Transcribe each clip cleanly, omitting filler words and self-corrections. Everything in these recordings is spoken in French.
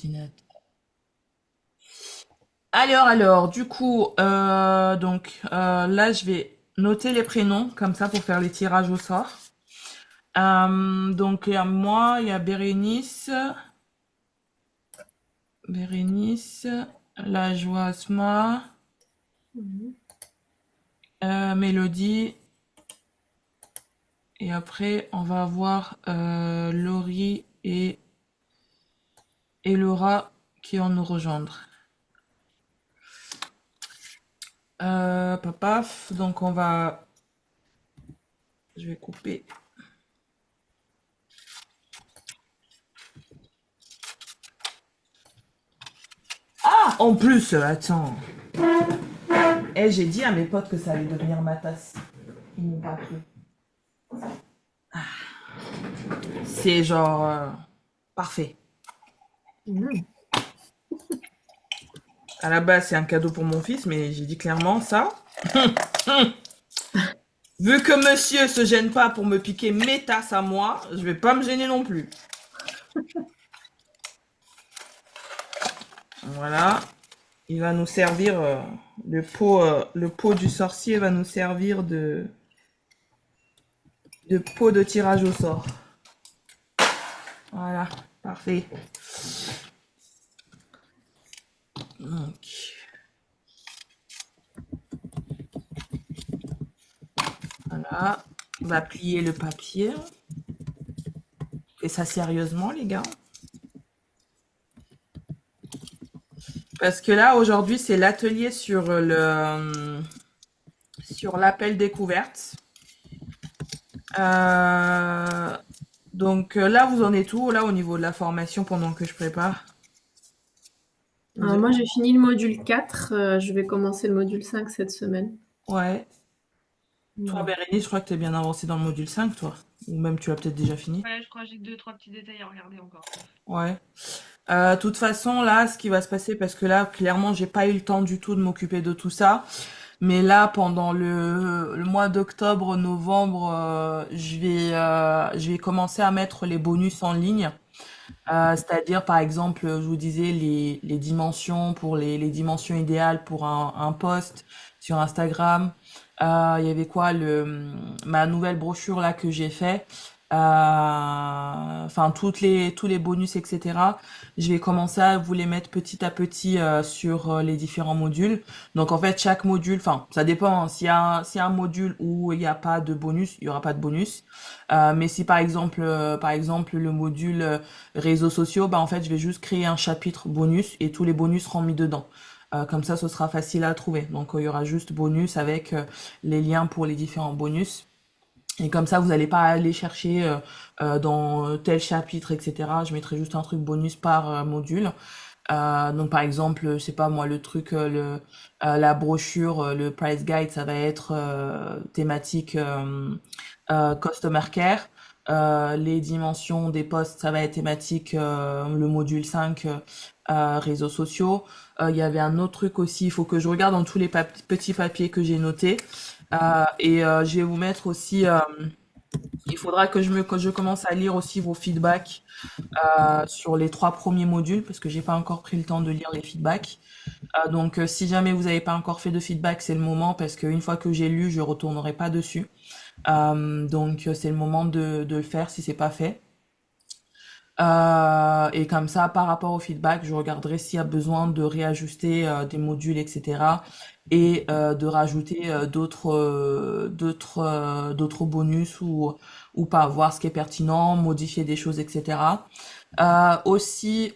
ordinateur. Alors, du coup, là, je vais noter les prénoms, comme ça, pour faire les tirages au sort. Donc, il y a moi, il y a Bérénice, la joie Asma, Mhm. Mélodie, et après, on va avoir Laurie et Laura qui vont nous rejoindre. Papaf, donc je vais couper. Ah, en plus, attends. J'ai dit à mes potes que ça allait devenir ma tasse. Ils m'ont pas cru. C'est genre parfait. Mhm. À la base, c'est un cadeau pour mon fils, mais j'ai dit clairement ça. Vu que monsieur se gêne pas pour me piquer mes tasses à moi, je vais pas me gêner non plus. Voilà. Il va nous servir le pot du sorcier va nous servir de pot de tirage au sort. Voilà, parfait. Donc, voilà, on va plier le papier. Et ça sérieusement, les gars. Parce que là, aujourd'hui, c'est l'atelier sur l'appel découverte. Euh, là, vous en êtes où, là, au niveau de la formation pendant que je prépare? Vous Alors êtes- moi, j'ai fini le module 4. Je vais commencer le module 5 cette semaine. Ouais. Toi, Voilà. Bérénice, je crois que t'es bien avancé dans le module 5, toi. Ou même tu l'as peut-être déjà fini. Ouais, je crois que j'ai deux, trois petits détails à regarder encore. Ouais. De toute façon, là, ce qui va se passer, parce que là, clairement, j'ai pas eu le temps du tout de m'occuper de tout ça. Mais là, pendant le mois d'octobre, novembre, je vais commencer à mettre les bonus en ligne. C'est-à-dire, par exemple, je vous disais les dimensions pour les dimensions idéales pour un post sur Instagram. Il y avait quoi ma nouvelle brochure là que j'ai fait. Enfin, tous les bonus, etc. Je vais commencer à vous les mettre petit à petit sur les différents modules. Donc en fait, chaque module, enfin, ça dépend, hein. S'il y a un module où il n'y a pas de bonus, il y aura pas de bonus. Mais si par exemple, le module réseaux sociaux, bah en fait, je vais juste créer un chapitre bonus et tous les bonus seront mis dedans. Comme ça, ce sera facile à trouver. Donc, il y aura juste bonus avec les liens pour les différents bonus. Et comme ça, vous n'allez pas aller chercher dans tel chapitre, etc. Je mettrai juste un truc bonus par module. Donc par exemple, je sais pas moi, le truc, la brochure, le price guide, ça va être thématique customer care. Les dimensions des postes, ça va être thématique le module 5 réseaux sociaux. Il y avait un autre truc aussi, il faut que je regarde dans tous les petits papiers que j'ai notés. Je vais vous mettre aussi, il faudra que je commence à lire aussi vos feedbacks sur les trois premiers modules parce que j'ai pas encore pris le temps de lire les feedbacks. Si jamais vous n'avez pas encore fait de feedback, c'est le moment parce qu'une fois que j'ai lu, je retournerai pas dessus. C'est le moment de le faire si c'est pas fait. Et comme ça, par rapport au feedback, je regarderai s'il y a besoin de réajuster des modules, etc. Et de rajouter d'autres bonus ou pas, voir ce qui est pertinent, modifier des choses, etc. Aussi,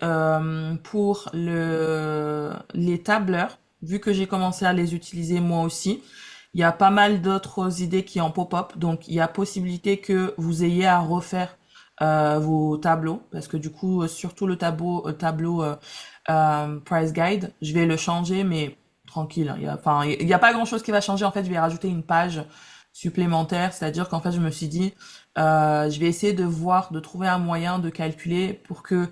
pour les tableurs, vu que j'ai commencé à les utiliser moi aussi, il y a pas mal d'autres idées qui en pop-up. Donc, il y a possibilité que vous ayez à refaire vos tableaux, parce que du coup, surtout le tableau price guide, je vais le changer, mais tranquille, hein. Il y a pas grand-chose qui va changer. En fait, je vais rajouter une page supplémentaire, c'est-à-dire qu'en fait, je me suis dit, je vais essayer de voir, de trouver un moyen de calculer pour que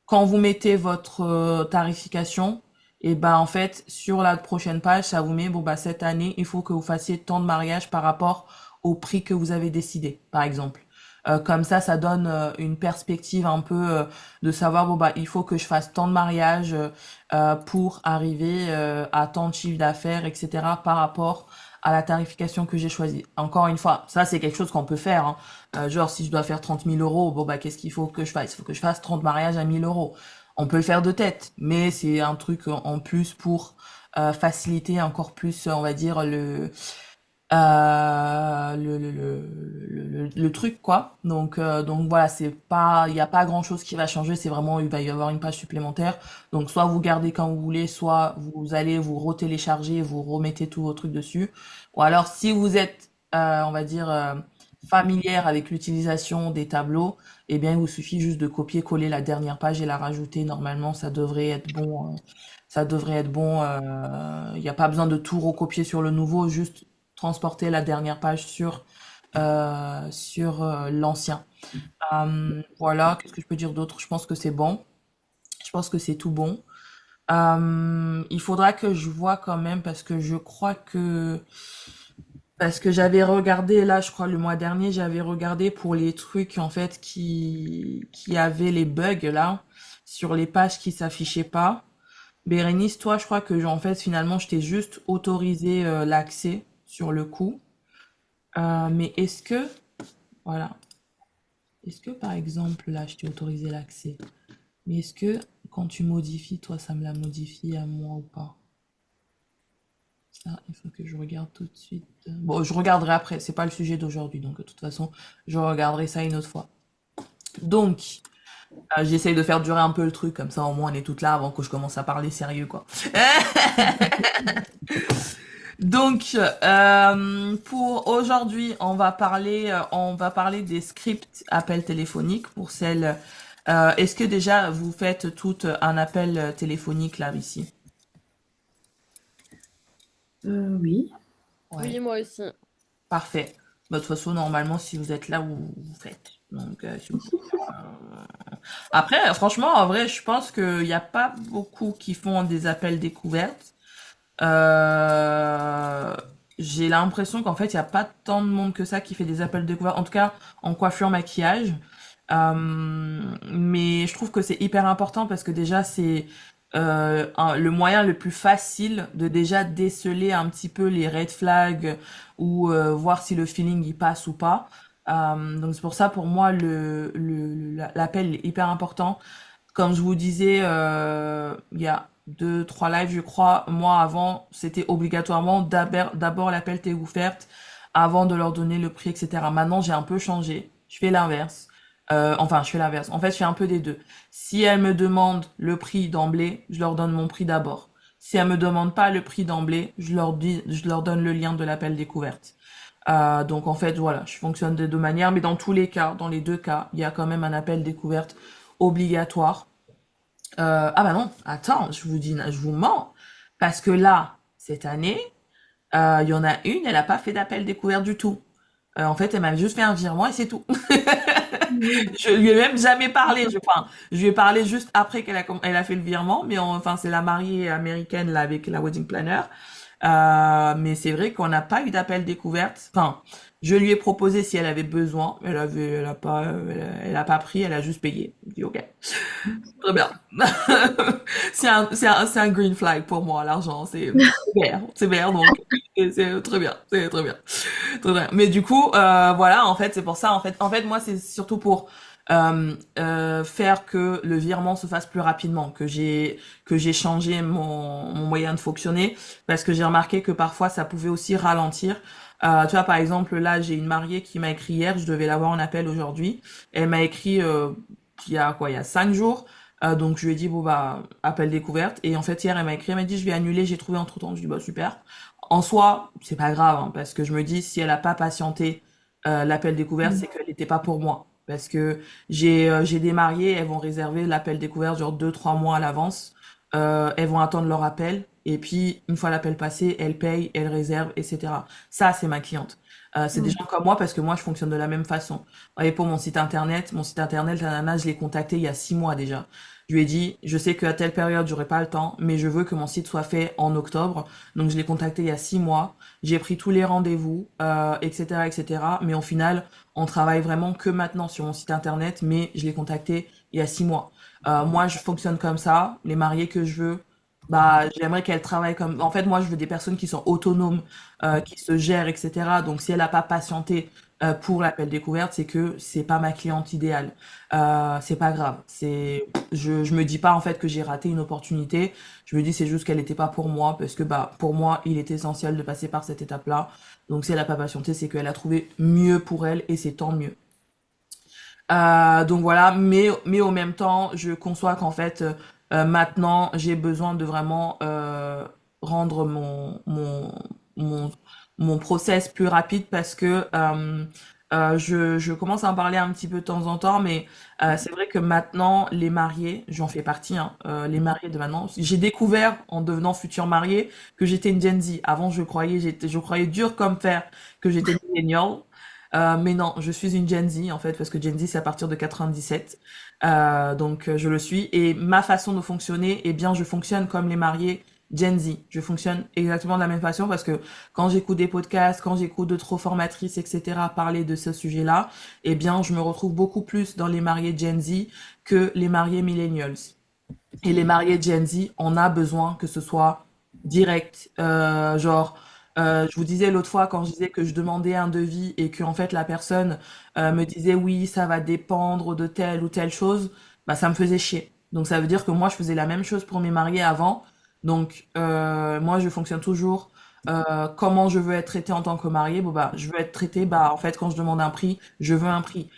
quand vous mettez votre tarification, et ben en fait sur la prochaine page, ça vous met bon bah cette année, il faut que vous fassiez tant de mariages par rapport au prix que vous avez décidé, par exemple. Comme ça donne une perspective un peu de savoir bon bah il faut que je fasse tant de mariages pour arriver à tant de chiffre d'affaires, etc. par rapport à la tarification que j'ai choisie. Encore une fois, ça c'est quelque chose qu'on peut faire. Hein. Genre si je dois faire 30 000 euros, bon bah qu'est-ce qu'il faut que je fasse? Il faut que je fasse 30 mariages à 1 000 euros. On peut le faire de tête, mais c'est un truc en plus pour faciliter encore plus, on va dire, le truc quoi. Donc voilà, c'est pas, il y a pas grand chose qui va changer. C'est vraiment, il va y avoir une page supplémentaire. Donc soit vous gardez quand vous voulez, soit vous allez vous retélécharger, vous remettez tous vos trucs dessus. Ou alors si vous êtes, on va dire, familière avec l'utilisation des tableaux, eh bien il vous suffit juste de copier-coller la dernière page et la rajouter. Normalement, ça devrait être bon. Ça devrait être bon. Il n'y a pas besoin de tout recopier sur le nouveau, juste transporter la dernière page sur l'ancien. Voilà, qu'est-ce que je peux dire d'autre? Je pense que c'est bon. Je pense que c'est tout bon. Il faudra que je vois quand même parce que je crois que parce que j'avais regardé là, je crois le mois dernier, j'avais regardé pour les trucs en fait qui avaient les bugs là sur les pages qui s'affichaient pas. Bérénice, toi, je crois que en fait finalement je t'ai juste autorisé l'accès sur le coup. Mais voilà, est-ce que par exemple, là, je t'ai autorisé l'accès, mais est-ce que quand tu modifies, toi, ça me l'a modifié à moi ou pas? Ça, il faut que je regarde tout de suite. Bon, je regarderai après, c'est pas le sujet d'aujourd'hui, donc de toute façon, je regarderai ça une autre fois. Donc, j'essaye de faire durer un peu le truc, comme ça au moins on est toutes là avant que je commence à parler sérieux, quoi. Donc, pour aujourd'hui, on va parler des scripts appels téléphoniques pour celles. Est-ce que déjà vous faites toutes un appel téléphonique là ici? Oui. Oui, Ouais, moi aussi. parfait. Bah, de toute façon, normalement, si vous êtes là, vous faites. Donc, si vous- Après, franchement, en vrai, je pense qu'il n'y a pas beaucoup qui font des appels découvertes. Euh, j'ai l'impression qu'en fait, il n'y a pas tant de monde que ça qui fait des appels découverts, en tout cas en coiffure, maquillage. Mais je trouve que c'est hyper important parce que déjà, c'est le moyen le plus facile de déjà déceler un petit peu les red flags ou voir si le feeling y passe ou pas. Donc c'est pour ça, pour moi, l'appel est hyper important. Comme je vous disais, il y a 2, 3 lives, je crois. Moi, avant, c'était obligatoirement d'abord l'appel t'est ouverte avant de leur donner le prix, etc. Maintenant, j'ai un peu changé. Je fais l'inverse. Enfin, je fais l'inverse. En fait, je fais un peu des deux. Si elles me demandent le prix d'emblée, je leur donne mon prix d'abord. Si elles me demandent pas le prix d'emblée, je leur donne le lien de l'appel découverte. Donc en fait, voilà, je fonctionne de deux manières, mais dans tous les cas, dans les deux cas, il y a quand même un appel découverte obligatoire. Ah bah non, attends, je vous dis, je vous mens. Parce que là, cette année, il y en a une, elle a pas fait d'appel découvert du tout. En fait, elle m'a juste fait un virement et c'est tout. Oui. Je lui ai même jamais parlé. Enfin, je lui ai parlé juste après elle a fait le virement, mais enfin, c'est la mariée américaine là avec la wedding planner. Mais c'est vrai qu'on n'a pas eu d'appel découverte. Enfin, je lui ai proposé si elle avait besoin. Elle a pas pris, elle a juste payé. Je dis ok. Très bien. C'est un green flag pour moi, l'argent. C'est vert, donc c'est très bien. C'est très bien. Très bien. Mais du coup, voilà, en fait, c'est pour ça. En fait, moi, c'est surtout pour faire que le virement se fasse plus rapidement, que j'ai changé mon moyen de fonctionner, parce que j'ai remarqué que parfois, ça pouvait aussi ralentir. Tu vois, par exemple, là, j'ai une mariée qui m'a écrit hier, je devais l'avoir en appel aujourd'hui. Elle m'a écrit il y a 5 jours. Donc je lui ai dit bon bah appel découverte et en fait hier elle m'a écrit, elle m'a dit je vais annuler, j'ai trouvé entre-temps. Je dis bah super. En soi c'est pas grave hein, parce que je me dis si elle a pas patienté l'appel découverte Mm. c'est qu'elle n'était pas pour moi parce que j'ai des mariées, elles vont réserver l'appel découverte genre 2, 3 mois à l'avance. Elles vont attendre leur appel et puis une fois l'appel passé elles payent, elles réservent, etc. Ça c'est ma cliente. C'est des gens comme moi parce que moi, je fonctionne de la même façon. Et pour mon site internet, la nana, je l'ai contacté il y a 6 mois déjà. Je lui ai dit, je sais qu'à telle période, j'aurai pas le temps, mais je veux que mon site soit fait en octobre. Donc, je l'ai contacté il y a 6 mois. J'ai pris tous les rendez-vous, etc., etc. Mais au final, on travaille vraiment que maintenant sur mon site internet, mais je l'ai contacté il y a 6 mois. Moi, je fonctionne comme ça. Les mariés que je veux, bah, j'aimerais qu'elles travaillent comme. En fait, moi, je veux des personnes qui sont autonomes, qui se gèrent, etc. Donc, si elle n'a pas patienté pour l'appel découverte, c'est que c'est pas ma cliente idéale. C'est pas grave. Je me dis pas en fait que j'ai raté une opportunité. Je me dis c'est juste qu'elle n'était pas pour moi parce que bah pour moi, il est essentiel de passer par cette étape-là. Donc, si elle a pas patienté, c'est qu'elle a trouvé mieux pour elle et c'est tant mieux. Donc voilà, mais au même temps, je conçois qu'en fait, maintenant, j'ai besoin de vraiment rendre mon, mon process plus rapide parce que je commence à en parler un petit peu de temps en temps, mais c'est vrai que maintenant, les mariés, j'en fais partie, hein, les mariés de maintenant, j'ai découvert en devenant futur marié que j'étais une Gen Z. Avant, je croyais dur comme fer que j'étais millennial. Mais non, je suis une Gen Z en fait, parce que Gen Z c'est à partir de 97. Donc je le suis. Et ma façon de fonctionner, eh bien je fonctionne comme les mariés Gen Z. Je fonctionne exactement de la même façon parce que quand j'écoute des podcasts, quand j'écoute d'autres formatrices, etc. parler de ce sujet-là, eh bien je me retrouve beaucoup plus dans les mariés Gen Z que les mariés millennials. Et les mariés Gen Z, on a besoin que ce soit direct. Genre, je vous disais l'autre fois quand je disais que je demandais un devis et que en fait la personne me disait oui, ça va dépendre de telle ou telle chose, bah ça me faisait chier. Donc ça veut dire que moi je faisais la même chose pour mes mariés avant. Donc moi je fonctionne toujours. Comment je veux être traitée en tant que mariée? Bon bah je veux être traitée bah en fait quand je demande un prix, je veux un prix.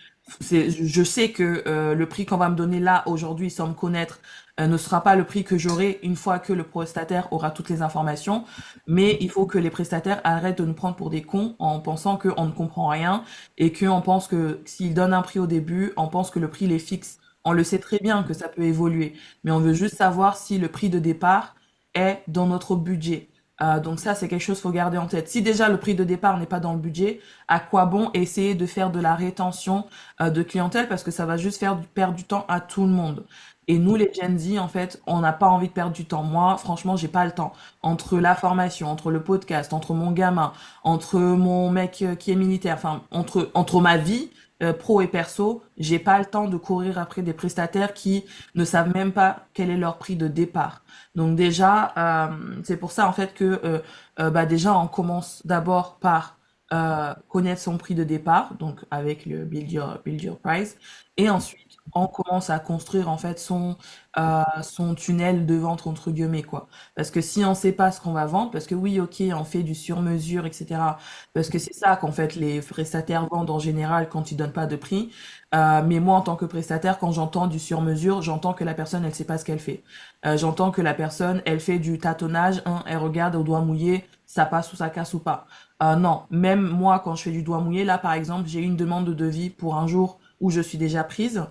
Je sais que le prix qu'on va me donner là aujourd'hui sans me connaître ne sera pas le prix que j'aurai une fois que le prestataire aura toutes les informations, mais il faut que les prestataires arrêtent de nous prendre pour des cons en pensant qu'on ne comprend rien et qu'on pense que s'ils donnent un prix au début, on pense que le prix il est fixe. On le sait très bien que ça peut évoluer, mais on veut juste savoir si le prix de départ est dans notre budget. Donc ça, c'est quelque chose qu'il faut garder en tête. Si déjà le prix de départ n'est pas dans le budget, à quoi bon essayer de faire de la rétention de clientèle parce que ça va juste faire perdre du temps à tout le monde. Et nous, les Gen Z, en fait, on n'a pas envie de perdre du temps. Moi, franchement, j'ai pas le temps. Entre la formation, entre le podcast, entre mon gamin, entre mon mec qui est militaire, enfin, entre ma vie pro et perso, j'ai pas le temps de courir après des prestataires qui ne savent même pas quel est leur prix de départ. Donc déjà, c'est pour ça en fait que bah déjà on commence d'abord par connaître son prix de départ, donc avec le build your price, et ensuite on commence à construire en fait son tunnel de vente entre guillemets quoi. Parce que si on sait pas ce qu'on va vendre, parce que oui ok on fait du sur-mesure etc. Parce que c'est ça qu'en fait les prestataires vendent en général quand ils donnent pas de prix. Mais moi en tant que prestataire quand j'entends du sur-mesure, j'entends que la personne elle sait pas ce qu'elle fait. J'entends que la personne elle fait du tâtonnage, hein, elle regarde au doigt mouillé, ça passe ou ça casse ou pas. Non, même moi, quand je fais du doigt mouillé, là, par exemple, j'ai eu une demande de devis pour un jour où je suis déjà prise.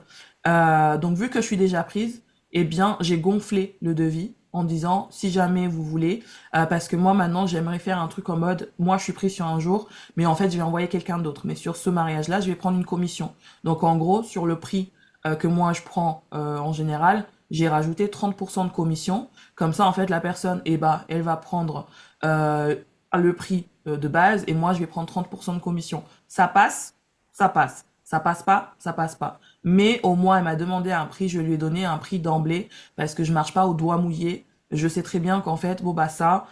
Donc, vu que je suis déjà prise, eh bien, j'ai gonflé le devis en disant, si jamais vous voulez, parce que moi, maintenant, j'aimerais faire un truc en mode, moi, je suis prise sur un jour, mais en fait, je vais envoyer quelqu'un d'autre. Mais sur ce mariage-là, je vais prendre une commission. Donc, en gros, sur le prix que moi, je prends en général, j'ai rajouté 30% de commission. Comme ça, en fait, la personne, eh ben, elle va prendre le prix de base et moi je vais prendre 30% de commission. Ça passe, ça passe. Ça passe pas, ça passe pas. Mais au moins elle m'a demandé un prix, je lui ai donné un prix d'emblée parce que je marche pas au doigt mouillé. Je sais très bien qu'en fait, bon bah ça,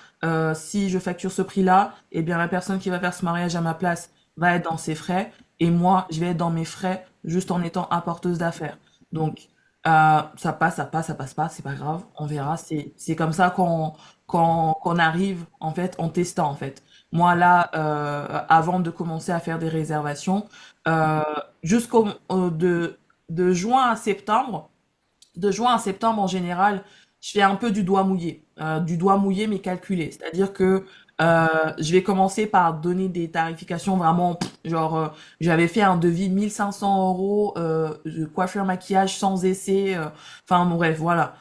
si je facture ce prix-là, eh bien la personne qui va faire ce mariage à ma place va être dans ses frais et moi je vais être dans mes frais juste en étant apporteuse d'affaires. Donc ça passe, ça passe, ça passe pas, c'est pas grave, on verra. C'est comme ça qu'on arrive en fait en testant en fait. Moi là, avant de commencer à faire des réservations, euh, jusqu'au de juin à septembre, de juin à septembre en général, je fais un peu du doigt mouillé mais calculé. C'est-à-dire que je vais commencer par donner des tarifications vraiment, genre, j'avais fait un devis 1 500 € de coiffure maquillage sans essai, enfin bon, bref, voilà.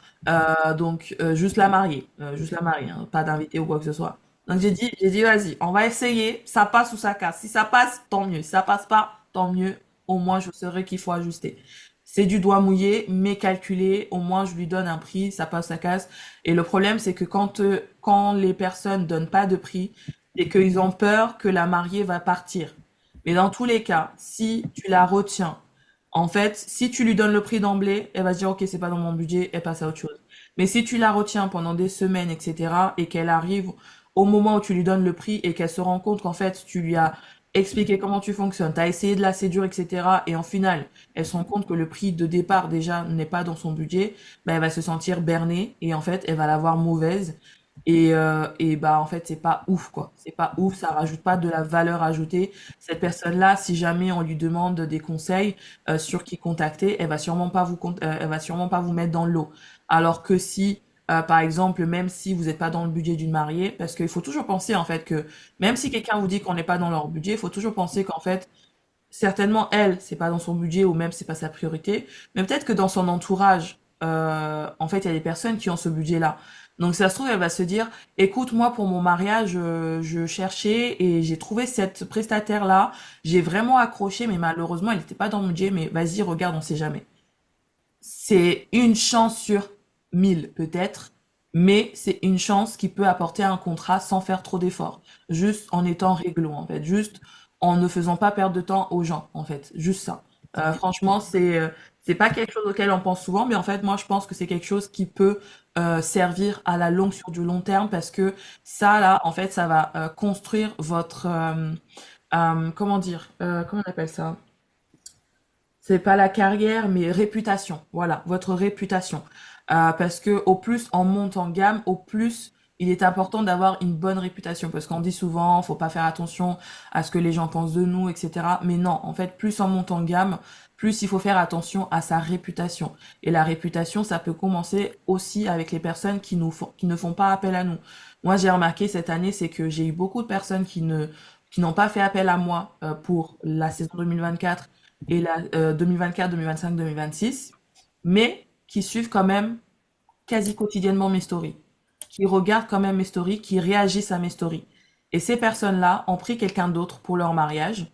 Donc juste la mariée, hein, pas d'invité ou quoi que ce soit. Donc j'ai dit, vas-y, on va essayer. Ça passe ou ça casse. Si ça passe, tant mieux. Si ça passe pas, tant mieux. Au moins, je saurai qu'il faut ajuster. C'est du doigt mouillé, mais calculé. Au moins, je lui donne un prix. Ça passe, ça casse. Et le problème, c'est que quand les personnes donnent pas de prix, c'est qu'ils ont peur que la mariée va partir. Mais dans tous les cas, si tu la retiens, en fait, si tu lui donnes le prix d'emblée, elle va se dire, OK, c'est pas dans mon budget, elle passe à autre chose. Mais si tu la retiens pendant des semaines, etc., et qu'elle arrive au moment où tu lui donnes le prix et qu'elle se rend compte qu'en fait, tu lui as expliqué comment tu fonctionnes, tu as essayé de la séduire, etc., et en final, elle se rend compte que le prix de départ déjà n'est pas dans son budget, ben, elle va se sentir bernée et en fait, elle va l'avoir mauvaise. Et bah en fait c'est pas ouf quoi, c'est pas ouf, ça rajoute pas de la valeur ajoutée. Cette personne-là, si jamais on lui demande des conseils sur qui contacter, elle va sûrement pas vous mettre dans l'eau. Alors que si par exemple, même si vous n'êtes pas dans le budget d'une mariée, parce qu'il faut toujours penser en fait que même si quelqu'un vous dit qu'on n'est pas dans leur budget, il faut toujours penser qu'en fait certainement elle, c'est pas dans son budget ou même c'est pas sa priorité, mais peut-être que dans son entourage, en fait, il y a des personnes qui ont ce budget-là. Donc ça se trouve, elle va se dire, écoute, moi pour mon mariage, je cherchais et j'ai trouvé cette prestataire-là, j'ai vraiment accroché, mais malheureusement, elle n'était pas dans le budget, mais vas-y, regarde, on sait jamais. C'est une chance sur 1000 peut-être, mais c'est une chance qui peut apporter un contrat sans faire trop d'efforts, juste en étant réglo en fait, juste en ne faisant pas perdre de temps aux gens en fait, juste ça. Franchement, c'est pas quelque chose auquel on pense souvent, mais en fait moi je pense que c'est quelque chose qui peut servir à la longue sur du long terme parce que ça là en fait ça va construire votre comment dire comment on appelle ça? C'est pas la carrière, mais réputation. Voilà, votre réputation. Parce que au plus on monte en gamme, au plus il est important d'avoir une bonne réputation. Parce qu'on dit souvent, faut pas faire attention à ce que les gens pensent de nous, etc. Mais non, en fait, plus on monte en gamme, plus il faut faire attention à sa réputation. Et la réputation, ça peut commencer aussi avec les personnes qui ne font pas appel à nous. Moi, j'ai remarqué cette année, c'est que j'ai eu beaucoup de personnes qui n'ont pas fait appel à moi pour la saison 2024 et la 2024, 2025, 2026, mais qui suivent quand même quasi quotidiennement mes stories, qui regardent quand même mes stories, qui réagissent à mes stories. Et ces personnes-là ont pris quelqu'un d'autre pour leur mariage.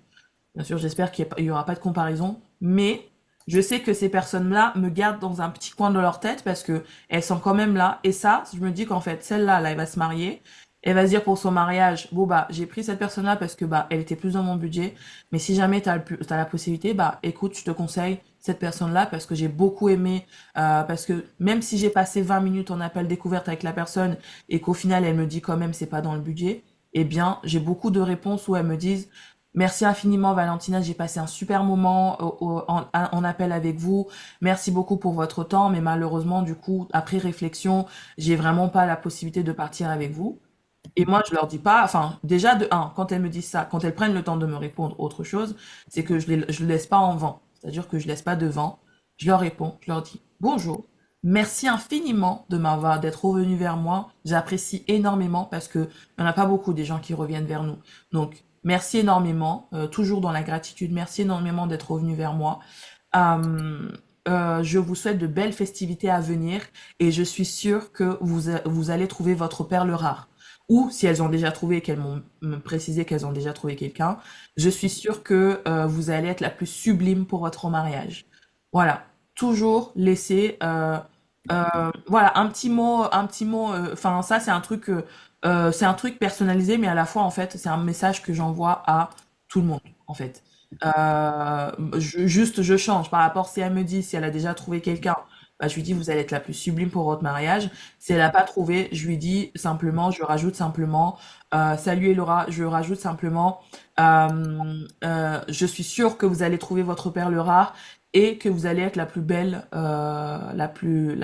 Bien sûr, j'espère qu'il n'y aura pas de comparaison, mais je sais que ces personnes-là me gardent dans un petit coin de leur tête parce que elles sont quand même là. Et ça, je me dis qu'en fait, celle-là, là, elle va se marier. Elle va se dire pour son mariage, bon bah, j'ai pris cette personne-là parce que bah, elle était plus dans mon budget. Mais si jamais t'as la possibilité, bah, écoute, je te conseille cette personne-là parce que j'ai beaucoup aimé, parce que même si j'ai passé 20 minutes en appel découverte avec la personne et qu'au final elle me dit quand même c'est pas dans le budget, eh bien, j'ai beaucoup de réponses où elles me disent merci infiniment Valentina, j'ai passé un super moment en appel avec vous. Merci beaucoup pour votre temps, mais malheureusement, du coup, après réflexion, j'ai vraiment pas la possibilité de partir avec vous. Et moi, je leur dis pas, enfin, déjà de un, quand elles me disent ça, quand elles prennent le temps de me répondre autre chose, c'est que je le laisse pas en vent. C'est-à-dire que je laisse pas de vent. Je leur réponds, je leur dis bonjour. Merci infiniment d'être revenu vers moi. J'apprécie énormément parce que il y en a pas beaucoup des gens qui reviennent vers nous. Donc, merci énormément, toujours dans la gratitude. Merci énormément d'être revenu vers moi. Euh, je vous souhaite de belles festivités à venir et je suis sûre que vous allez trouver votre perle rare. Ou si elles ont déjà trouvé et qu'elles m'ont précisé qu'elles ont déjà trouvé quelqu'un, je suis sûre que vous allez être la plus sublime pour votre mariage. Voilà, toujours laisser voilà un petit mot. Enfin ça c'est un truc personnalisé, mais à la fois en fait c'est un message que j'envoie à tout le monde en fait. Juste je change par rapport si elle me dit si elle a déjà trouvé quelqu'un, bah, je lui dis vous allez être la plus sublime pour votre mariage. Si elle a pas trouvé, je lui dis simplement, je rajoute simplement salut Elora, je rajoute simplement je suis sûre que vous allez trouver votre perle rare et que vous allez être la plus belle, la plus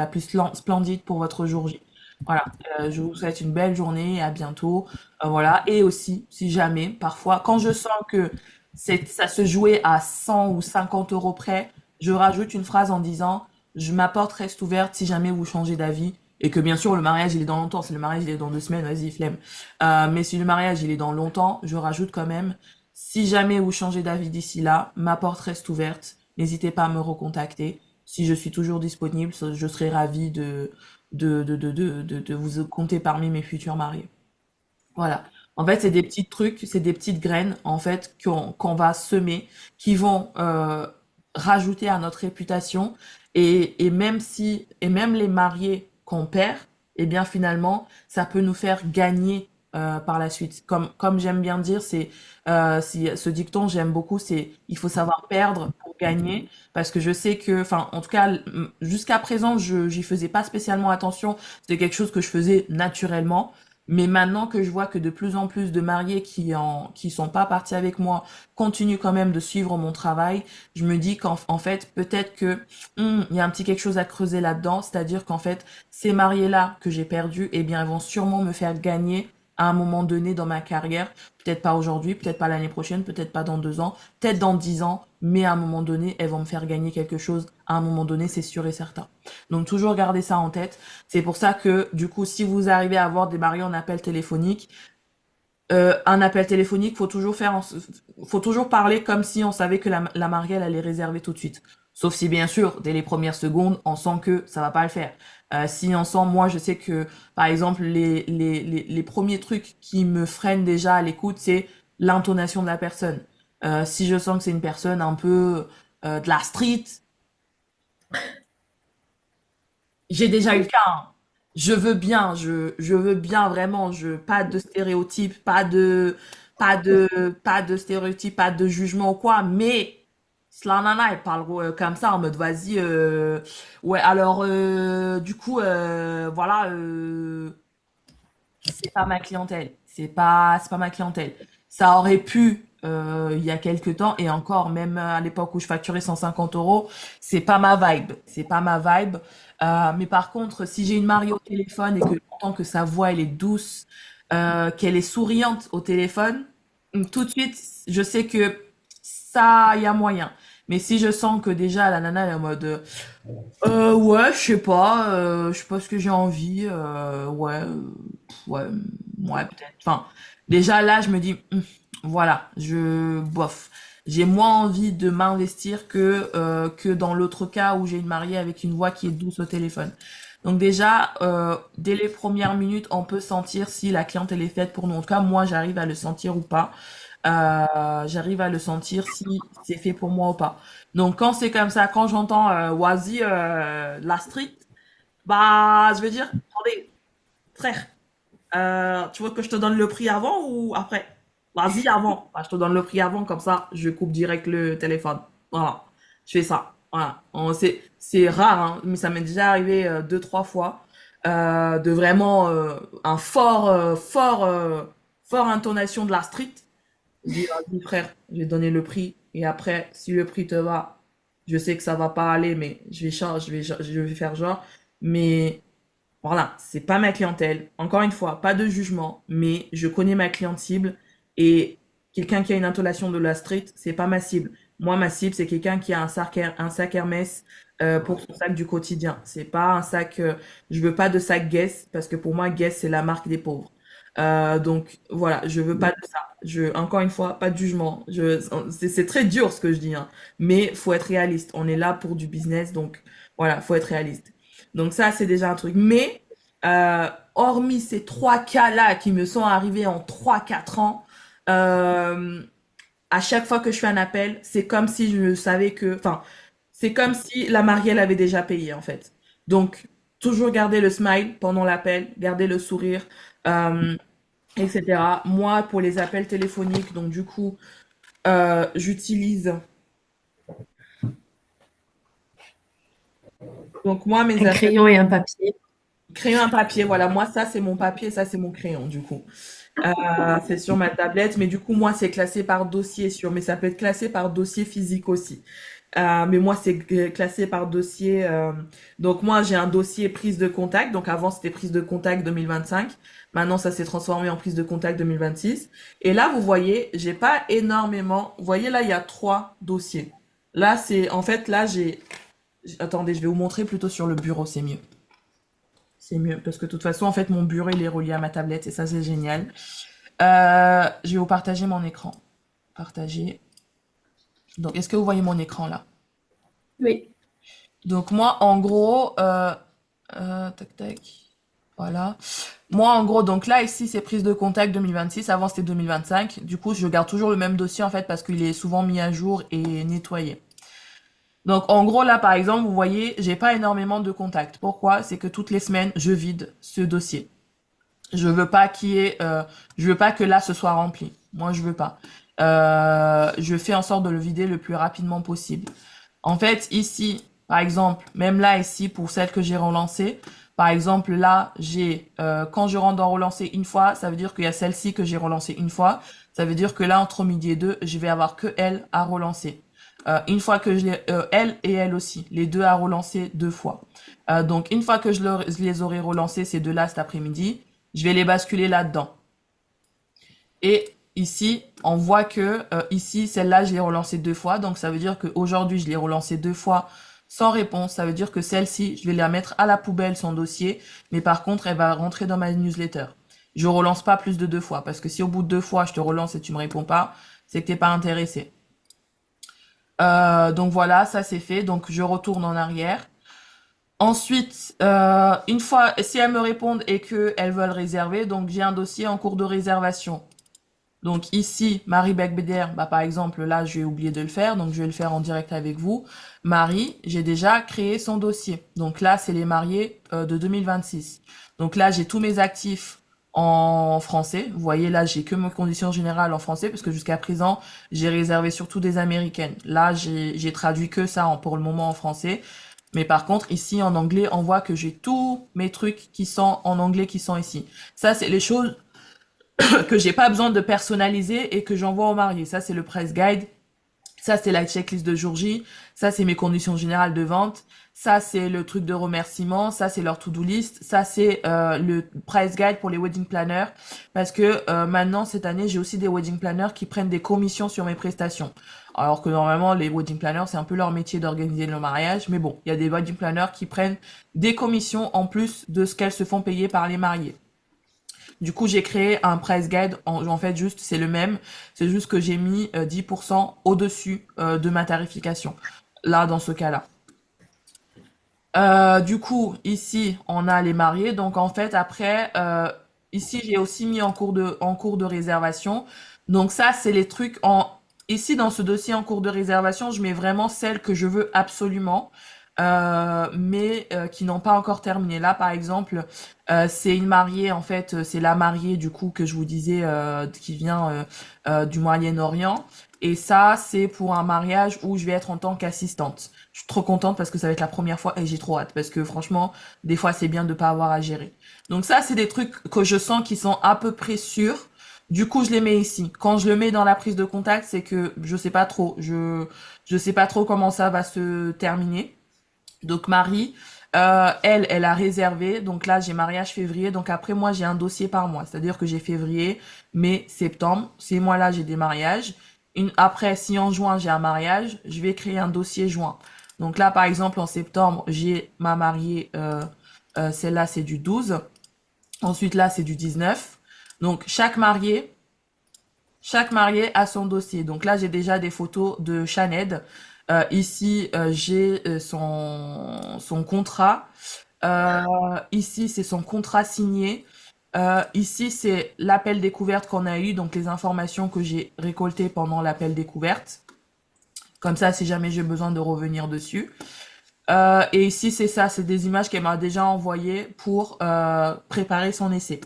splendide pour votre jour J. Voilà, je vous souhaite une belle journée et à bientôt. Voilà, et aussi, si jamais, parfois, quand je sens que ça se jouait à 100 ou 50 euros près, je rajoute une phrase en disant, ma porte reste ouverte si jamais vous changez d'avis. Et que bien sûr, le mariage, il est dans longtemps. Si le mariage, il est dans 2 semaines, vas-y, flemme. Mais si le mariage, il est dans longtemps, je rajoute quand même, si jamais vous changez d'avis d'ici là, ma porte reste ouverte. N'hésitez pas à me recontacter. Si je suis toujours disponible, je serai ravie de vous compter parmi mes futurs mariés. Voilà. En fait, c'est des petits trucs, c'est des petites graines, en fait, qu'on va semer, qui vont rajouter à notre réputation. Et même les mariés qu'on perd, eh bien, finalement, ça peut nous faire gagner par la suite. Comme j'aime bien dire, ce dicton, j'aime beaucoup, c'est il faut savoir perdre pour gagner. Parce que je sais que, enfin, en tout cas, jusqu'à présent, j'y faisais pas spécialement attention. C'était quelque chose que je faisais naturellement. Mais maintenant que je vois que de plus en plus de mariés qui sont pas partis avec moi continuent quand même de suivre mon travail, je me dis en fait, peut-être que il y a un petit quelque chose à creuser là-dedans, c'est-à-dire qu'en fait, ces mariés-là que j'ai perdus, eh bien, ils vont sûrement me faire gagner à un moment donné dans ma carrière. Peut-être pas aujourd'hui, peut-être pas l'année prochaine, peut-être pas dans 2 ans, peut-être dans 10 ans, mais à un moment donné, elles vont me faire gagner quelque chose. À un moment donné, c'est sûr et certain. Donc toujours garder ça en tête. C'est pour ça que, du coup, si vous arrivez à avoir des mariés en appel téléphonique, un appel téléphonique, faut toujours parler comme si on savait que la mariée, elle allait réserver tout de suite. Sauf si, bien sûr, dès les premières secondes, on sent que ça va pas le faire. Si on sent, moi, je sais que, par exemple, les premiers trucs qui me freinent déjà à l'écoute, c'est l'intonation de la personne. Si je sens que c'est une personne un peu de la street, j'ai déjà eu le cas, hein. Je veux bien vraiment, pas de stéréotypes, pas de stéréotypes, pas de jugement ou quoi, mais la nana, elle parle comme ça en mode vas-y, ouais, alors, du coup, voilà, c'est pas ma clientèle. C'est pas ma clientèle. Ça aurait pu, il y a quelques temps, et encore, même à l'époque où je facturais 150 euros, c'est pas ma vibe. C'est pas ma vibe. Mais par contre, si j'ai une mariée au téléphone et que j'entends que sa voix, elle est douce, qu'elle est souriante au téléphone, tout de suite, je sais que ça, il y a moyen. Mais si je sens que déjà la nana elle est en mode ouais, je sais pas ce que j'ai envie, ouais, ouais, peut-être. Enfin, déjà là, je me dis, voilà, bof. J'ai moins envie de m'investir que dans l'autre cas où j'ai une mariée avec une voix qui est douce au téléphone. Donc déjà, dès les premières minutes, on peut sentir si la cliente elle est faite pour nous. En tout cas, moi, j'arrive à le sentir ou pas. J'arrive à le sentir si c'est fait pour moi ou pas. Donc quand c'est comme ça, quand j'entends Oasis, la street, bah je vais dire, attendez, frère, tu veux que je te donne le prix avant ou après? Vas-y avant. Bah, je te donne le prix avant, comme ça, je coupe direct le téléphone. Voilà, je fais ça. Voilà, c'est rare, hein, mais ça m'est déjà arrivé 2, 3 fois de vraiment un fort intonation de la street. Je dis, vas-y, frère, je vais donner le prix. Et après, si le prix te va, je sais que ça va pas aller, mais je vais faire genre. Mais voilà, c'est pas ma clientèle. Encore une fois, pas de jugement, mais je connais ma cliente cible. Et quelqu'un qui a une intonation de la street, c'est pas ma cible. Moi, ma cible, c'est quelqu'un qui a un sac Hermès pour son sac du quotidien. C'est pas un sac. Je veux pas de sac Guess parce que pour moi, Guess c'est la marque des pauvres. Donc voilà, je veux pas de ça. Encore une fois, pas de jugement. C'est très dur ce que je dis, hein, mais faut être réaliste. On est là pour du business, donc voilà, faut être réaliste. Donc ça, c'est déjà un truc. Mais hormis ces 3 cas-là qui me sont arrivés en 3, 4 ans, euh, à chaque fois que je fais un appel, c'est comme si je savais que, enfin, c'est comme si la mariée elle avait déjà payé en fait. Donc toujours garder le smile pendant l'appel, garder le sourire, euh, etc. Moi, pour les appels téléphoniques, donc du coup, j'utilise. Donc moi, mes Un appels crayon et un papier. crayon à papier, voilà, moi ça c'est mon papier, ça c'est mon crayon du coup. C'est sur ma tablette, mais du coup moi c'est classé par dossier mais ça peut être classé par dossier physique aussi. Mais moi c'est classé par dossier. Donc moi j'ai un dossier prise de contact. Donc avant c'était prise de contact 2025. Maintenant ça s'est transformé en prise de contact 2026. Et là vous voyez, j'ai pas énormément. Vous voyez là il y a 3 dossiers. Là c'est en fait là Attendez, je vais vous montrer plutôt sur le bureau, c'est mieux. C'est mieux parce que de toute façon en fait mon bureau il est relié à ma tablette et ça c'est génial. Je vais vous partager mon écran. Partager. Donc, est-ce que vous voyez mon écran là? Oui. Donc, moi, en gros, tac, tac. Voilà. Moi, en gros, donc là, ici, c'est prise de contact 2026. Avant, c'était 2025. Du coup, je garde toujours le même dossier, en fait, parce qu'il est souvent mis à jour et nettoyé. Donc, en gros, là, par exemple, vous voyez, j'ai pas énormément de contacts. Pourquoi? C'est que toutes les semaines, je vide ce dossier. Je veux pas qu'il y ait, je veux pas que là, ce soit rempli. Moi, je veux pas. Je fais en sorte de le vider le plus rapidement possible. En fait, ici, par exemple, même là, ici, pour celle que j'ai relancée, par exemple, là, quand je rentre dans relancer une fois, ça veut dire qu'il y a celle-ci que j'ai relancée une fois. Ça veut dire que là, entre midi et deux, je vais avoir que elle à relancer. Une fois que elle et elle aussi, les deux à relancer deux fois. Donc, une fois que je les aurai relancés, ces deux-là, cet après-midi, je vais les basculer là-dedans. Et ici, on voit que ici, celle-là, je l'ai relancée deux fois. Donc, ça veut dire qu'aujourd'hui, je l'ai relancée deux fois sans réponse. Ça veut dire que celle-ci, je vais la mettre à la poubelle, son dossier. Mais par contre, elle va rentrer dans ma newsletter. Je relance pas plus de deux fois. Parce que si au bout de deux fois, je te relance et tu me réponds pas, c'est que t'es pas intéressé. Donc voilà, ça c'est fait. Donc, je retourne en arrière. Ensuite, une fois, si elles me répondent et qu'elles veulent réserver, donc j'ai un dossier en cours de réservation. Donc ici, Marie Becbéder, bah par exemple, là, j'ai oublié de le faire, donc je vais le faire en direct avec vous. Marie, j'ai déjà créé son dossier. Donc là, c'est les mariés de 2026. Donc là, j'ai tous mes actifs en français. Vous voyez, là, j'ai que mes conditions générales en français, parce que jusqu'à présent, j'ai réservé surtout des américaines. Là, j'ai traduit que ça pour le moment en français. Mais par contre, ici, en anglais, on voit que j'ai tous mes trucs qui sont en anglais qui sont ici. Ça, c'est les choses que j'ai pas besoin de personnaliser et que j'envoie au marié. Ça, c'est le price guide. Ça, c'est la checklist de jour J. Ça, c'est mes conditions générales de vente. Ça, c'est le truc de remerciement. Ça, c'est leur to-do list. Ça, c'est le price guide pour les wedding planners. Parce que maintenant, cette année, j'ai aussi des wedding planners qui prennent des commissions sur mes prestations. Alors que normalement, les wedding planners, c'est un peu leur métier d'organiser le mariage. Mais bon, il y a des wedding planners qui prennent des commissions en plus de ce qu'elles se font payer par les mariés. Du coup, j'ai créé un price guide. En fait, juste, c'est le même. C'est juste que j'ai mis 10% au-dessus de ma tarification. Là, dans ce cas-là. Du coup, ici, on a les mariés. Donc, en fait, après, ici, j'ai aussi mis en cours de réservation. Donc, ça, c'est les trucs ici, dans ce dossier en cours de réservation, je mets vraiment celles que je veux absolument, mais qui n'ont pas encore terminé. Là, par exemple, c'est une mariée, en fait, c'est la mariée, du coup, que je vous disais, qui vient du Moyen-Orient. Et ça, c'est pour un mariage où je vais être en tant qu'assistante. Je suis trop contente parce que ça va être la première fois et j'ai trop hâte parce que franchement, des fois, c'est bien de pas avoir à gérer. Donc ça, c'est des trucs que je sens qui sont à peu près sûrs. Du coup, je les mets ici. Quand je le mets dans la prise de contact, c'est que je sais pas trop. Je sais pas trop comment ça va se terminer. Donc Marie, elle a réservé. Donc là, j'ai mariage février. Donc après, moi, j'ai un dossier par mois. C'est-à-dire que j'ai février, mai, septembre. Ces mois-là, j'ai des mariages. Après, si en juin, j'ai un mariage, je vais créer un dossier juin. Donc là, par exemple, en septembre, j'ai ma mariée. Celle-là, c'est du 12. Ensuite, là, c'est du 19. Donc chaque marié a son dossier. Donc là, j'ai déjà des photos de Shaned. Ici, j'ai son contrat. Ici, c'est son contrat signé. Ici, c'est l'appel découverte qu'on a eu, donc les informations que j'ai récoltées pendant l'appel découverte. Comme ça, si jamais j'ai besoin de revenir dessus. Et ici, c'est ça, c'est des images qu'elle m'a déjà envoyées pour préparer son essai.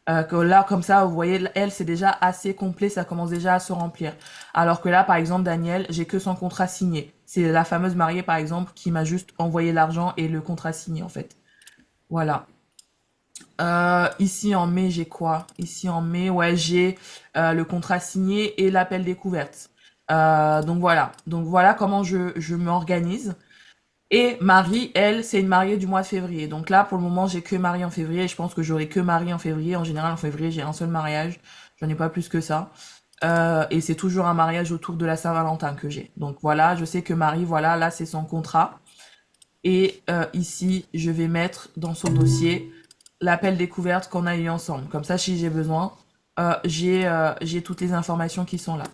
Que là, comme ça, vous voyez, elle, c'est déjà assez complet, ça commence déjà à se remplir. Alors que là, par exemple, Daniel, j'ai que son contrat signé. C'est la fameuse mariée, par exemple, qui m'a juste envoyé l'argent et le contrat signé, en fait. Voilà. Ici en mai, j'ai quoi? Ici en mai, ouais, j'ai le contrat signé et l'appel découverte. Donc voilà. Donc voilà comment je m'organise. Et Marie, elle, c'est une mariée du mois de février. Donc là, pour le moment, j'ai que Marie en février. Je pense que j'aurai que Marie en février. En général, en février, j'ai un seul mariage. J'en ai pas plus que ça. Et c'est toujours un mariage autour de la Saint-Valentin que j'ai. Donc voilà, je sais que Marie, voilà, là, c'est son contrat. Et ici, je vais mettre dans son dossier l'appel découverte qu'on a eu ensemble. Comme ça, si j'ai besoin, j'ai toutes les informations qui sont là.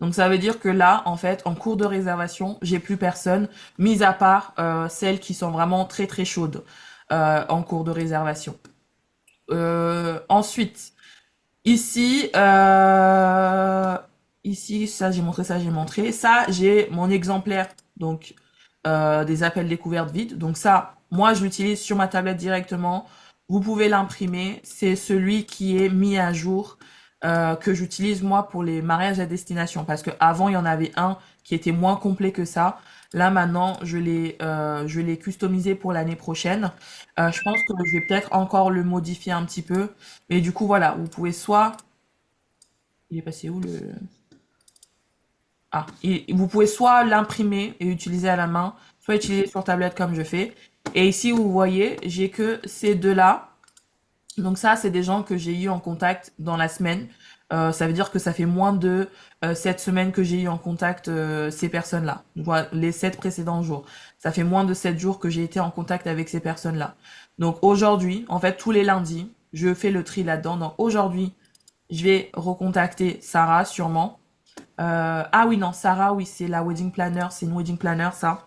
Donc ça veut dire que là, en fait, en cours de réservation, j'ai plus personne, mis à part celles qui sont vraiment très très chaudes en cours de réservation. Ensuite, ici, ici, ça j'ai montré, ça j'ai montré. Ça, j'ai mon exemplaire, donc des appels découvertes vides. Donc ça, moi, je l'utilise sur ma tablette directement. Vous pouvez l'imprimer. C'est celui qui est mis à jour que j'utilise moi pour les mariages à destination. Parce que avant, il y en avait un qui était moins complet que ça. Là maintenant, je l'ai customisé pour l'année prochaine. Je pense que je vais peut-être encore le modifier un petit peu. Mais du coup, voilà, vous pouvez soit... Il est passé où le... Ah, vous pouvez soit l'imprimer et utiliser à la main, soit utiliser sur tablette comme je fais. Et ici, vous voyez, j'ai que ces deux-là. Donc ça, c'est des gens que j'ai eu en contact dans la semaine. Ça veut dire que ça fait moins de 7 semaines que j'ai eu en contact ces personnes-là. Voilà, les 7 précédents jours. Ça fait moins de 7 jours que j'ai été en contact avec ces personnes-là. Donc aujourd'hui, en fait, tous les lundis, je fais le tri là-dedans. Donc aujourd'hui, je vais recontacter Sarah sûrement. Ah oui, non, Sarah, oui, c'est la wedding planner. C'est une wedding planner, ça.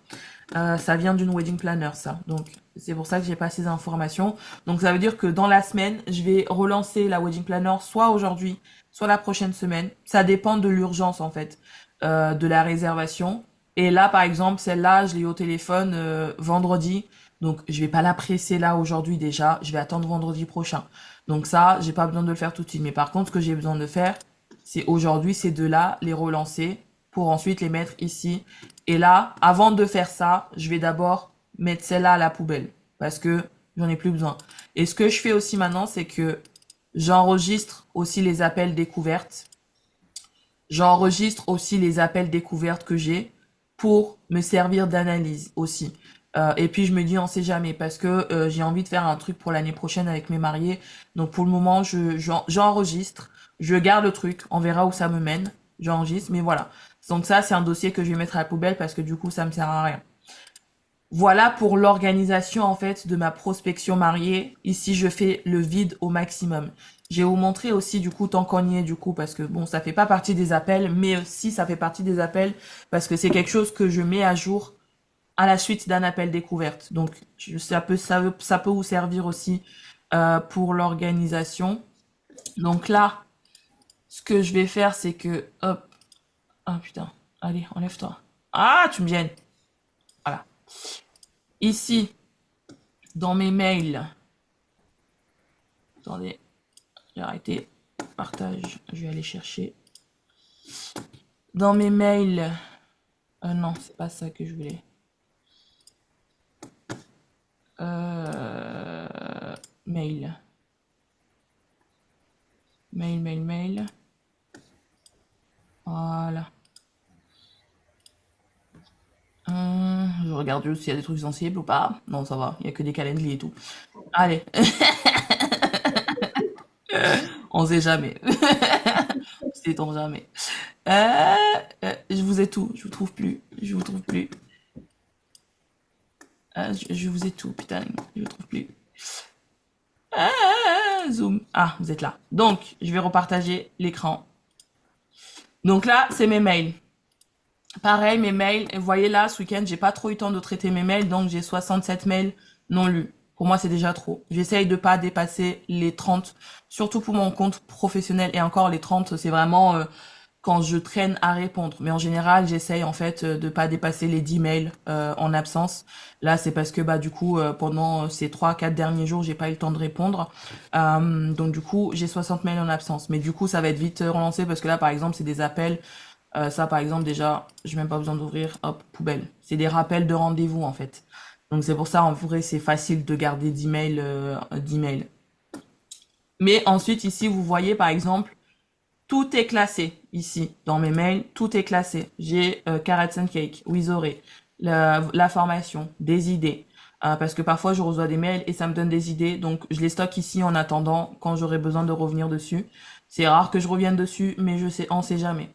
Ça vient d'une wedding planner, ça. Donc, c'est pour ça que j'ai pas ces informations. Donc, ça veut dire que dans la semaine, je vais relancer la wedding planner soit aujourd'hui, soit la prochaine semaine. Ça dépend de l'urgence, en fait, de la réservation. Et là, par exemple, celle-là, je l'ai eu au téléphone vendredi. Donc, je vais pas la presser là aujourd'hui déjà. Je vais attendre vendredi prochain. Donc ça, j'ai pas besoin de le faire tout de suite. Mais par contre, ce que j'ai besoin de faire, c'est aujourd'hui ces deux-là, les relancer pour ensuite les mettre ici. Et là, avant de faire ça, je vais d'abord mettre celle-là à la poubelle parce que j'en ai plus besoin. Et ce que je fais aussi maintenant, c'est que j'enregistre aussi les appels découvertes. J'enregistre aussi les appels découvertes que j'ai pour me servir d'analyse aussi. Et puis je me dis on sait jamais parce que j'ai envie de faire un truc pour l'année prochaine avec mes mariés. Donc pour le moment j'enregistre, je garde le truc, on verra où ça me mène. J'enregistre, mais voilà. Donc ça c'est un dossier que je vais mettre à la poubelle parce que du coup ça me sert à rien. Voilà pour l'organisation en fait de ma prospection mariée. Ici, je fais le vide au maximum. Je vais vous montrer aussi du coup tant qu'on y est du coup parce que bon, ça fait pas partie des appels, mais aussi ça fait partie des appels parce que c'est quelque chose que je mets à jour à la suite d'un appel découverte. Donc ça peut vous servir aussi pour l'organisation. Donc là, ce que je vais faire, c'est que hop, ah putain, allez, enlève-toi. Ah, tu me gênes. Voilà. Ici, dans mes mails, attendez, j'ai arrêté. Partage, je vais aller chercher. Dans mes mails, non, c'est pas ça que je voulais. Mail. Mail. Voilà. Je regarde juste s'il y a des trucs sensibles ou pas. Non, ça va, il y a que des calendriers et tout. Allez, on sait jamais. Sait-on jamais. Je vous ai tout, je vous trouve plus. Je vous trouve plus. Je vous ai tout, putain, je vous trouve plus. Zoom. Ah, vous êtes là. Donc, je vais repartager l'écran. Donc là, c'est mes mails. Pareil, mes mails. Et vous voyez là, ce week-end, j'ai pas trop eu le temps de traiter mes mails, donc j'ai 67 mails non lus. Pour moi, c'est déjà trop. J'essaye de pas dépasser les 30, surtout pour mon compte professionnel. Et encore, les 30, c'est vraiment quand je traîne à répondre. Mais en général, j'essaye en fait de pas dépasser les 10 mails en absence. Là, c'est parce que bah du coup, pendant ces 3, 4 derniers jours, j'ai pas eu le temps de répondre. Donc du coup, j'ai 60 mails en absence. Mais du coup, ça va être vite relancé parce que là, par exemple, c'est des appels. Ça, par exemple, déjà, j'ai même pas besoin d'ouvrir. Hop, poubelle. C'est des rappels de rendez-vous en fait. Donc c'est pour ça, en vrai, c'est facile de garder 10 mails, 10 mails. Mais ensuite, ici, vous voyez, par exemple, tout est classé ici dans mes mails, tout est classé. J'ai Carrots and Cake, Wizoré, la formation, des idées. Parce que parfois je reçois des mails et ça me donne des idées, donc je les stocke ici en attendant quand j'aurai besoin de revenir dessus. C'est rare que je revienne dessus, mais on sait jamais.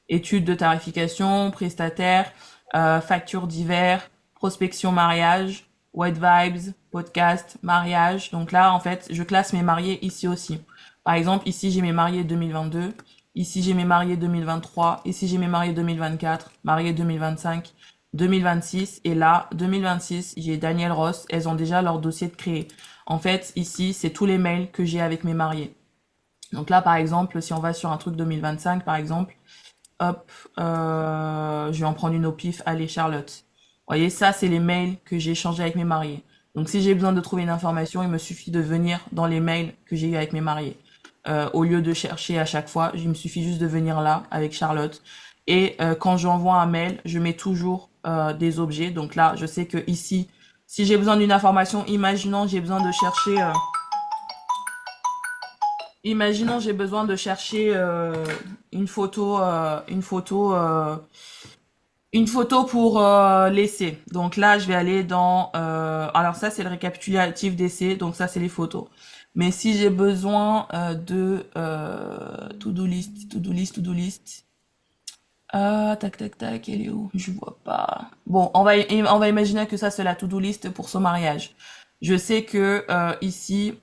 Études de tarification, prestataire, factures divers, prospection mariage, white vibes, podcast, mariage. Donc là, en fait, je classe mes mariés ici aussi. Par exemple, ici, j'ai mes mariés 2022. Ici, j'ai mes mariés 2023. Ici, j'ai mes mariés 2024, mariés 2025, 2026. Et là, 2026, j'ai Daniel Ross. Elles ont déjà leur dossier de créé. En fait, ici, c'est tous les mails que j'ai avec mes mariés. Donc là, par exemple, si on va sur un truc 2025, par exemple, hop, je vais en prendre une au pif. Allez, Charlotte. Vous voyez, ça, c'est les mails que j'ai échangés avec mes mariés. Donc, si j'ai besoin de trouver une information, il me suffit de venir dans les mails que j'ai eu avec mes mariés. Au lieu de chercher à chaque fois, il me suffit juste de venir là avec Charlotte. Et quand j'envoie un mail, je mets toujours des objets. Donc là, je sais que ici, si j'ai besoin d'une information, imaginons j'ai besoin de chercher une photo, une photo pour l'essai. Donc là, je vais aller dans... alors ça, c'est le récapitulatif d'essai. Donc ça, c'est les photos. Mais si j'ai besoin de to-do list, to-do list, to-do list. Tac, tac, tac, elle est où? Je vois pas. Bon, on va imaginer que ça, c'est la to-do list pour son mariage. Je sais que ici,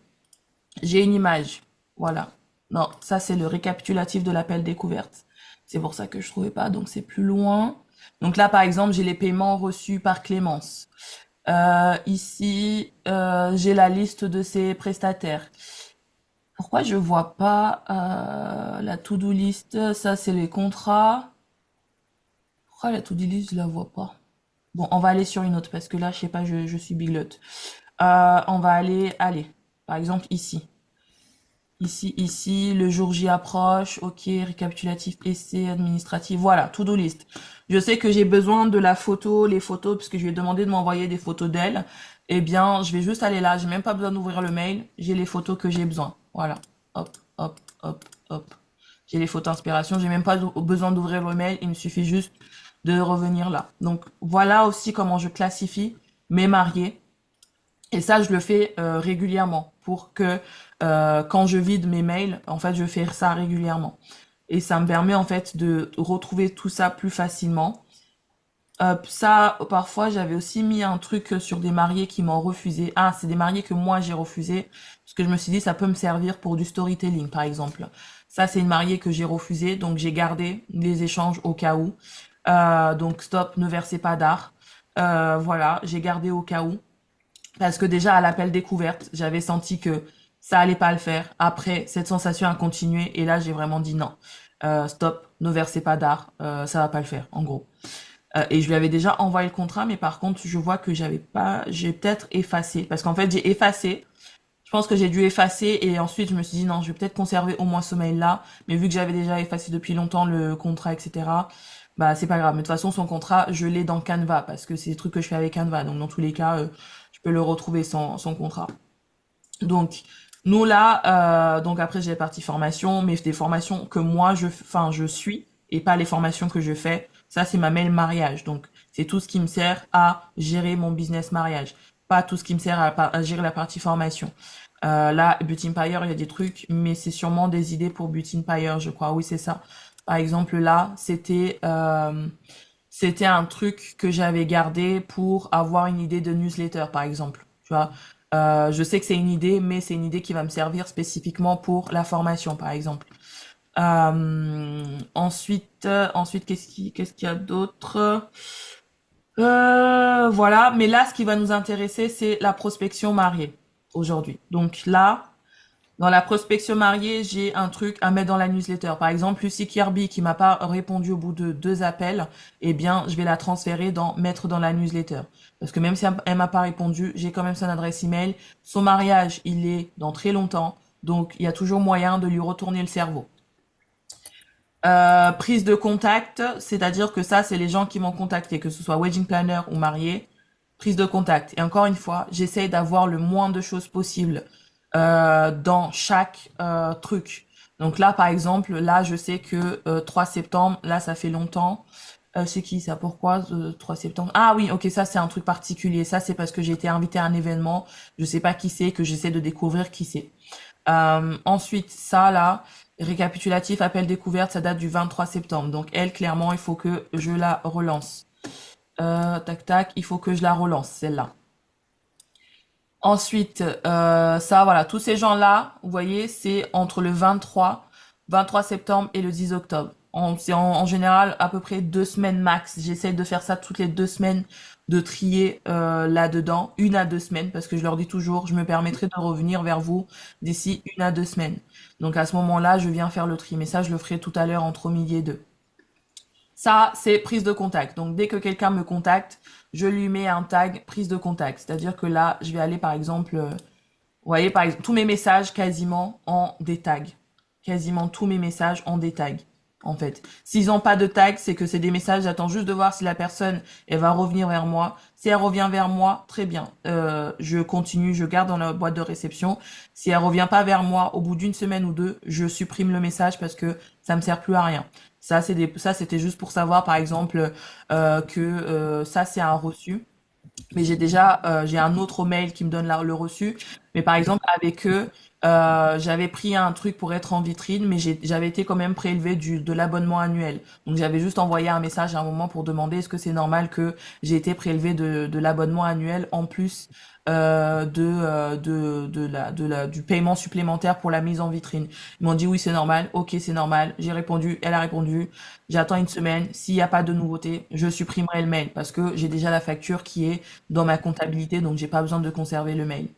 j'ai une image. Voilà. Non, ça, c'est le récapitulatif de l'appel découverte. C'est pour ça que je trouvais pas, donc c'est plus loin. Donc là, par exemple, j'ai les paiements reçus par Clémence. Ici, j'ai la liste de ses prestataires. Pourquoi je vois pas la to-do list? Ça, c'est les contrats. Pourquoi la to-do list, je la vois pas? Bon, on va aller sur une autre parce que là, je sais pas, je suis biglotte. On va aller, par exemple ici. Ici, le jour J approche, ok, récapitulatif, essai, administratif, voilà, to-do list. Je sais que j'ai besoin de la photo, les photos, parce que je lui ai demandé de m'envoyer des photos d'elle. Eh bien, je vais juste aller là, j'ai même pas besoin d'ouvrir le mail, j'ai les photos que j'ai besoin. Voilà, hop, hop, hop, hop. J'ai les photos inspiration, j'ai même pas besoin d'ouvrir le mail, il me suffit juste de revenir là. Donc, voilà aussi comment je classifie mes mariés. Et ça, je le fais régulièrement pour que quand je vide mes mails, en fait, je fais ça régulièrement. Et ça me permet en fait de retrouver tout ça plus facilement. Ça, parfois, j'avais aussi mis un truc sur des mariés qui m'ont refusé. Ah, c'est des mariés que moi j'ai refusé parce que je me suis dit ça peut me servir pour du storytelling, par exemple. Ça, c'est une mariée que j'ai refusée, donc j'ai gardé les échanges au cas où. Donc stop, ne versez pas d'art. Voilà, j'ai gardé au cas où. Parce que déjà, à l'appel découverte, j'avais senti que ça allait pas le faire. Après, cette sensation a continué et là, j'ai vraiment dit non. Stop, ne versez pas d'art, ça va pas le faire, en gros. Et je lui avais déjà envoyé le contrat, mais par contre, je vois que j'ai peut-être effacé. Parce qu'en fait, j'ai effacé. Je pense que j'ai dû effacer et ensuite, je me suis dit non, je vais peut-être conserver au moins ce mail-là. Mais vu que j'avais déjà effacé depuis longtemps le contrat, etc., bah, c'est pas grave. Mais de toute façon, son contrat, je l'ai dans Canva parce que c'est des trucs que je fais avec Canva. Donc, dans tous les cas, je peux le retrouver son contrat. Donc, nous là, donc après j'ai les parties formation, mais des formations que moi je suis et pas les formations que je fais. Ça c'est ma mail mariage. Donc c'est tout ce qui me sert à gérer mon business mariage, pas tout ce qui me sert à gérer la partie formation. Là, Beauty Empire, il y a des trucs, mais c'est sûrement des idées pour Beauty Empire, je crois. Oui, c'est ça. Par exemple, là, c'était un truc que j'avais gardé pour avoir une idée de newsletter, par exemple. Tu vois, je sais que c'est une idée, mais c'est une idée qui va me servir spécifiquement pour la formation, par exemple. Ensuite, qu'est-ce qu'il y a d'autre? Voilà. Mais là, ce qui va nous intéresser, c'est la prospection mariée aujourd'hui. Donc là, dans la prospection mariée, j'ai un truc à mettre dans la newsletter. Par exemple, Lucie Kirby qui m'a pas répondu au bout de 2 appels, eh bien, je vais la transférer mettre dans la newsletter. Parce que même si elle m'a pas répondu, j'ai quand même son adresse email. Son mariage, il est dans très longtemps. Donc, il y a toujours moyen de lui retourner le cerveau. Prise de contact, c'est-à-dire que ça, c'est les gens qui m'ont contacté, que ce soit wedding planner ou marié. Prise de contact. Et encore une fois, j'essaye d'avoir le moins de choses possible dans chaque truc. Donc là, par exemple, là, je sais que 3 septembre, là, ça fait longtemps. C'est qui ça? Pourquoi 3 septembre? Ah oui, ok, ça c'est un truc particulier. Ça c'est parce que j'ai été invitée à un événement. Je sais pas qui c'est, que j'essaie de découvrir qui c'est. Ensuite, ça là, récapitulatif, appel découverte, ça date du 23 septembre. Donc elle, clairement, il faut que je la relance. Tac tac, il faut que je la relance, celle-là. Ensuite, ça, voilà, tous ces gens-là, vous voyez, c'est entre le 23 septembre et le 10 octobre. En général à peu près 2 semaines max. J'essaye de faire ça toutes les 2 semaines, de trier là-dedans, 1 à 2 semaines, parce que je leur dis toujours, je me permettrai de revenir vers vous d'ici 1 à 2 semaines. Donc à ce moment-là, je viens faire le tri. Mais ça, je le ferai tout à l'heure entre midi et deux. Ça, c'est prise de contact. Donc, dès que quelqu'un me contacte, je lui mets un tag prise de contact. C'est-à-dire que là, je vais aller, par exemple, vous voyez, par exemple, tous mes messages quasiment en des tags. Quasiment tous mes messages en des tags, en fait. S'ils n'ont pas de tag, c'est que c'est des messages, j'attends juste de voir si la personne, elle va revenir vers moi. Si elle revient vers moi, très bien. Je continue, je garde dans la boîte de réception. Si elle revient pas vers moi, au bout d'une semaine ou deux, je supprime le message parce que ça me sert plus à rien. Ça, c'était juste pour savoir, par exemple, que ça, c'est un reçu. Mais j'ai un autre mail qui me donne le reçu. Mais par exemple, avec eux, j'avais pris un truc pour être en vitrine, mais j'avais été quand même prélevé de l'abonnement annuel. Donc j'avais juste envoyé un message à un moment pour demander est-ce que c'est normal que j'ai été prélevé de l'abonnement annuel en plus du paiement supplémentaire pour la mise en vitrine. Ils m'ont dit oui, c'est normal. Ok, c'est normal. J'ai répondu, elle a répondu. J'attends une semaine. S'il n'y a pas de nouveauté, je supprimerai le mail parce que j'ai déjà la facture qui est dans ma comptabilité, donc j'ai pas besoin de conserver le mail.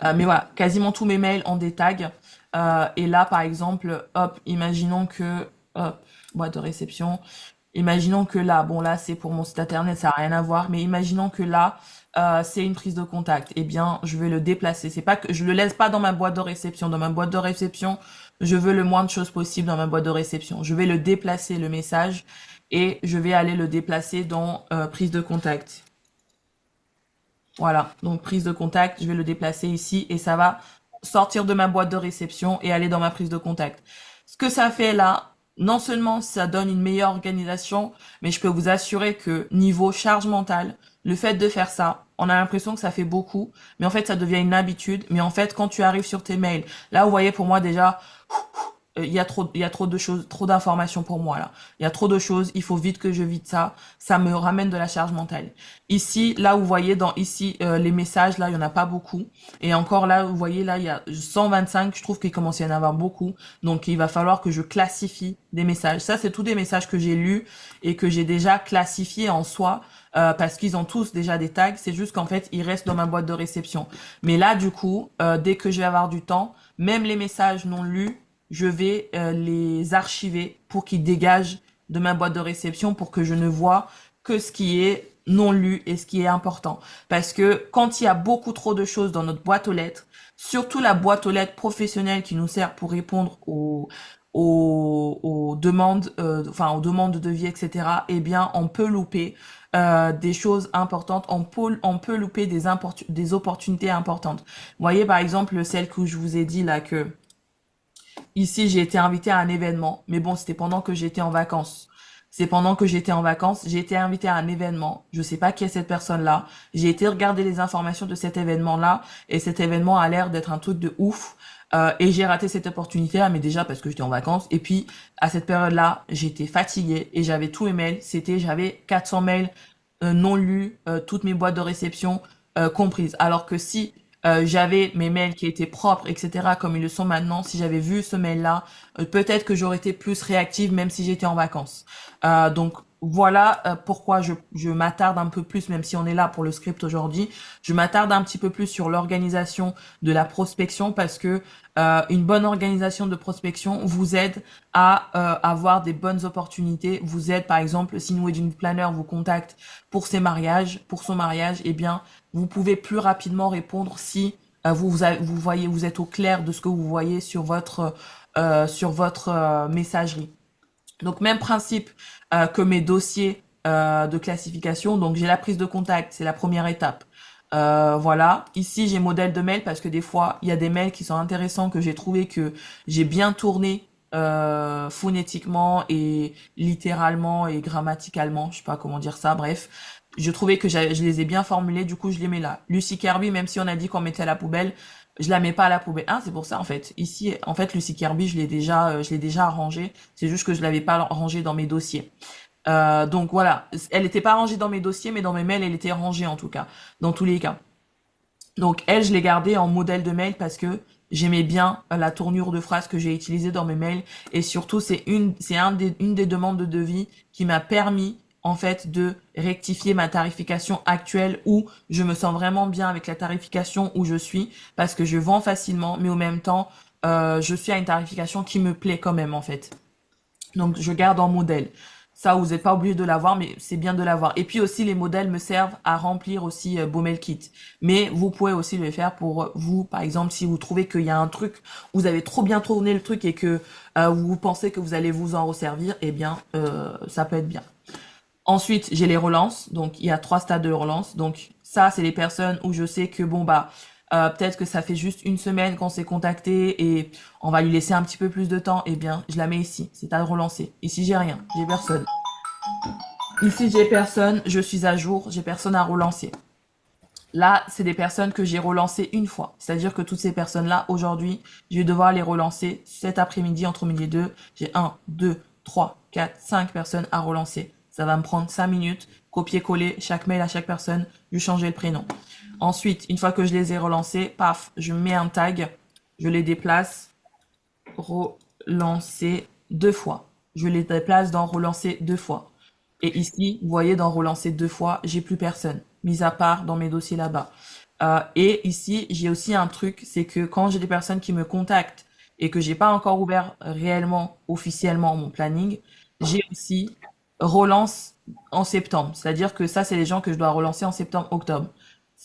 Mais voilà, quasiment tous mes mails ont des tags. Et là, par exemple, hop, imaginons que, hop, boîte de réception. Imaginons que là, bon là, c'est pour mon site internet, ça n'a rien à voir, mais imaginons que là, c'est une prise de contact. Eh bien, je vais le déplacer. C'est pas que je le laisse pas dans ma boîte de réception. Dans ma boîte de réception, je veux le moins de choses possible dans ma boîte de réception. Je vais le déplacer, le message, et je vais aller le déplacer dans prise de contact. Voilà, donc prise de contact, je vais le déplacer ici et ça va sortir de ma boîte de réception et aller dans ma prise de contact. Ce que ça fait là, non seulement ça donne une meilleure organisation, mais je peux vous assurer que niveau charge mentale, le fait de faire ça, on a l'impression que ça fait beaucoup, mais en fait ça devient une habitude. Mais en fait, quand tu arrives sur tes mails, là vous voyez pour moi déjà, il y a trop de choses, trop d'informations pour moi là. Il y a trop de choses, il faut vite que je vide ça. Ça me ramène de la charge mentale. Ici, là, vous voyez les messages, là, il y en a pas beaucoup. Et encore là, vous voyez là, il y a 125. Je trouve qu'il commence à y en avoir beaucoup. Donc, il va falloir que je classifie des messages. Ça, c'est tous des messages que j'ai lus et que j'ai déjà classifiés en soi. Parce qu'ils ont tous déjà des tags, c'est juste qu'en fait ils restent dans ma boîte de réception. Mais là du coup, dès que je vais avoir du temps, même les messages non lus, je vais les archiver pour qu'ils dégagent de ma boîte de réception pour que je ne vois que ce qui est non lu et ce qui est important. Parce que quand il y a beaucoup trop de choses dans notre boîte aux lettres, surtout la boîte aux lettres professionnelle qui nous sert pour répondre aux demandes, aux demandes de devis, etc., eh bien, on peut louper des choses importantes, on peut louper des opportunités importantes. Vous voyez, par exemple, celle que je vous ai dit là que ici, j'ai été invitée à un événement, mais bon, c'était pendant que j'étais en vacances. C'est pendant que j'étais en vacances, j'ai été invitée à un événement. Je sais pas qui est cette personne-là. J'ai été regarder les informations de cet événement-là, et cet événement a l'air d'être un truc de ouf. Et j'ai raté cette opportunité-là, mais déjà parce que j'étais en vacances. Et puis, à cette période-là, j'étais fatiguée et j'avais tous mes mails. J'avais 400 mails non lus, toutes mes boîtes de réception comprises. Alors que si j'avais mes mails qui étaient propres, etc., comme ils le sont maintenant, si j'avais vu ce mail-là, peut-être que j'aurais été plus réactive, même si j'étais en vacances. Donc voilà pourquoi je m'attarde un peu plus, même si on est là pour le script aujourd'hui, je m'attarde un petit peu plus sur l'organisation de la prospection parce que une bonne organisation de prospection vous aide à avoir des bonnes opportunités, vous aide par exemple si une wedding planner vous contacte pour son mariage, eh bien vous pouvez plus rapidement répondre si vous voyez, vous êtes au clair de ce que vous voyez sur votre messagerie. Donc même principe que mes dossiers de classification. Donc j'ai la prise de contact, c'est la première étape. Voilà. Ici j'ai modèle de mail parce que des fois il y a des mails qui sont intéressants que j'ai trouvé que j'ai bien tourné phonétiquement et littéralement et grammaticalement. Je sais pas comment dire ça. Bref, je trouvais que je les ai bien formulés. Du coup je les mets là. Lucie Kirby, même si on a dit qu'on mettait à la poubelle, je la mets pas à la poubelle. Ah, c'est pour ça en fait. Ici, en fait, Lucie Kirby, je l'ai déjà arrangée. C'est juste que je l'avais pas rangée dans mes dossiers. Donc voilà, elle était pas rangée dans mes dossiers, mais dans mes mails, elle était rangée en tout cas, dans tous les cas. Donc elle, je l'ai gardée en modèle de mail parce que j'aimais bien la tournure de phrase que j'ai utilisée dans mes mails et surtout une des demandes de devis qui m'a permis en fait de rectifier ma tarification actuelle où je me sens vraiment bien avec la tarification où je suis parce que je vends facilement mais au même temps je suis à une tarification qui me plaît quand même en fait. Donc, je garde en modèle. Ça, vous n'êtes pas obligé de l'avoir, mais c'est bien de l'avoir. Et puis aussi, les modèles me servent à remplir aussi Baumel Kit. Mais vous pouvez aussi le faire pour vous, par exemple, si vous trouvez qu'il y a un truc, vous avez trop bien tourné le truc et que vous pensez que vous allez vous en resservir, eh bien, ça peut être bien. Ensuite, j'ai les relances. Donc, il y a 3 stades de relance. Donc, ça, c'est les personnes où je sais que, bon, bah, peut-être que ça fait juste une semaine qu'on s'est contacté et on va lui laisser un petit peu plus de temps. Eh bien, je la mets ici. C'est à relancer. Ici, j'ai rien. J'ai personne. Ici, j'ai personne. Je suis à jour. J'ai personne à relancer. Là, c'est des personnes que j'ai relancées une fois. C'est-à-dire que toutes ces personnes-là, aujourd'hui, je vais devoir les relancer cet après-midi, entre midi et deux. J'ai 1, 2, 3, 4, 5 personnes à relancer. Ça va me prendre 5 minutes, copier-coller chaque mail à chaque personne, lui changer le prénom. Ensuite, une fois que je les ai relancés, paf, je mets un tag, je les déplace, relancer 2 fois. Je les déplace dans relancer 2 fois. Et ici, vous voyez, dans relancer 2 fois, j'ai plus personne, mis à part dans mes dossiers là-bas. Et ici, j'ai aussi un truc, c'est que quand j'ai des personnes qui me contactent et que j'ai pas encore ouvert réellement, officiellement mon planning, j'ai aussi relance en septembre. C'est-à-dire que ça, c'est les gens que je dois relancer en septembre, octobre.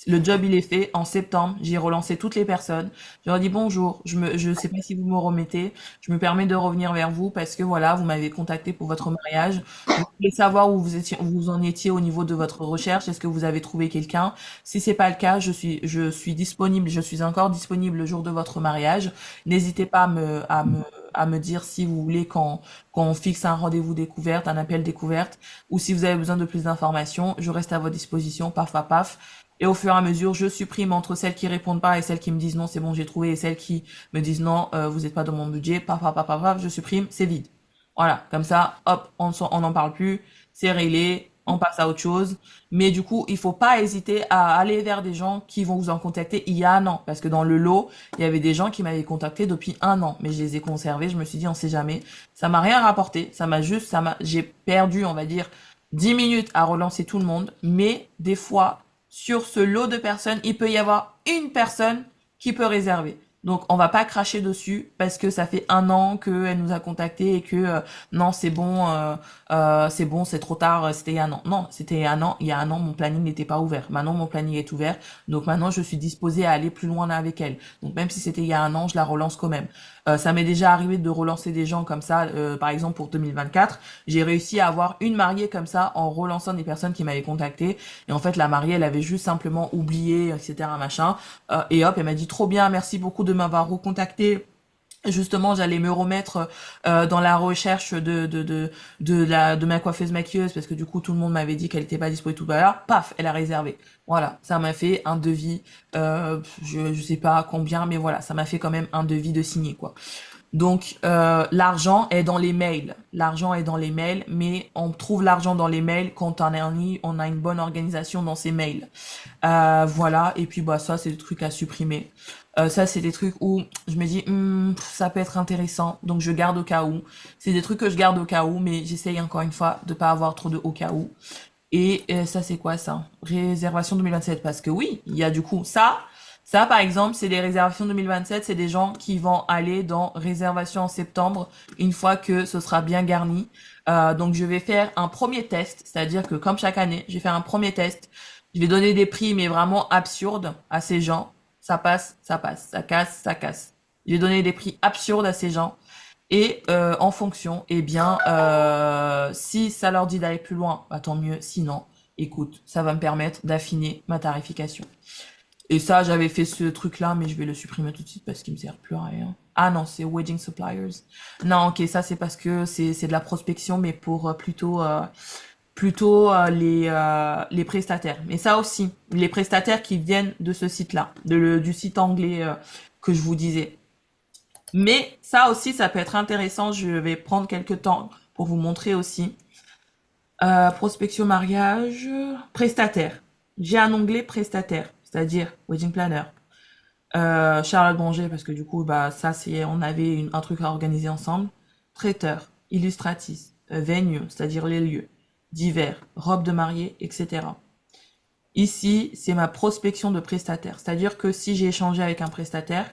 Le job, il est fait. En septembre, j'ai relancé toutes les personnes. Je leur dis bonjour. Je sais pas si vous me remettez. Je me permets de revenir vers vous parce que voilà, vous m'avez contacté pour votre mariage. Je voulais savoir où vous en étiez au niveau de votre recherche. Est-ce que vous avez trouvé quelqu'un? Si c'est pas le cas, je suis disponible. Je suis encore disponible le jour de votre mariage. N'hésitez pas à me dire si vous voulez qu'on fixe un rendez-vous découverte, un appel découverte, ou si vous avez besoin de plus d'informations. Je reste à votre disposition. Paf, paf, paf. Et au fur et à mesure, je supprime entre celles qui répondent pas et celles qui me disent non, c'est bon, j'ai trouvé, et celles qui me disent non, vous n'êtes pas dans mon budget, paf, paf, paf, paf, paf, je supprime, c'est vide. Voilà, comme ça, hop, on n'en parle plus, c'est réglé, on passe à autre chose. Mais du coup, il faut pas hésiter à aller vers des gens qui vont vous en contacter il y a un an. Parce que dans le lot, il y avait des gens qui m'avaient contacté depuis un an. Mais je les ai conservés, je me suis dit, on sait jamais. Ça m'a rien rapporté, j'ai perdu, on va dire, 10 minutes à relancer tout le monde. Mais des fois, sur ce lot de personnes, il peut y avoir une personne qui peut réserver. Donc on va pas cracher dessus parce que ça fait un an qu'elle nous a contacté et que non c'est bon, c'est trop tard, c'était il y a un an. Non, c'était il y a un an mon planning n'était pas ouvert. Maintenant mon planning est ouvert, donc maintenant je suis disposée à aller plus loin avec elle. Donc même si c'était il y a un an, je la relance quand même. Ça m'est déjà arrivé de relancer des gens comme ça, par exemple pour 2024, j'ai réussi à avoir une mariée comme ça en relançant des personnes qui m'avaient contacté et en fait la mariée elle avait juste simplement oublié etc machin. Et hop, elle m'a dit trop bien, merci beaucoup de m'avoir recontacté. Justement, j'allais me remettre dans la recherche de ma coiffeuse maquilleuse parce que du coup tout le monde m'avait dit qu'elle était pas disponible tout à l'heure. Paf, elle a réservé. Voilà, ça m'a fait un devis. Je sais pas combien, mais voilà, ça m'a fait quand même un devis de signer quoi. Donc l'argent est dans les mails. L'argent est dans les mails, mais on trouve l'argent dans les mails quand on a une bonne organisation dans ces mails. Voilà, et puis bah ça c'est des trucs à supprimer. Ça c'est des trucs où je me dis ça peut être intéressant, donc je garde au cas où. C'est des trucs que je garde au cas où, mais j'essaye encore une fois de pas avoir trop de au cas où. Et ça c'est quoi ça? Réservation 2027 parce que oui, il y a du coup ça. Ça, par exemple, c'est des réservations 2027, c'est des gens qui vont aller dans réservation en septembre, une fois que ce sera bien garni. Donc, je vais faire un premier test, c'est-à-dire que comme chaque année, je vais faire un premier test. Je vais donner des prix, mais vraiment absurdes à ces gens. Ça passe, ça passe, ça casse, ça casse. Je vais donner des prix absurdes à ces gens. Et en fonction, eh bien, si ça leur dit d'aller plus loin, bah, tant mieux. Sinon, écoute, ça va me permettre d'affiner ma tarification. Et ça, j'avais fait ce truc-là, mais je vais le supprimer tout de suite parce qu'il me sert plus à rien. Ah non, c'est Wedding Suppliers. Non, ok, ça c'est parce que c'est de la prospection, mais pour plutôt les prestataires. Mais ça aussi, les prestataires qui viennent de ce site-là, du site anglais que je vous disais. Mais ça aussi, ça peut être intéressant. Je vais prendre quelques temps pour vous montrer aussi. Prospection mariage, prestataire. J'ai un onglet prestataire. c'est-à-dire wedding planner. Charlotte Bonger, parce que du coup, bah, ça, c'est, on avait un truc à organiser ensemble. Traiteur, illustratrice, venue, c'est-à-dire les lieux, divers, robe de mariée, etc. Ici, c'est ma prospection de prestataire. C'est-à-dire que si j'ai échangé avec un prestataire,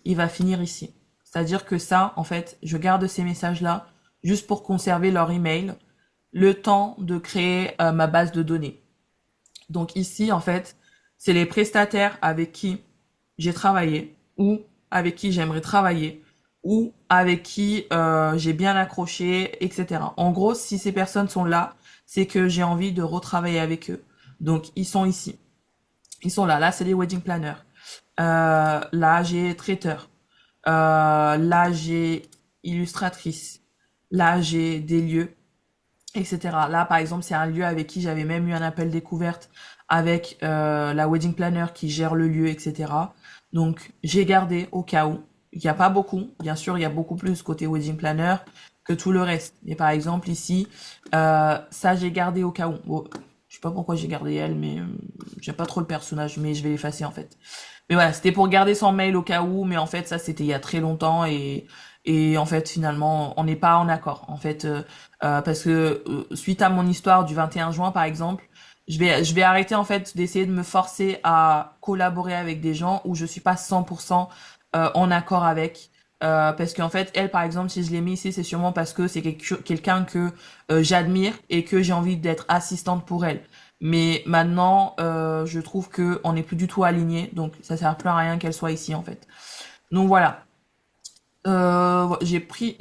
il va finir ici. C'est-à-dire que ça, en fait, je garde ces messages-là juste pour conserver leur email, le temps de créer ma base de données. Donc ici, en fait, c'est les prestataires avec qui j'ai travaillé ou avec qui j'aimerais travailler ou avec qui j'ai bien accroché, etc. En gros, si ces personnes sont là, c'est que j'ai envie de retravailler avec eux. Donc ils sont ici. Ils sont là. Là, c'est les wedding planners. Là, j'ai traiteur. Là, j'ai illustratrice. Là, j'ai des lieux, etc. Là, par exemple, c'est un lieu avec qui j'avais même eu un appel découverte avec la wedding planner qui gère le lieu, etc. Donc, j'ai gardé au cas où. Il n'y a pas beaucoup. Bien sûr, il y a beaucoup plus côté wedding planner que tout le reste. Et par exemple, ici, ça, j'ai gardé au cas où. Bon, je sais pas pourquoi j'ai gardé elle, mais j'aime pas trop le personnage, mais je vais l'effacer en fait. Mais voilà, c'était pour garder son mail au cas où, mais en fait, ça, c'était il y a très longtemps et en fait, finalement, on n'est pas en accord. En fait, parce que suite à mon histoire du 21 juin, par exemple, je vais arrêter en fait d'essayer de me forcer à collaborer avec des gens où je suis pas 100% en accord avec. Parce qu'en fait, elle, par exemple, si je l'ai mis ici, c'est sûrement parce que c'est quelqu'un que j'admire et que j'ai envie d'être assistante pour elle. Mais maintenant, je trouve que on n'est plus du tout alignés, donc ça sert plus à rien qu'elle soit ici en fait. Donc voilà, j'ai pris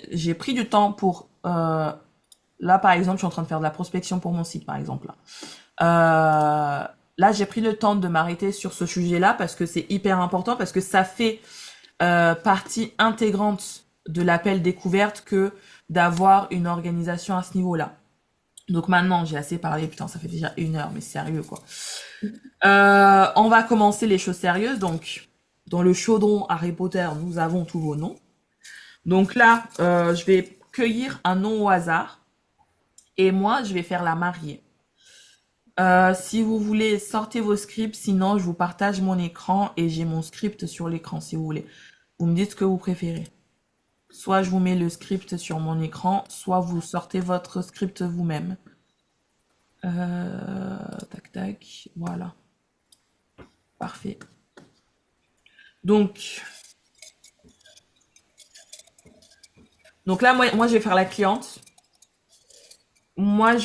du temps pour là par exemple, je suis en train de faire de la prospection pour mon site par exemple. Là, j'ai pris le temps de m'arrêter sur ce sujet-là parce que c'est hyper important parce que ça fait partie intégrante de l'appel découverte que d'avoir une organisation à ce niveau-là. Donc maintenant, j'ai assez parlé, putain, ça fait déjà 1 heure, mais sérieux quoi. On va commencer les choses sérieuses. Donc, dans le chaudron Harry Potter, nous avons tous vos noms. Donc là, je vais cueillir un nom au hasard. Et moi, je vais faire la mariée. Si vous voulez, sortez vos scripts. Sinon, je vous partage mon écran et j'ai mon script sur l'écran si vous voulez. Vous me dites ce que vous préférez. Soit je vous mets le script sur mon écran, soit vous sortez votre script vous-même. Tac, tac, voilà. Parfait. Donc, là, moi, je vais faire la cliente. Moi,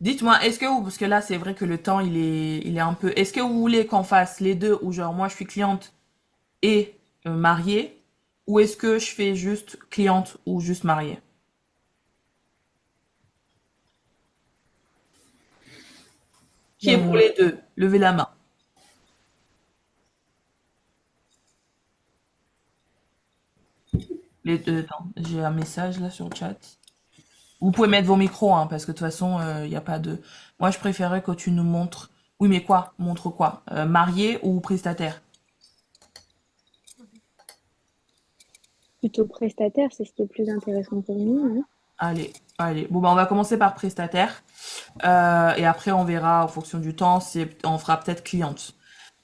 dites-moi, est-ce que vous, parce que là, c'est vrai que le temps, il est un peu. Est-ce que vous voulez qu'on fasse les deux, ou genre, moi, je suis cliente et mariée, ou est-ce que je fais juste cliente ou juste mariée? Qui est pour Ben, les deux? Levez la main. Les deux, attends, j'ai un message là sur le chat. Vous pouvez mettre vos micros, hein, parce que de toute façon, il n'y a pas de. Moi, je préférais que tu nous montres. Oui, mais quoi? Montre quoi? Marié ou prestataire? Plutôt prestataire, c'est ce qui est le plus intéressant pour nous, hein. Allez, allez. Bon, bah, on va commencer par prestataire. Et après, on verra en fonction du temps, on fera peut-être cliente.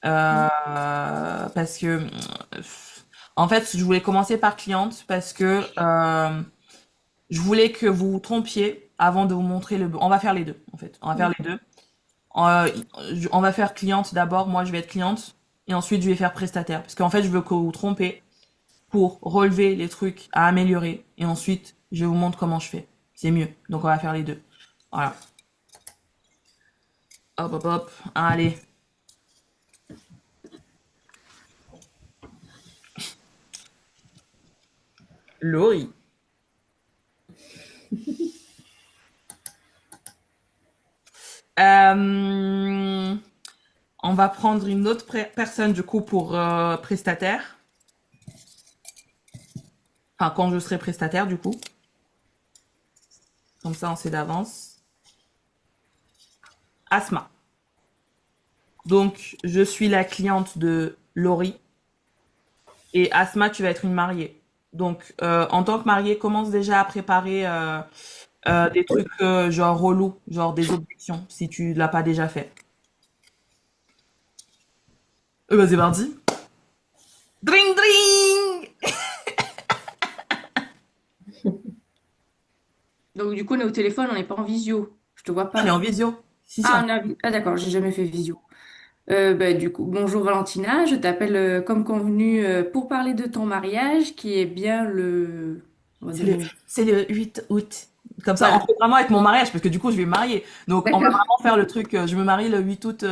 Parce que, en fait, je voulais commencer par cliente parce que je voulais que vous vous trompiez avant de vous montrer le. On va faire les deux, en fait. On va faire les deux. Euh, on va faire cliente d'abord. Moi, je vais être cliente. Et ensuite, je vais faire prestataire. Parce qu'en fait, je veux que vous vous trompez pour relever les trucs à améliorer. Et ensuite, je vous montre comment je fais. C'est mieux. Donc, on va faire les deux. Voilà. Hop, hop, hop. Allez. Laurie. Euh, on va prendre une autre personne du coup pour prestataire. Enfin, quand je serai prestataire du coup. Comme ça, on sait d'avance. Asma. Donc, je suis la cliente de Laurie. Et Asma, tu vas être une mariée. Donc, en tant que mariée, commence déjà à préparer des trucs genre relous, genre des objections, si tu l'as pas déjà fait. Bah, c'est parti. Dring dring! Donc, du coup, on est au téléphone, on n'est pas en visio. Je te vois On est pas. en visio. Si, si, Ah, ah d'accord, j'ai jamais fait visio. Bah, du coup, bonjour Valentina, je t'appelle comme convenu pour parler de ton mariage qui est bien on va c'est dire le, c'est le 8 août. Comme ça, on Voilà, fait vraiment avec mon mariage, parce que du coup, je vais me marier. Donc, on va d'accord. vraiment faire le truc. Je me marie le 8 août.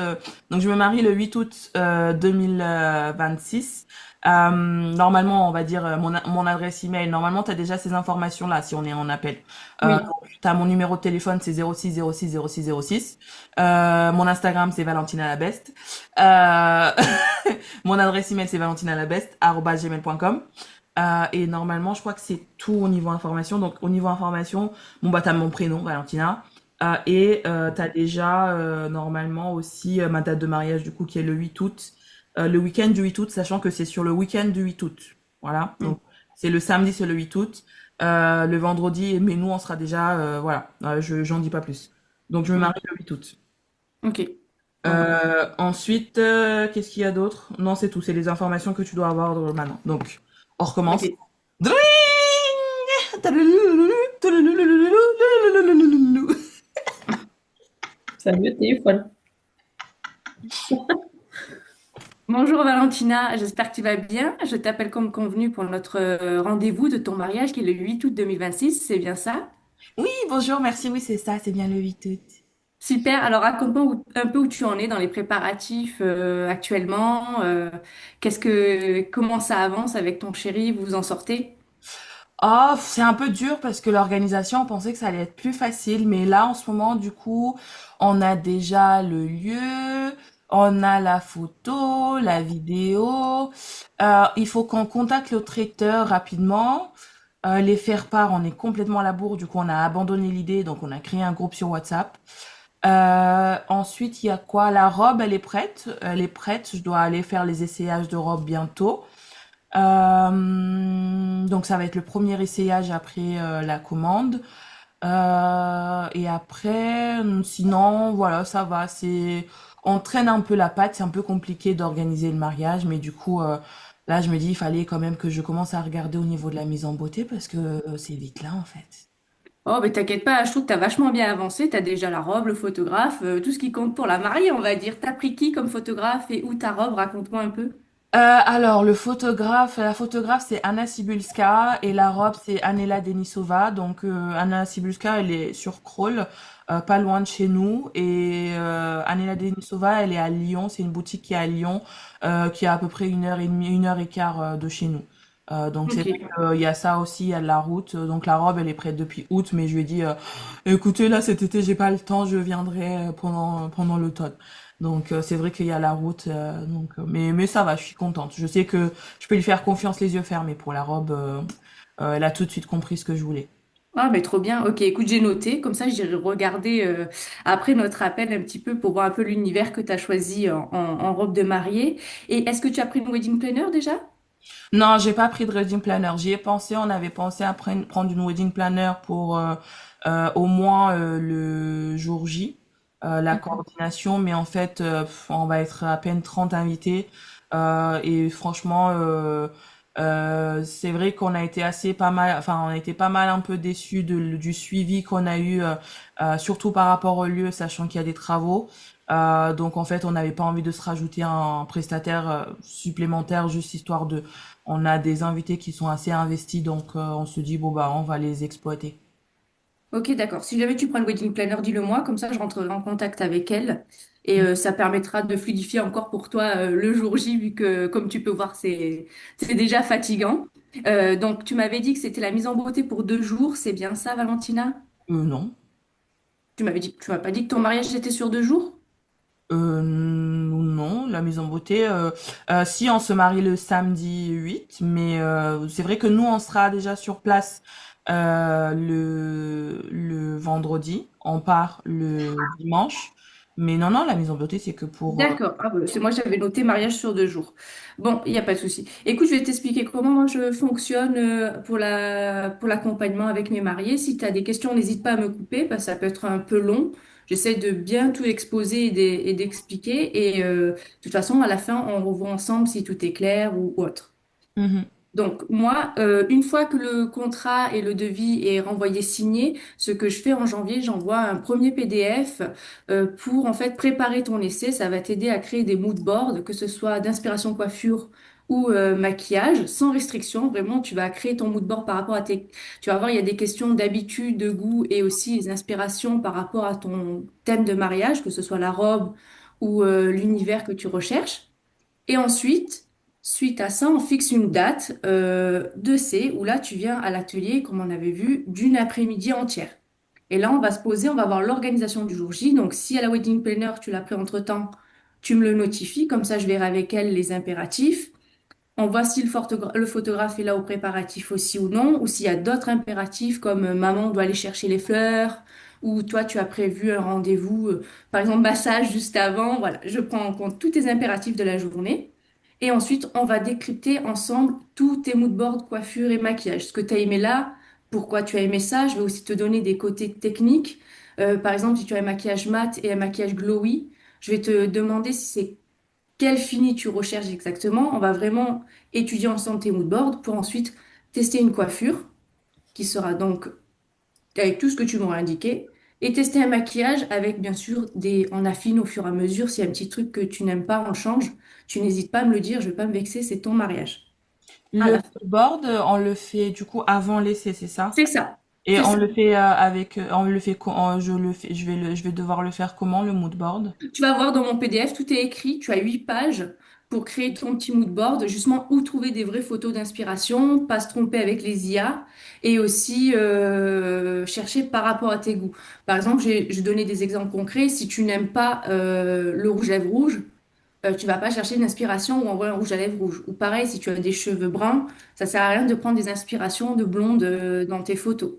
Donc, je me marie le 8 août 2026. Normalement, on va dire mon adresse email. Normalement, tu as déjà ces informations-là si on est en appel. Oui, Tu as mon numéro de téléphone, c'est 06 06 06 06. Mon Instagram, c'est Valentina Labeste. Euh, mon adresse email, c'est valentinalabeste@gmail.com. Et normalement, je crois que c'est tout au niveau information. Donc, au niveau information, bon, bah, t'as mon prénom, Valentina. T'as déjà, normalement aussi, ma date de mariage, du coup, qui est le 8 août. Le week-end du 8 août, sachant que c'est sur le week-end du 8 août. Voilà. mm, Donc, c'est le samedi, c'est le 8 août. Le vendredi, mais nous, on sera déjà, voilà. J'en dis pas plus. Donc, je me mm. marie le 8 août. Ok. Bon, bah. Ensuite, qu'est-ce qu'il y a d'autre? Non, c'est tout. C'est les informations que tu dois avoir maintenant. Donc, on recommence. Ok. Dring! Salut, au téléphone. Bonjour Valentina, j'espère que tu vas bien. Je t'appelle comme convenu pour notre rendez-vous de ton mariage qui est le 8 août 2026, c'est bien ça? Oui, bonjour, merci. Oui, c'est ça, c'est bien le 8 août. Super, alors raconte-moi un peu où tu en es dans les préparatifs actuellement. Comment ça avance avec ton chéri, vous vous en sortez? Oh, c'est un peu dur parce que l'organisation, on pensait que ça allait être plus facile, mais là, en ce moment, du coup, on a déjà le lieu, on a la photo, la vidéo. Il faut qu'on contacte le traiteur rapidement. Les faire part, on est complètement à la bourre, du coup, on a abandonné l'idée, donc on a créé un groupe sur WhatsApp. Ensuite, il y a quoi? La robe, elle est prête. Elle est prête. Je dois aller faire les essayages de robe bientôt. Donc ça va être le premier essayage après la commande. Et après, sinon, voilà, ça va. On traîne un peu la patte. C'est un peu compliqué d'organiser le mariage, mais du coup, là, je me dis, il fallait quand même que je commence à regarder au niveau de la mise en beauté parce que c'est vite là, en fait. Oh, mais t'inquiète pas, je trouve que t'as vachement bien avancé. T'as déjà la robe, le photographe, tout ce qui compte pour la mariée, on va dire. T'as pris qui comme photographe et où ta robe? Raconte-moi un peu. Alors la photographe c'est Anna Cybulska et la robe c'est Anela Denisova. Donc Anna Cybulska elle est sur Crawl, pas loin de chez nous et Anela Denisova elle est à Lyon. C'est une boutique qui est à Lyon, qui est à peu près 1 heure et demie, 1 heure et quart de chez nous. Donc c'est vrai Ok. qu'il y a ça aussi, il y a de la route. Donc la robe elle est prête depuis août, mais je lui ai dit écoutez là cet été j'ai pas le temps, je viendrai pendant l'automne. Donc c'est vrai qu'il y a la route, mais ça va, je suis contente. Je sais que je peux lui faire confiance les yeux fermés pour la robe. Elle a tout de suite compris ce que je voulais. Ah, mais trop bien. Ok, écoute, j'ai noté. Comme ça, j'irai regarder après notre appel un petit peu pour voir un peu l'univers que tu as choisi en robe de mariée. Et est-ce que tu as pris une wedding planner déjà? Non, j'ai pas pris de wedding planner. J'y ai pensé. On avait pensé à prendre une wedding planner pour au moins le jour J, la Mhm. coordination. Mais en fait, on va être à peine 30 invités. Et franchement, c'est vrai qu'on a été assez pas mal. Enfin, on a été pas mal un peu déçus du suivi qu'on a eu, surtout par rapport au lieu, sachant qu'il y a des travaux. Donc en fait, on n'avait pas envie de se rajouter un prestataire supplémentaire juste histoire de on a des invités qui sont assez investis, donc on se dit, bon, bah, on va les exploiter. Ok, d'accord. Si jamais tu prends une wedding planner, dis-le-moi. Comme ça, je rentrerai en contact avec elle. Et ça permettra de fluidifier encore pour toi le jour J, vu que, comme tu peux voir, c'est déjà fatigant. Donc, tu m'avais dit que c'était la mise en beauté pour 2 jours. C'est bien ça, Valentina? Non. Tu m'as pas dit que ton mariage était sur 2 jours? Non, la mise en beauté. Si on se marie le samedi 8, mais c'est vrai que nous, on sera déjà sur place le vendredi. On part le dimanche. Mais non, non, la mise en beauté, c'est que pour... D'accord. Ah, bah, c'est moi, j'avais noté mariage sur 2 jours. Bon, il n'y a pas de souci. Écoute, je vais t'expliquer comment moi je fonctionne pour l'accompagnement avec mes mariés. Si tu as des questions, n'hésite pas à me couper parce que ça peut être un peu long. J'essaie de bien tout exposer et d'expliquer. Et de toute façon, à la fin, on revoit ensemble si tout est clair ou autre. Mhm. Donc moi, une fois que le contrat et le devis est renvoyé signé, ce que je fais en janvier, j'envoie un premier PDF pour en fait préparer ton essai. Ça va t'aider à créer des mood boards, que ce soit d'inspiration coiffure ou maquillage, sans restriction. Vraiment, tu vas créer ton mood board par rapport à tes... Tu vas voir, il y a des questions d'habitude, de goût et aussi les inspirations par rapport à ton thème de mariage, que ce soit la robe ou l'univers que tu recherches. Et ensuite, suite à ça, on fixe une date de C où là, tu viens à l'atelier, comme on avait vu, d'une après-midi entière. Et là, on va se poser, on va voir l'organisation du jour J. Donc, si à la wedding planner, tu l'as pris entre-temps, tu me le notifies. Comme ça, je verrai avec elle les impératifs. On voit si le photographe est là au préparatif aussi ou non, ou s'il y a d'autres impératifs comme maman doit aller chercher les fleurs, ou toi tu as prévu un rendez-vous, par exemple massage juste avant. Voilà, je prends en compte tous tes impératifs de la journée. Et ensuite, on va décrypter ensemble tous tes moodboards, coiffure et maquillage. Ce que tu as aimé là, pourquoi tu as aimé ça. Je vais aussi te donner des côtés techniques. Par exemple, si tu as un maquillage mat et un maquillage glowy, je vais te demander si c'est quel fini tu recherches exactement. On va vraiment étudier ensemble tes moodboards pour ensuite tester une coiffure qui sera donc avec tout ce que tu m'auras indiqué et tester un maquillage avec bien sûr on affine au fur et à mesure. S'il y a un petit truc que tu n'aimes pas, on change. Tu n'hésites pas à me le dire, je vais pas me vexer, c'est ton mariage. À Le la fin. board, on le fait du coup avant l'essai, c'est ça? C'est ça. Et C'est on ça. le fait on le fait, je le fais, je vais devoir le faire comment, le mood board? Tu vas voir dans mon PDF, tout est écrit. Tu as 8 pages pour créer ton petit mood board, justement où trouver des vraies photos d'inspiration, pas se tromper avec les IA et aussi chercher par rapport à tes goûts. Par exemple, je donnais des exemples concrets. Si tu n'aimes pas le rouge à lèvres rouge, tu vas pas chercher une inspiration ou envoyer un rouge à lèvres rouge. Ou pareil, si tu as des cheveux bruns, ça sert à rien de prendre des inspirations de blonde dans tes photos.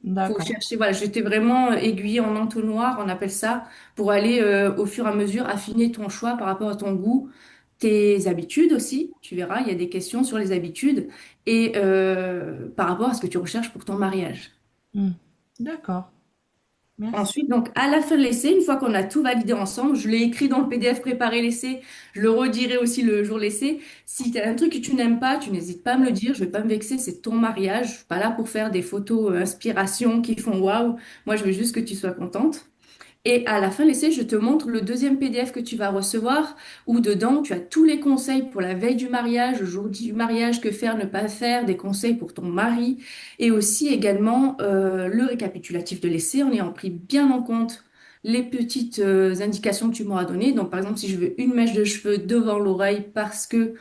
Faut D'accord. chercher, voilà, j'étais vraiment aiguillée en entonnoir, on appelle ça, pour aller au fur et à mesure affiner ton choix par rapport à ton goût, tes habitudes aussi. Tu verras, il y a des questions sur les habitudes et par rapport à ce que tu recherches pour ton mariage. Hmm. D'accord. Merci. Ensuite, donc, à la fin de l'essai, une fois qu'on a tout validé ensemble, je l'ai écrit dans le PDF préparé l'essai, je le redirai aussi le jour l'essai. Si tu as un truc que tu n'aimes pas, tu n'hésites pas à me le dire, je vais pas me vexer, c'est ton mariage. Je suis pas là pour faire des photos inspiration qui font waouh. Moi, je veux juste que tu sois contente. Et à la fin de l'essai, je te montre le deuxième PDF que tu vas recevoir, où dedans, tu as tous les conseils pour la veille du mariage, le jour du mariage, que faire, ne pas faire, des conseils pour ton mari, et aussi également le récapitulatif de l'essai, en ayant pris bien en compte les petites indications que tu m'auras données. Donc, par exemple, si je veux une mèche de cheveux devant l'oreille parce que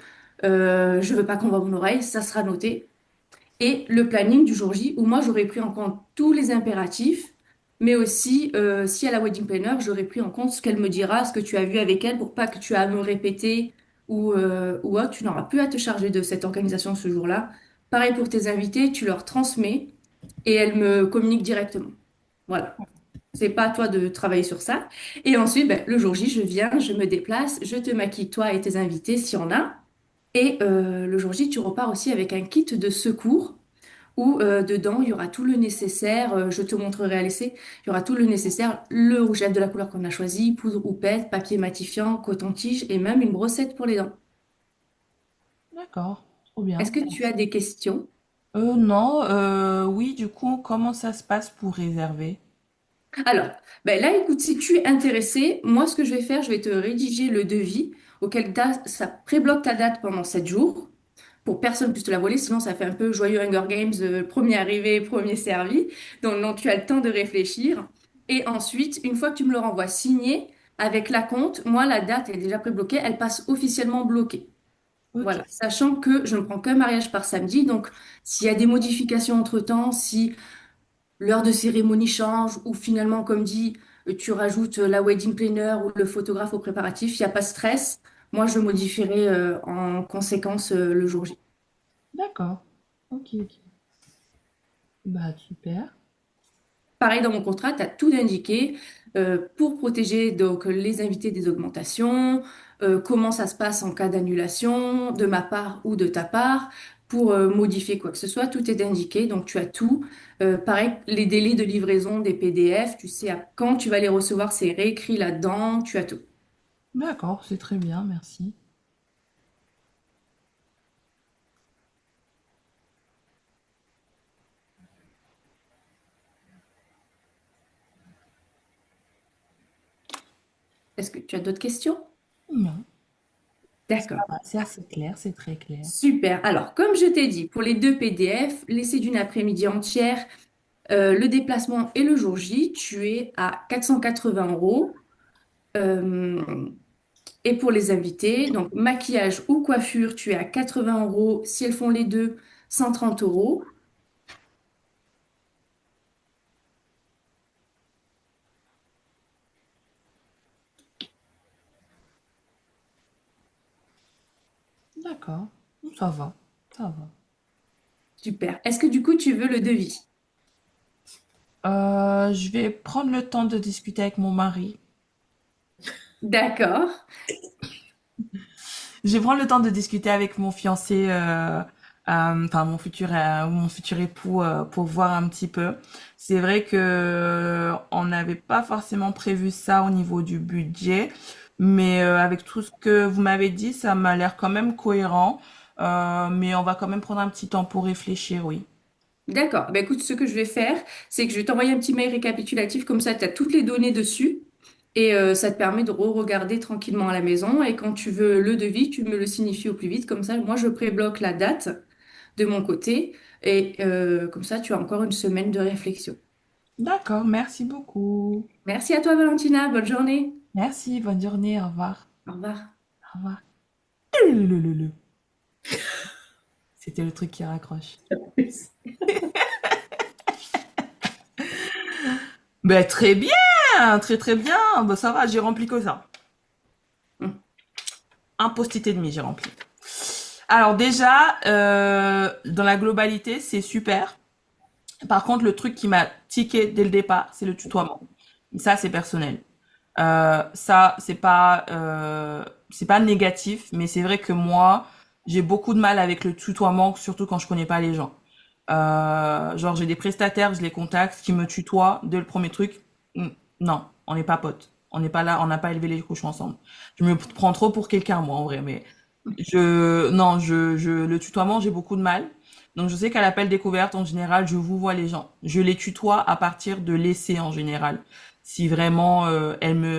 je veux pas qu'on voit mon oreille, ça sera noté et le planning du jour J, où moi j'aurais pris en compte tous les impératifs, mais aussi si à la wedding planner, j'aurais pris en compte ce qu'elle me dira, ce que tu as vu avec elle, pour pas que tu aies à me répéter ou autre, tu n'auras plus à te charger de cette organisation ce jour-là. Pareil pour tes invités, tu leur transmets et elles me communiquent directement. Voilà. C'est pas à toi de travailler sur ça. Et ensuite, ben, le jour J, je viens, je me déplace, je te maquille toi et tes invités s'il y en a. Et le jour J, tu repars aussi avec un kit de secours où dedans, il y aura tout le nécessaire. Je te montrerai à l'essai. Il y aura tout le nécessaire, le rouge à lèvres de la couleur qu'on a choisi, poudre houppette, papier matifiant, coton-tige et même une brossette pour les dents. D'accord. Trop Est-ce bien. que tu as des questions? Non, oui, du coup, comment ça se passe pour réserver? Alors, ben là, écoute, si tu es intéressé, moi, ce que je vais faire, je vais te rédiger le devis, auquel cas, ça prébloque ta date pendant 7 jours. Pour personne puisse te la voler, sinon ça fait un peu joyeux Hunger Games, premier arrivé, premier servi. Donc non, tu as le temps de réfléchir. Et ensuite, une fois que tu me le renvoies signé, avec la compte, moi, la date est déjà prébloquée, elle passe officiellement bloquée. Ok. Voilà, sachant que je ne prends qu'un mariage par samedi, donc s'il y a des modifications entre-temps, si l'heure de cérémonie change, ou finalement, comme dit, tu rajoutes la wedding planner ou le photographe au préparatif, il n'y a pas de stress. Moi, je modifierai en conséquence le jour J. D'accord. Ok, ok. Bah, super. Pareil, dans mon contrat, tu as tout indiqué pour protéger donc les invités des augmentations, comment ça se passe en cas d'annulation de ma part ou de ta part, pour modifier quoi que ce soit. Tout est indiqué, donc tu as tout. Pareil, les délais de livraison des PDF, tu sais à quand tu vas les recevoir, c'est réécrit là-dedans, tu as tout. D'accord, c'est très bien, merci. Est-ce que tu as d'autres questions? Non, ça D'accord. va, c'est assez clair, c'est très clair. Super. Alors, comme je t'ai dit, pour les deux PDF, l'essai d'une après-midi entière, le déplacement et le jour J, tu es à 480 euros. Euh, et pour les invités, donc maquillage ou coiffure, tu es à 80 euros. Si elles font les deux, 130 euros. D'accord, ça va, ça va. Super. Est-ce que du coup, tu veux le devis? Je vais prendre le temps de discuter avec mon mari. D'accord. Je vais prendre le temps de discuter avec mon fiancé, enfin mon futur époux, pour voir un petit peu. C'est vrai que on n'avait pas forcément prévu ça au niveau du budget, mais avec tout ce que vous m'avez dit, ça m'a l'air quand même cohérent. Mais on va quand même prendre un petit temps pour réfléchir, oui. D'accord. Ben écoute, ce que je vais faire, c'est que je vais t'envoyer un petit mail récapitulatif, comme ça, tu as toutes les données dessus. Et ça te permet de re-regarder tranquillement à la maison. Et quand tu veux le devis, tu me le signifies au plus vite. Comme ça, moi, je prébloque la date de mon côté. Et comme ça, tu as encore une semaine de réflexion. D'accord, merci beaucoup. Merci à toi, Valentina. Bonne journée. Merci, bonne journée, au revoir. Au revoir. Au revoir. C'était le truc qui raccroche. Ben, très bien, très très bien. Ben, ça va, j'ai rempli que ça. Hum. Un post-it et demi, j'ai rempli. Alors déjà, dans la globalité, c'est super. Par contre, le truc qui m'a tiqué dès le départ, c'est le tutoiement. Ça, c'est personnel. Ça, c'est pas négatif, mais c'est vrai que moi, j'ai beaucoup de mal avec le tutoiement, surtout quand je connais pas les gens. Genre, j'ai des prestataires, je les contacte, qui me tutoient dès le premier truc. Non, on n'est pas potes. On n'est pas là, on n'a pas élevé les cochons ensemble. Je me prends trop pour quelqu'un, moi, en vrai, mais non, le tutoiement, j'ai beaucoup de mal. Donc, je sais qu'à l'appel découverte, en général, je vous vois les gens. Je les tutoie à partir de l'essai, en général. Si vraiment,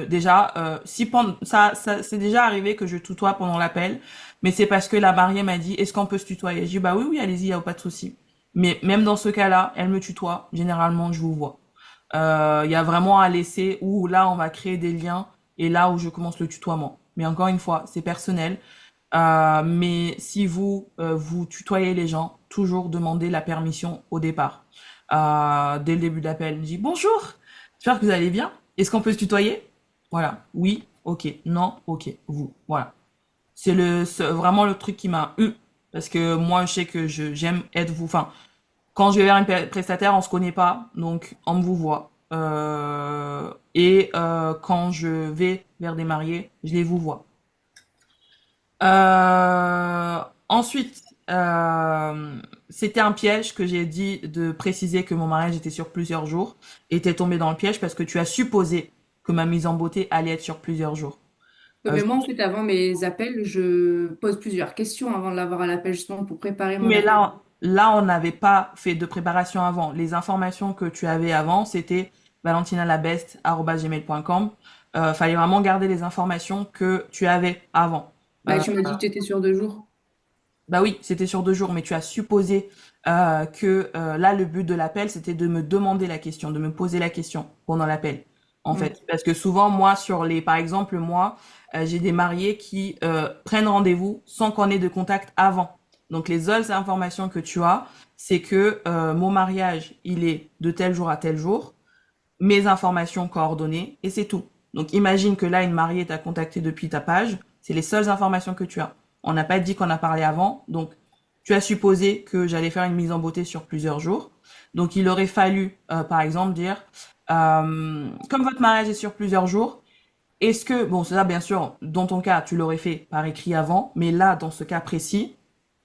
déjà, si pendant, ça, c'est déjà arrivé que je tutoie pendant l'appel, mais c'est parce que la mariée m'a dit, est-ce qu'on peut se tutoyer? J'ai dit, bah oui, oui, allez-y, y a pas de souci. Mais même dans ce cas-là, elle me tutoie. Généralement, je vous vois. Il y a vraiment un laisser où là, on va créer des liens et là où je commence le tutoiement. Mais encore une fois, c'est personnel. Mais si vous vous tutoyez les gens, toujours demandez la permission au départ. Dès le début de l'appel, je dis bonjour, j'espère que vous allez bien. Est-ce qu'on peut se tutoyer? Voilà. Oui, ok. Non, ok. Vous. Voilà. C'est vraiment le truc qui m'a eu. Parce que moi, je sais que j'aime être vous. Enfin, quand je vais vers une prestataire, on se connaît pas, donc on me vous voit. Quand je vais vers des mariés, je les vous vois. Ensuite, c'était un piège que j'ai dit de préciser que mon mariage était sur plusieurs jours. Et t'es tombé dans le piège parce que tu as supposé que ma mise en beauté allait être sur plusieurs jours. Mais moi, en fait, avant mes appels, je pose plusieurs questions avant de l'avoir à l'appel, justement, pour préparer mon Mais appel. là, on n'avait pas fait de préparation avant. Les informations que tu avais avant, c'était valentinalabest@gmail.com. Fallait vraiment garder les informations que tu avais avant. Bah, tu m'as dit que tu étais sur 2 jours. Bah oui, c'était sur 2 jours, mais tu as supposé que là, le but de l'appel, c'était de me demander la question, de me poser la question pendant l'appel, en Mm. fait. Parce que souvent, moi, par exemple, moi, j'ai des mariés qui prennent rendez-vous sans qu'on ait de contact avant. Donc, les seules informations que tu as, c'est que mon mariage, il est de tel jour à tel jour, mes informations coordonnées, et c'est tout. Donc, imagine que là, une mariée t'a contacté depuis ta page, c'est les seules informations que tu as. On n'a pas dit qu'on a parlé avant, donc tu as supposé que j'allais faire une mise en beauté sur plusieurs jours. Donc il aurait fallu, par exemple, dire, comme votre mariage est sur plusieurs jours, est-ce que, bon, ça bien sûr, dans ton cas, tu l'aurais fait par écrit avant, mais là, dans ce cas précis,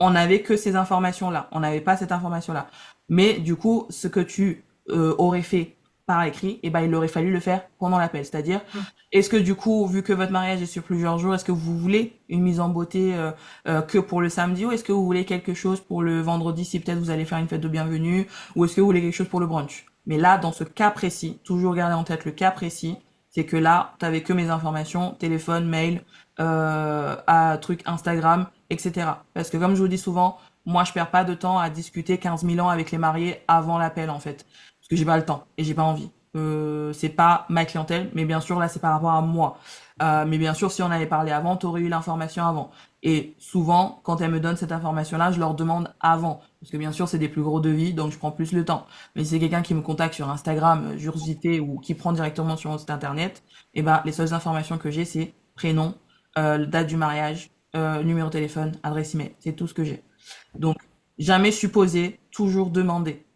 on n'avait que ces informations-là. On n'avait pas cette information-là. Mais du coup, ce que tu aurais fait par écrit, eh ben, il aurait fallu le faire pendant l'appel. C'est-à-dire, est-ce que du coup, vu que votre mariage est sur plusieurs jours, est-ce que vous voulez une mise en beauté que pour le samedi ou est-ce que vous voulez quelque chose pour le vendredi si peut-être vous allez faire une fête de bienvenue ou est-ce que vous voulez quelque chose pour le brunch? Mais là, dans ce cas précis, toujours garder en tête le cas précis, c'est que là, t'avais que mes informations, téléphone, mail, à truc Instagram, etc. Parce que comme je vous dis souvent, moi je perds pas de temps à discuter 15 000 ans avec les mariés avant l'appel en fait. Parce que j'ai pas le temps et j'ai pas envie. C'est pas ma clientèle, mais bien sûr là c'est par rapport à moi. Mais bien sûr si on avait parlé avant, t'aurais eu l'information avant. Et souvent, quand elles me donnent cette information-là, je leur demande avant. Parce que bien sûr, c'est des plus gros devis, donc je prends plus le temps. Mais si c'est quelqu'un qui me contacte sur Instagram, Jursité, ou qui prend directement sur mon site internet, eh ben, les seules informations que j'ai, c'est prénom, date du mariage, numéro de téléphone, adresse email. C'est tout ce que j'ai. Donc, jamais supposer, toujours demander.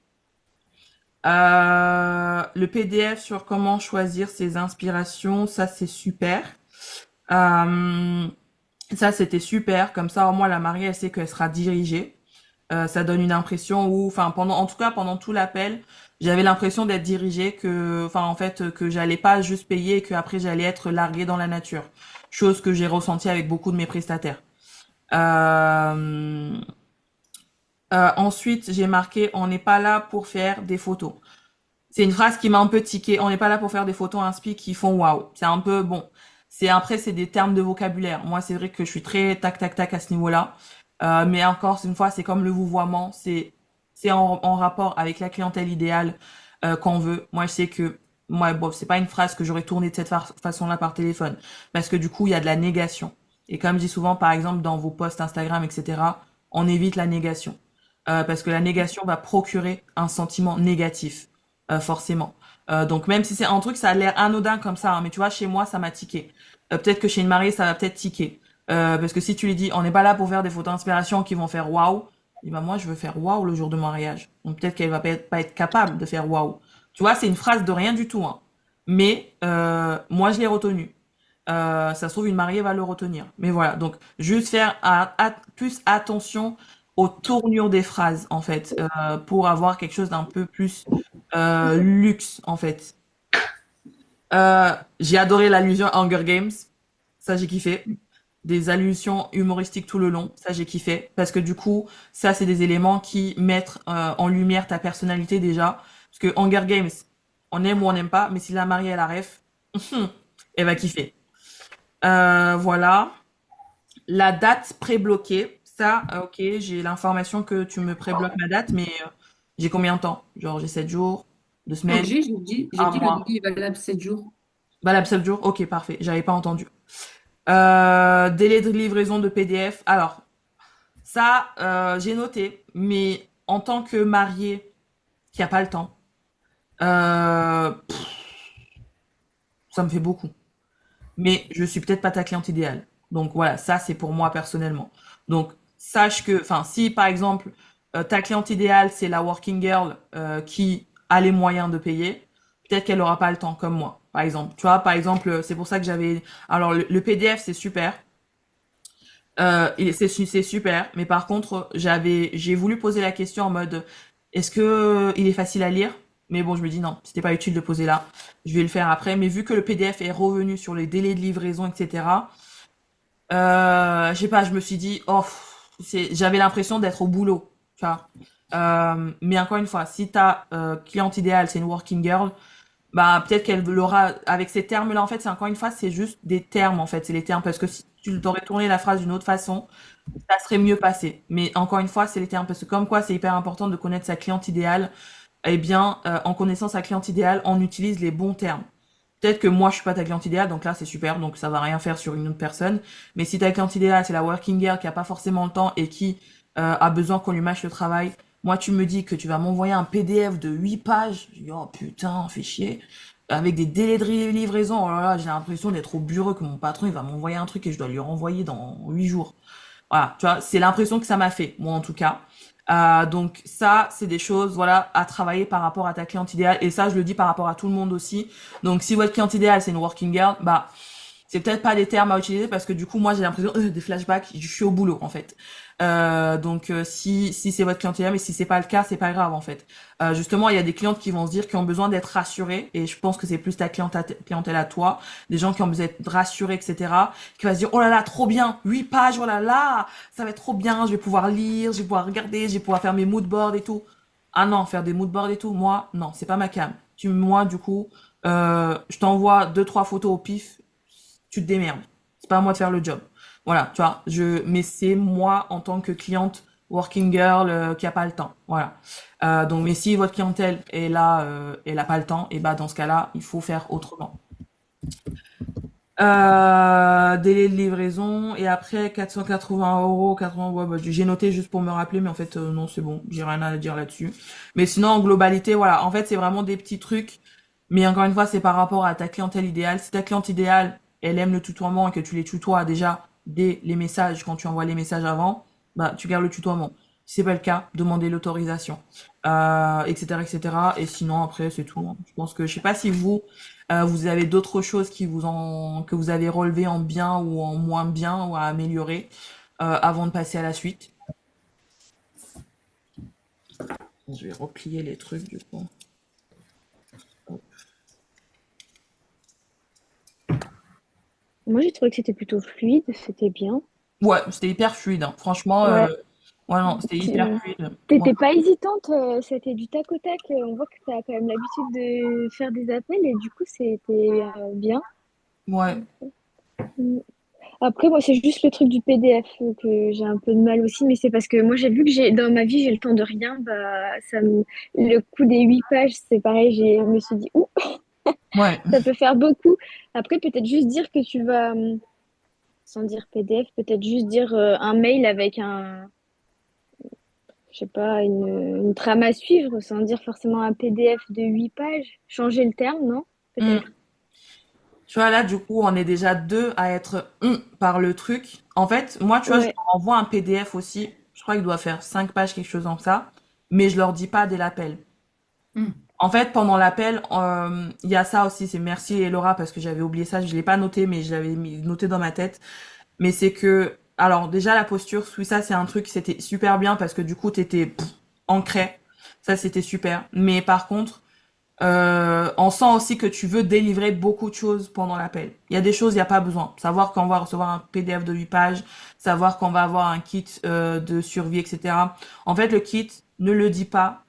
Le PDF sur comment choisir ses inspirations, ça c'est super. Euh, Ça c'était super, comme ça au moins la mariée elle sait qu'elle sera dirigée. Ça donne une impression où, enfin en tout cas pendant tout l'appel, j'avais l'impression d'être dirigée, que, enfin en fait que j'allais pas juste payer et que après j'allais être larguée dans la nature. Chose que j'ai ressentie avec beaucoup de mes prestataires. Euh, Ensuite j'ai marqué on n'est pas là pour faire des photos. C'est une phrase qui m'a un peu tiqué. On n'est pas là pour faire des photos inspi qui font waouh. C'est un peu bon. C'est après c'est des termes de vocabulaire. Moi c'est vrai que je suis très tac tac tac à ce niveau-là. Mais encore une fois c'est comme le vouvoiement. C'est en rapport avec la clientèle idéale qu'on veut. Moi je sais que moi bon c'est pas une phrase que j'aurais tournée de cette façon-là par téléphone parce que du coup il y a de la négation. Et comme je dis souvent par exemple dans vos posts Instagram etc. On évite la négation. Parce que la négation va procurer un sentiment négatif forcément. Donc même si c'est un truc, ça a l'air anodin comme ça, hein, mais tu vois, chez moi, ça m'a tiqué. Peut-être que chez une mariée, ça va peut-être tiquer. Parce que si tu lui dis, on n'est pas là pour faire des photos d'inspiration qui vont faire waouh, et ben moi, je veux faire waouh le jour de mon mariage. Donc peut-être qu'elle va pas être capable de faire waouh. Tu vois, c'est une phrase de rien du tout, hein. Mais moi, je l'ai retenu. Ça se trouve, une mariée va le retenir. Mais voilà, donc juste faire plus attention aux tournures des phrases, en fait, pour avoir quelque chose d'un peu plus luxe, en fait. J'ai adoré l'allusion Hunger Games. Ça, j'ai kiffé. Des allusions humoristiques tout le long. Ça, j'ai kiffé. Parce que du coup, ça, c'est des éléments qui mettent en lumière ta personnalité déjà. Parce que Hunger Games, on aime ou on n'aime pas, mais si la mariée, elle a ref, elle va kiffer. Voilà. La date pré-bloquée. Ça, ok, j'ai l'information que tu me pré-bloques ma date, mais j'ai combien de temps? Genre, j'ai 7 jours, 2 Donc semaines, j'ai un dit le mois. devis est valable 7 jours. Valable 7 jours? Ok, parfait. J'avais pas entendu. Délai de livraison de PDF. Alors, ça, j'ai noté, mais en tant que marié qui a pas le temps, pff, ça me fait beaucoup. Mais je suis peut-être pas ta cliente idéale. Donc voilà, ça c'est pour moi personnellement. Donc sache que, enfin, si par exemple ta cliente idéale c'est la working girl qui a les moyens de payer, peut-être qu'elle aura pas le temps comme moi. Par exemple, tu vois, par exemple, c'est pour ça que j'avais. Alors le PDF c'est super, c'est super, mais par contre j'ai voulu poser la question en mode est-ce que il est facile à lire? Mais bon, je me dis non, c'était pas utile de poser là. Je vais le faire après. Mais vu que le PDF est revenu sur les délais de livraison, etc. Je sais pas, je me suis dit, oh, j'avais l'impression d'être au boulot, tu vois. Mais encore une fois, si ta cliente idéale, c'est une working girl, bah peut-être qu'elle l'aura avec ces termes-là. En fait, c'est encore une fois, c'est juste des termes. En fait, c'est les termes parce que si tu t'aurais tourné la phrase d'une autre façon, ça serait mieux passé. Mais encore une fois, c'est les termes parce que comme quoi, c'est hyper important de connaître sa cliente idéale. Eh bien, en connaissant sa cliente idéale, on utilise les bons termes. Peut-être que moi, je suis pas ta cliente idéale, donc là, c'est super, donc ça va rien faire sur une autre personne. Mais si ta cliente idéale, c'est la working girl qui a pas forcément le temps et qui a besoin qu'on lui mâche le travail, moi, tu me dis que tu vas m'envoyer un PDF de 8 pages. Je dis, oh putain, fais chier. Avec des délais de livraison, oh là là, j'ai l'impression d'être au bureau, que mon patron, il va m'envoyer un truc et je dois lui renvoyer dans 8 jours. Voilà, tu vois, c'est l'impression que ça m'a fait, moi en tout cas. Donc ça, c'est des choses, voilà, à travailler par rapport à ta cliente idéale. Et ça, je le dis par rapport à tout le monde aussi. Donc si votre cliente idéale, c'est une working girl, bah c'est peut-être pas des termes à utiliser parce que du coup, moi, j'ai l'impression des flashbacks. Je suis au boulot en fait. Si c'est votre clientèle, mais si c'est pas le cas, c'est pas grave en fait. Justement, il y a des clientes qui vont se dire qui ont besoin d'être rassurées, et je pense que c'est plus ta clientèle à toi, des gens qui ont besoin d'être rassurés, etc., qui va se dire oh là là, trop bien, 8 pages, oh là là, ça va être trop bien, je vais pouvoir lire, je vais pouvoir regarder, je vais pouvoir faire mes mood boards et tout. Ah non, faire des mood boards et tout, moi, non, c'est pas ma cam. Moi, du coup, je t'envoie deux, trois photos au pif, tu te démerdes. C'est pas à moi de faire le job. Voilà, tu vois, mais c'est moi en tant que cliente working girl qui a pas le temps. Voilà. Mais si votre clientèle est là, elle a pas le temps, et bah dans ce cas-là, il faut faire autrement. Délai de livraison et après 480 €, 80, ouais, bah, j'ai noté juste pour me rappeler, mais en fait non, c'est bon, j'ai rien à dire là-dessus. Mais sinon en globalité, voilà, en fait c'est vraiment des petits trucs, mais encore une fois c'est par rapport à ta clientèle idéale. Si ta cliente idéale, elle aime le tutoiement et que tu les tutoies déjà dès les messages quand tu envoies les messages avant, bah tu gardes le tutoiement. Si c'est pas le cas, demandez l'autorisation, etc., etc. Et sinon après c'est tout, hein. Je pense que je sais pas si vous avez d'autres choses que vous avez relevées en bien ou en moins bien ou à améliorer avant de passer à la suite. Je vais replier les trucs du coup. Moi, j'ai trouvé que c'était plutôt fluide, c'était bien. Ouais, c'était hyper fluide, hein. Franchement, Ouais. ouais, non, c'était hyper fluide. Ouais. T'étais pas hésitante, c'était du tac au tac. On voit que tu as quand même l'habitude de faire des appels et du coup, c'était bien. Ouais. Mm. Après, moi, c'est juste le truc du PDF que j'ai un peu de mal aussi, mais c'est parce que moi, j'ai vu que dans ma vie, j'ai le temps de rien. Bah, le coup des 8 pages, c'est pareil. Je me suis dit, ouh, Ouais. ça peut faire beaucoup. Après, peut-être juste dire que tu vas, sans dire PDF, peut-être juste dire un mail avec je sais pas, une trame à suivre, sans dire forcément un PDF de 8 pages. Changer le terme, non? Hmm. Peut-être. Tu vois, là, du coup, on est déjà deux à être par le truc. En fait, moi, tu vois, je Ouais, leur envoie un PDF aussi. Je crois qu'il doit faire 5 pages, quelque chose comme ça. Mais je leur dis pas dès l'appel. Hmm. En fait, pendant l'appel, il y a ça aussi, c'est merci et Laura parce que j'avais oublié ça, je l'ai pas noté, mais je l'avais noté dans ma tête. Mais c'est que, alors déjà la posture, oui ça c'est un truc, c'était super bien parce que du coup t'étais ancré, ça c'était super. Mais par contre, on sent aussi que tu veux délivrer beaucoup de choses pendant l'appel. Il y a des choses, il n'y a pas besoin. Savoir qu'on va recevoir un PDF de 8 pages, savoir qu'on va avoir un kit de survie, etc. En fait, le kit, ne le dis pas.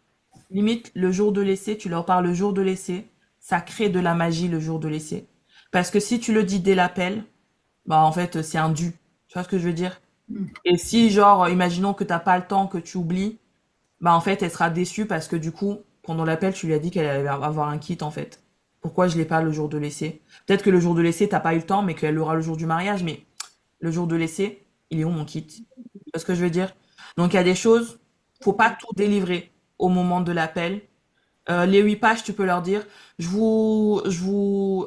Limite, le jour de l'essai, tu leur parles le jour de l'essai, ça crée de la magie le jour de l'essai. Parce que si tu le dis dès l'appel, bah en fait, c'est un dû. Tu vois ce que je veux dire? Hmm. Et si, genre, imaginons que t'as pas le temps, que tu oublies, bah en fait, elle sera déçue parce que du coup, pendant l'appel, tu lui as dit qu'elle allait avoir un kit en fait. Pourquoi je l'ai pas le jour de l'essai? Peut-être que le jour de l'essai, t'as pas eu le temps, mais qu'elle l'aura le jour du mariage, mais le jour de l'essai, il est où mon kit? Tu vois ce que je veux dire? Donc il y a des choses, faut pas tout délivrer au moment de l'appel. Les 8 pages, tu peux leur dire,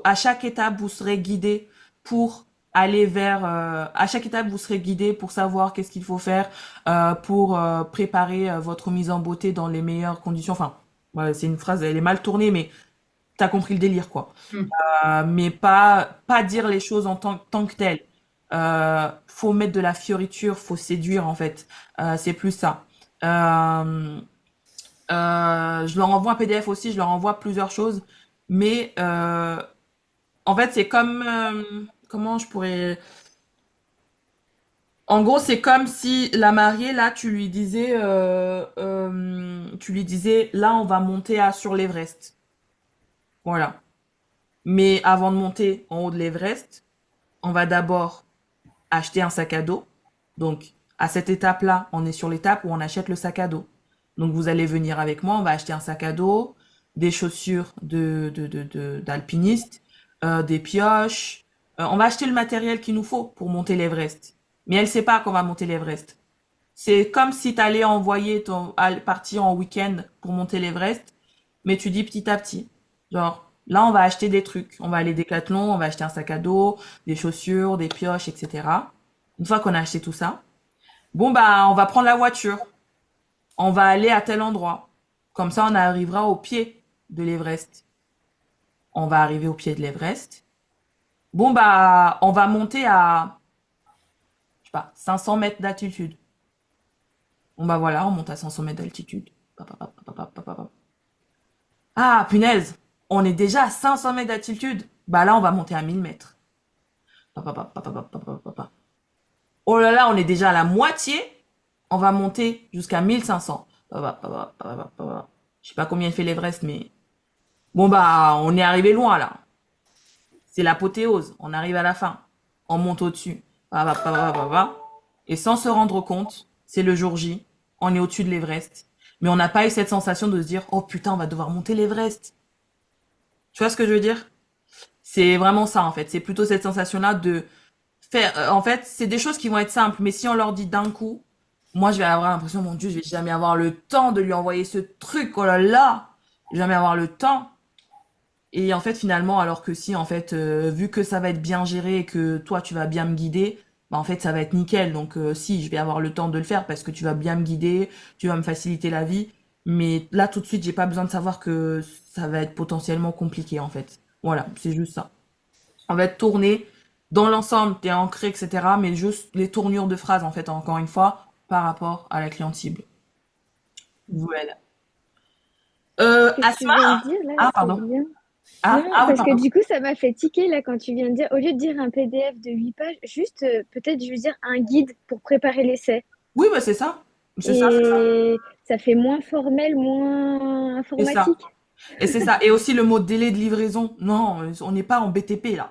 à chaque étape, vous serez guidé pour aller à chaque étape, vous serez guidé pour savoir qu'est-ce qu'il faut faire pour préparer votre mise en beauté dans les meilleures conditions. Enfin, voilà, c'est une phrase, elle est mal tournée, mais t'as compris le délire, quoi. Hmm. Mais pas dire les choses en tant que telles. Faut mettre de la fioriture, faut séduire, en fait. C'est plus ça. Euh, je leur envoie un PDF aussi, je leur envoie plusieurs choses. Mais en fait, c'est comme... comment je pourrais... En gros, c'est comme si la mariée, là, tu lui disais, là, on va monter sur l'Everest. Voilà. Mais avant de monter en haut de l'Everest, on va d'abord acheter un sac à dos. Donc, à cette étape-là, on est sur l'étape où on achète le sac à dos. Donc, vous allez venir avec moi, on va acheter un sac à dos, des chaussures d'alpiniste, des pioches. On va acheter le matériel qu'il nous faut pour monter l'Everest. Mais elle sait pas qu'on va monter l'Everest. C'est comme si tu allais partir en week-end pour monter l'Everest, mais tu dis petit à petit. Genre, là, on va acheter des trucs. On va aller Decathlon, on va acheter un sac à dos, des chaussures, des pioches, etc. Une fois qu'on a acheté tout ça, bon, bah, on va prendre la voiture. On va aller à tel endroit. Comme ça, on arrivera au pied de l'Everest. On va arriver au pied de l'Everest. Bon, bah, on va monter à, je sais pas, 500 mètres d'altitude. Bon bah voilà, on monte à 500 mètres d'altitude. Pa, pa, pa, pa, pa, pa, pa, pa. Ah, punaise! On est déjà à 500 mètres d'altitude. Bah là, on va monter à 1000 mètres. Pa, pa, pa, pa, pa, pa, pa, pa, pa. Oh là là, on est déjà à la moitié. On va monter jusqu'à 1500. Pa, pa, pa, pa, pa, pa, pa, pa. Je sais pas combien il fait l'Everest, mais... Bon bah, on est arrivé loin là. C'est l'apothéose. On arrive à la fin. On monte au-dessus. Pa, pa, pa, pa, pa, pa. Et sans se rendre compte, c'est le jour J. On est au-dessus de l'Everest. Mais on n'a pas eu cette sensation de se dire, oh putain, on va devoir monter l'Everest. Tu vois ce que je veux dire? C'est vraiment ça en fait. C'est plutôt cette sensation-là de faire. En fait, c'est des choses qui vont être simples, mais si on leur dit d'un coup, moi je vais avoir l'impression, mon Dieu, je vais jamais avoir le temps de lui envoyer ce truc. Oh là là, je vais jamais avoir le temps. Et en fait, finalement, alors que si, en fait, vu que ça va être bien géré et que toi tu vas bien me guider, bah en fait ça va être nickel. Donc si, je vais avoir le temps de le faire parce que tu vas bien me guider, tu vas me faciliter la vie. Mais là tout de suite, j'ai pas besoin de savoir que ça va être potentiellement compliqué en fait. Voilà, c'est juste ça. En fait, tourner dans l'ensemble, t'es ancré, etc. Mais juste les tournures de phrases, en fait, encore une fois, par rapport à la cliente cible. Voilà. Ce que tu Asma? viens de dire là, Ah, c'est pardon. bien. Ah, Non, ah oui, parce que pardon. du coup, ça m'a fait tiquer là quand tu viens de dire, au lieu de dire un PDF de 8 pages, juste peut-être je veux dire un guide pour préparer l'essai. Oui, bah c'est ça. C'est ça, c'est ça. Et ça fait moins formel, moins C'est ça. informatique. Et c'est ça. Et aussi le mot délai de livraison. Non, on n'est pas en BTP là.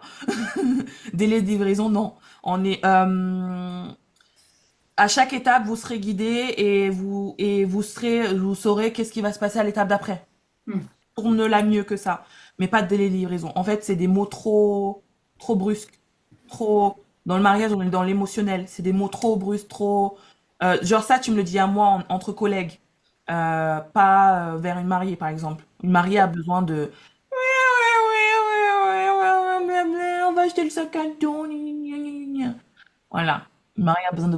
Délai de livraison, non. On est à chaque étape, vous serez guidé et vous saurez qu'est-ce qui va se passer à l'étape d'après. Hmm. Tourne-la mieux que ça. Mais pas de délai de livraison. En fait, c'est des mots trop brusques. Trop, dans le mariage, on est dans l'émotionnel. C'est des mots trop brusques, trop, genre ça, tu me le dis à moi entre collègues. Pas vers une mariée, par exemple. Une mariée a besoin de, on va acheter le sac à dos. Voilà. Une mariée a besoin de,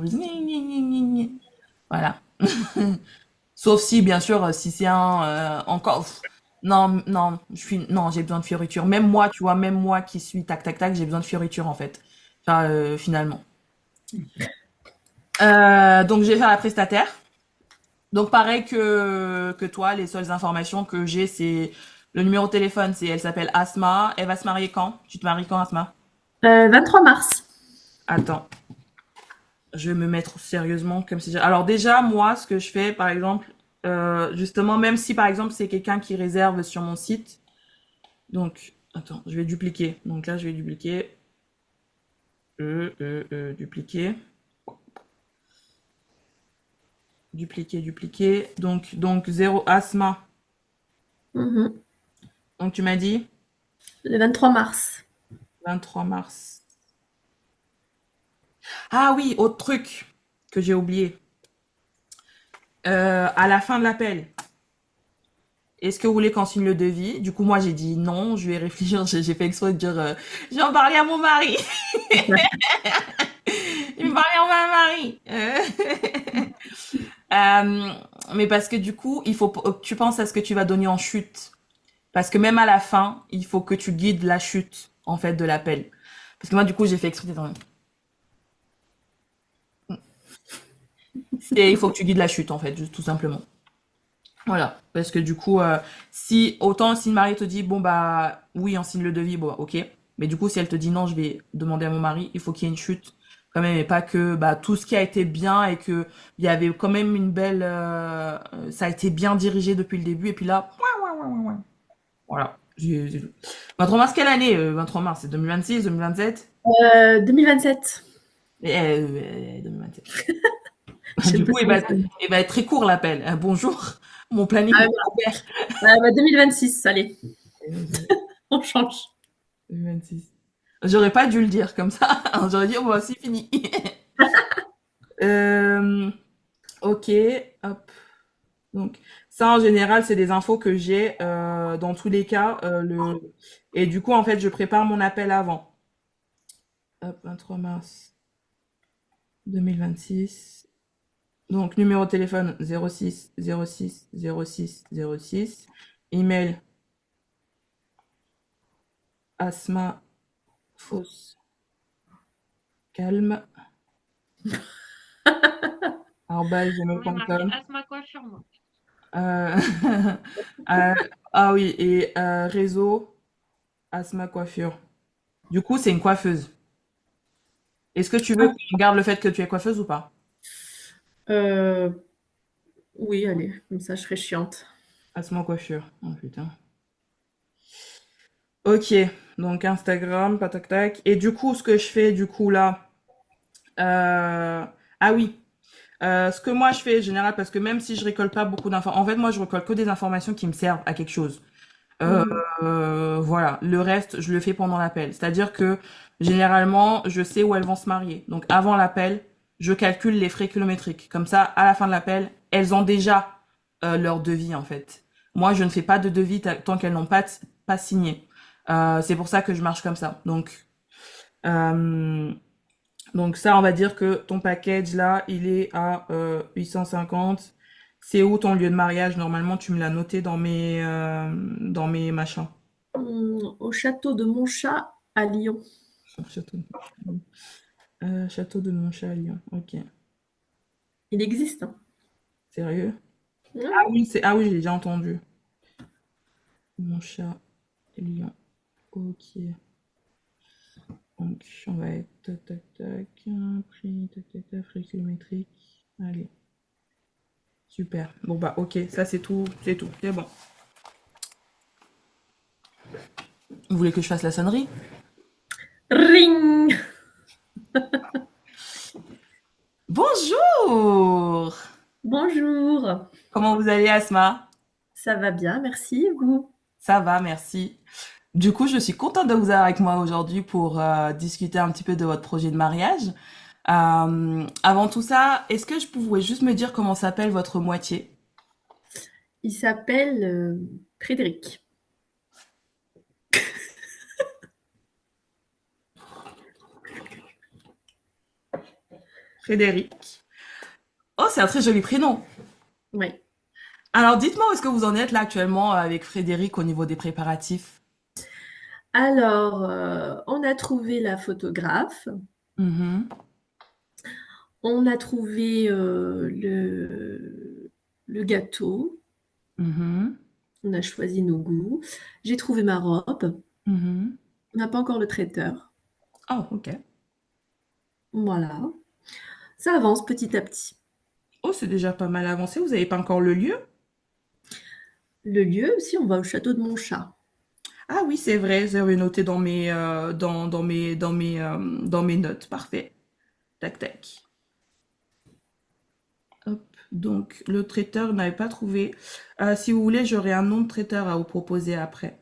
voilà. Sauf si, bien sûr, si c'est un encore. Non, non, non, j'ai besoin de fioritures. Même moi, tu vois, même moi qui suis tac tac tac, j'ai besoin de fioritures en fait. Enfin, finalement. Donc, je vais faire la prestataire. Donc, pareil que toi, les seules informations que j'ai, c'est le numéro de téléphone, c'est elle s'appelle Asma. Elle va se marier quand? Tu te maries quand, Asma? 23 mars. Attends, je vais me mettre sérieusement comme si. Alors déjà, moi, ce que je fais, par exemple, justement, même si par exemple c'est quelqu'un qui réserve sur mon site, donc attends, je vais dupliquer. Donc là, je vais dupliquer, dupliquer, dupliquer. Donc 0 Asma. Mhm. Donc tu m'as dit Le 23 mars. 23 mars. Ah oui, autre truc que j'ai oublié. À la fin de l'appel, est-ce que vous voulez qu'on signe le devis? Du coup, moi, j'ai dit non, je vais réfléchir. J'ai fait exprès de dire, je vais en parler à mon mari. Je vais en parler à mon mari. Mais parce que du coup, il faut que tu penses à ce que tu vas donner en chute. Parce que même à la fin, il faut que tu guides la chute, en fait, de l'appel. Parce que moi, du coup, j'ai fait exprès de il faut que tu guides la chute, en fait, juste tout simplement. Voilà, parce que du coup, si autant si le mari te dit bon bah oui on signe le devis, bon ok, mais du coup si elle te dit non je vais demander à mon mari, il faut qu'il y ait une chute quand même et pas que bah tout ce qui a été bien et que il y avait quand même une belle, ça a été bien dirigé depuis le début et puis là voilà. 23 mars quelle année 23 mars c'est 2026, 2027 2027. 2027. Je Du sais coup pas. il va être très court l'appel. Bonjour, mon planning Ah, est ouvert. 2026, allez, on change. 2026. J'aurais pas dû le dire comme ça. J'aurais dit, oh, bah, c'est fini. Euh, ok, hop. Donc, ça, en général, c'est des infos que j'ai dans tous les cas. Et du coup, en fait, je prépare mon appel avant. Hop, 23 mars 2026. Donc, numéro de téléphone 06 06 06 06. Email Asma Fausse Calme On est marqué gmail.com. Asma Coiffure, moi. Euh, euh, ah oui, et réseau Asma Coiffure. Du coup, c'est une coiffeuse. Est-ce que tu veux Ah, qu'on garde le fait que tu es coiffeuse ou pas? euh, oui, allez, comme ça je serai chiante. Asma Coiffure. Oh putain. Ok, donc Instagram, tac tac. Et du coup, ce que je fais du coup là, ah oui, ce que moi je fais en général, parce que même si je récolte pas beaucoup d'informations, en fait moi je récolte que des informations qui me servent à quelque chose. Euh, Mhm. voilà, le reste je le fais pendant l'appel. C'est-à-dire que généralement je sais où elles vont se marier. Donc avant l'appel, je calcule les frais kilométriques. Comme ça, à la fin de l'appel, elles ont déjà leur devis en fait. Moi, je ne fais pas de devis tant qu'elles n'ont pas signé. C'est pour ça que je marche comme ça. Euh, donc ça, on va dire que ton package là, il est à 850. C'est où ton lieu de mariage? Normalement, tu me l'as noté dans mes machins. Au château de Montchat à Lyon. Château, Château de Montchat à Lyon. Ok. Il existe, hein. Sérieux? Ouais. Ah oui, j'ai déjà entendu. Montchat, Lyon. Ok. Donc, on va être tac tac tac. Prix, tac tac tac, frais kilométriques. Allez. Super. Bon bah ok, ça c'est tout, c'est tout, c'est bon. Vous voulez que je fasse la sonnerie? Ring! Bonjour! Bonjour. Comment vous allez, Asma? Ça va bien, merci. Vous? Ça va, merci. Du coup, je suis contente de vous avoir avec moi aujourd'hui pour discuter un petit peu de votre projet de mariage. Avant tout ça, est-ce que je pouvais juste me dire comment s'appelle votre moitié? Il s'appelle Frédéric. Frédéric. Oh, c'est un très joli prénom. Oui. Alors, dites-moi où est-ce que vous en êtes là actuellement avec Frédéric au niveau des préparatifs? Alors, on a trouvé la photographe, Mhm, on a trouvé le gâteau, mhm, on a choisi nos goûts. J'ai trouvé ma robe. mhm. On n'a pas encore le traiteur. Oh, ok. Voilà. Ça avance petit à petit. Oh, c'est déjà pas mal avancé. Vous n'avez pas encore le lieu? Le lieu, si on va au château de Montchat. Ah oui, c'est vrai. J'avais noté dans mes notes. Parfait. Tac, tac. Hop. Donc, le traiteur n'avait pas trouvé. Si vous voulez, j'aurai un nom de traiteur à vous proposer après.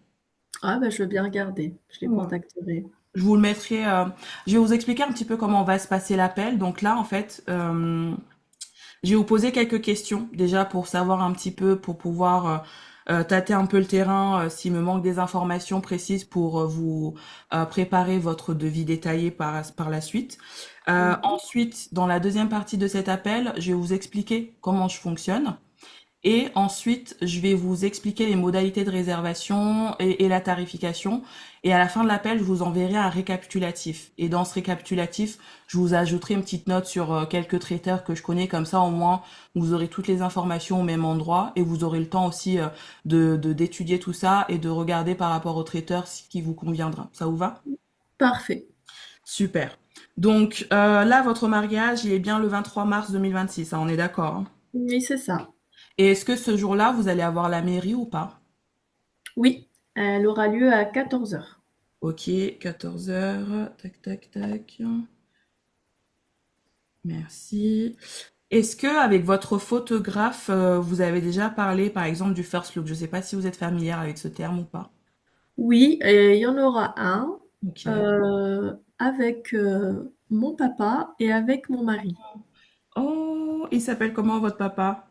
Ah, bah, je veux bien regarder. Je les Ouais. contacterai. Je vous le mettrai. Je vais vous expliquer un petit peu comment va se passer l'appel. Donc là, en fait, je vais vous poser quelques questions déjà pour savoir un petit peu, pour pouvoir tâter un peu le terrain, s'il me manque des informations précises pour vous préparer votre devis détaillé par la suite. Mhm. Ensuite, dans la deuxième partie de cet appel, je vais vous expliquer comment je fonctionne. Et ensuite, je vais vous expliquer les modalités de réservation et la tarification. Et à la fin de l'appel, je vous enverrai un récapitulatif. Et dans ce récapitulatif, je vous ajouterai une petite note sur quelques traiteurs que je connais. Comme ça, au moins, vous aurez toutes les informations au même endroit. Et vous aurez le temps aussi d'étudier tout ça et de regarder par rapport au traiteur ce qui vous conviendra. Ça vous va? Parfait. Super. Donc là, votre mariage, il est bien le 23 mars 2026. Hein, on est d'accord, hein. Oui, c'est ça. Et est-ce que ce jour-là, vous allez avoir la mairie ou pas? Oui, elle aura lieu à 14 heures. Ok, 14 heures. Tac, tac, tac. Merci. Est-ce que avec votre photographe, vous avez déjà parlé, par exemple, du first look? Je ne sais pas si vous êtes familière avec ce terme ou pas. Oui, et il y en aura un Ok. avec mon papa et avec mon mari. Oh, il s'appelle comment votre papa?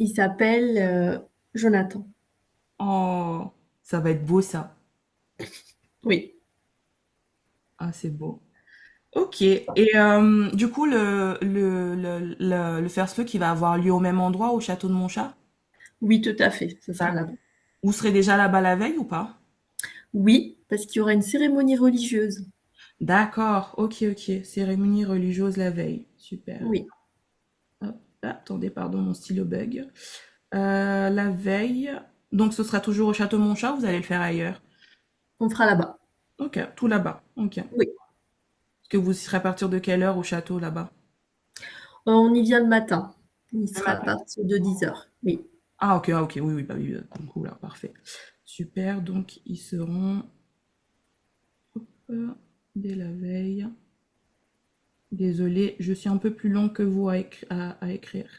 Il s'appelle Jonathan. Oh, ça va être beau ça. Oui. Ah, c'est beau. Ok. Et du coup, le first look, il va avoir lieu au même endroit, au château de Montchat? Oui, tout à fait. Ce sera là-bas. D'accord. Vous serez déjà là-bas la veille ou pas? Oui, parce qu'il y aura une cérémonie religieuse. D'accord, ok, ok. Cérémonie religieuse la veille. Super. Oui. Ah, attendez, pardon, mon stylo bug. La veille. Donc ce sera toujours au Château Montchat ou vous allez le faire ailleurs? On fera là-bas. Ok, tout là-bas. Ok. Est-ce Oui. que vous serez à partir de quelle heure au château là-bas? On y vient le matin. Il Le sera à matin. partir de 10 heures. Oui. Ah, ok, oui, oui, bah oui, du coup, là, parfait. Super, donc ils seront euh, dès la veille. Désolée, je suis un peu plus long que vous à écrire.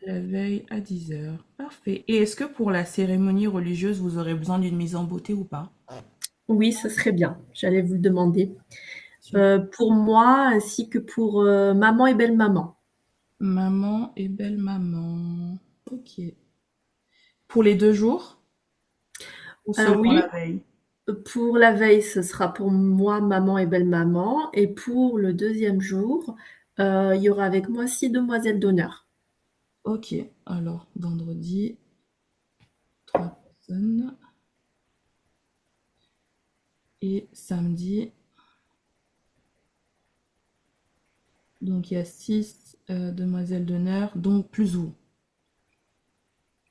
La veille à 10 heures. Parfait. Et est-ce que pour la cérémonie religieuse, vous aurez besoin d'une mise en beauté ou pas? Oui, ça serait bien. J'allais vous le demander. Super. Pour moi, ainsi que pour maman et belle-maman. Maman et belle maman. Ok. Pour les 2 jours ou seulement la Oui, veille? pour la veille, ce sera pour moi, maman et belle-maman. Et pour le deuxième jour, il y aura avec moi 6 demoiselles d'honneur. Ok. Alors, vendredi, 3 personnes. Et samedi, donc il y a 6 demoiselles d'honneur, donc plus vous.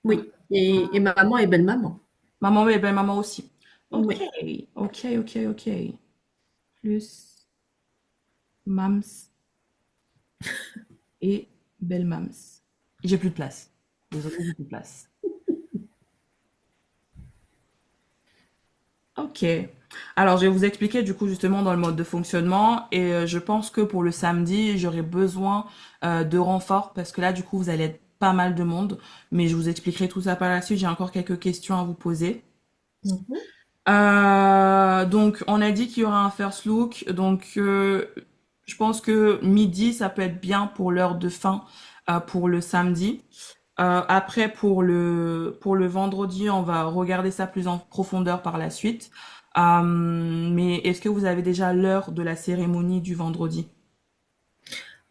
Oui, et maman et belle-maman. Maman et belle maman aussi. Ok, Oui. ok. Plus mams et belle mams. J'ai plus de place. Désolée, j'ai plus de place. Ok. Alors, je vais vous expliquer du coup justement dans le mode de fonctionnement et je pense que pour le samedi, j'aurai besoin de renforts parce que là, du coup, vous allez être pas mal de monde, mais je vous expliquerai tout ça par la suite. J'ai encore quelques questions à vous poser. Mhm. Donc, on a dit qu'il y aura un first look. Donc, je pense que midi, ça peut être bien pour l'heure de fin pour le samedi. Après, pour le vendredi, on va regarder ça plus en profondeur par la suite. Mais est-ce que vous avez déjà l'heure de la cérémonie du vendredi?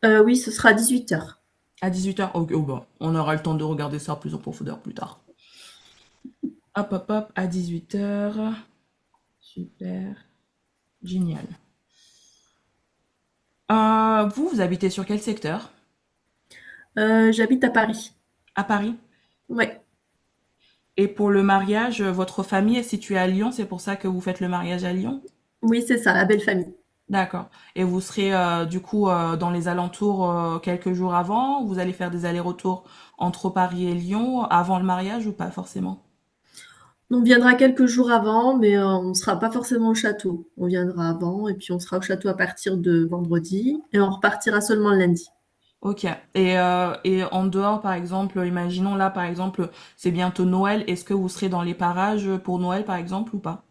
Oui, ce sera à 18 heures. À 18 heures. Ok, oh bah, on aura le temps de regarder ça plus en profondeur plus tard. Hop, à 18 heures. Super. Génial. Vous habitez sur quel secteur? J'habite à Paris. À Paris? Ouais. Et pour le mariage, votre famille est située à Lyon, c'est pour ça que vous faites le mariage à Lyon? Oui, c'est ça, la belle famille. D'accord. Et vous serez du coup dans les alentours quelques jours avant? Vous allez faire des allers-retours entre Paris et Lyon avant le mariage ou pas forcément? On viendra quelques jours avant, mais on ne sera pas forcément au château. On viendra avant et puis on sera au château à partir de vendredi et on repartira seulement le lundi. Ok. Et en dehors, par exemple, imaginons là, par exemple, c'est bientôt Noël. Est-ce que vous serez dans les parages pour Noël, par exemple, ou pas?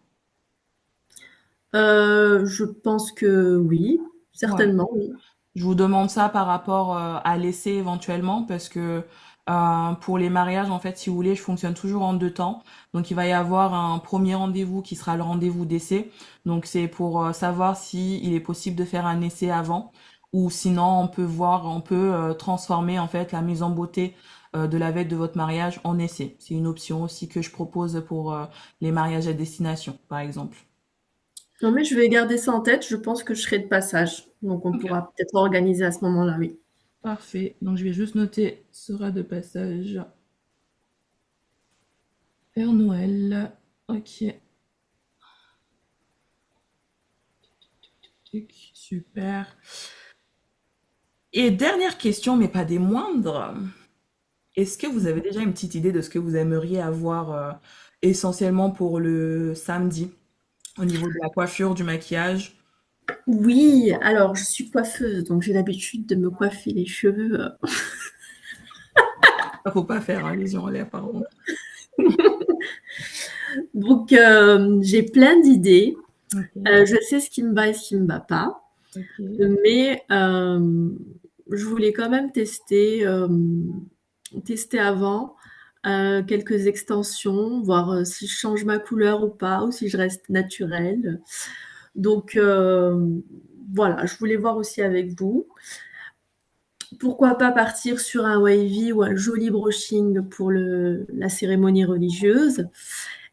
Je pense que oui, Ouais. certainement, oui. Je vous demande ça par rapport à l'essai éventuellement parce que pour les mariages, en fait, si vous voulez, je fonctionne toujours en 2 temps. Donc, il va y avoir un premier rendez-vous qui sera le rendez-vous d'essai. Donc, c'est pour savoir si il est possible de faire un essai avant ou sinon on peut transformer en fait la mise en beauté de la veille de votre mariage en essai. C'est une option aussi que je propose pour les mariages à destination, par exemple. Non, mais je vais garder ça en tête. Je pense que je serai de passage. Donc on Ok. pourra peut-être organiser à ce moment-là, oui. Parfait. Donc, je vais juste noter sera de passage. Père Noël. Ok. Super. Et dernière question, mais pas des moindres. Est-ce que vous avez déjà une petite idée de ce que vous aimeriez avoir essentiellement pour le samedi au niveau de la coiffure, du maquillage? Oui, alors je suis coiffeuse, donc j'ai l'habitude de me coiffer les cheveux. Ça faut pas faire allusion à l'air, par contre. Donc j'ai plein d'idées. Ok, Je sais ce qui me va et ce qui me va pas. ok. Mais je voulais quand même tester avant quelques extensions, voir si je change ma couleur ou pas, ou si je reste naturelle. Donc voilà, je voulais voir aussi avec vous. Pourquoi pas partir sur un wavy ou un joli brushing pour la cérémonie religieuse,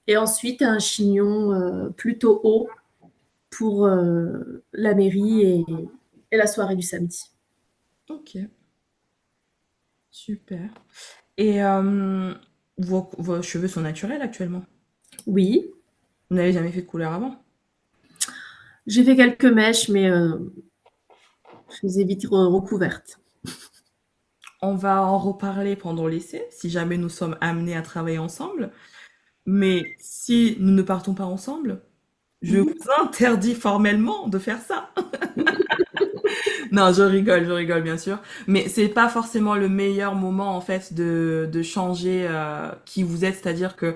et ensuite un chignon plutôt haut pour la mairie et la soirée du samedi. Ok. Super. Et vos cheveux sont naturels actuellement? Oui, Vous n'avez jamais fait de couleur avant? j'ai fait quelques mèches, mais je les ai vite recouvertes. On va en reparler pendant l'essai, si jamais nous sommes amenés à travailler ensemble. Mais si nous ne partons pas ensemble, je vous Mhm. interdis formellement de faire ça. Non, je rigole bien sûr. Mais c'est pas forcément le meilleur moment en fait de changer qui vous êtes. C'est-à-dire que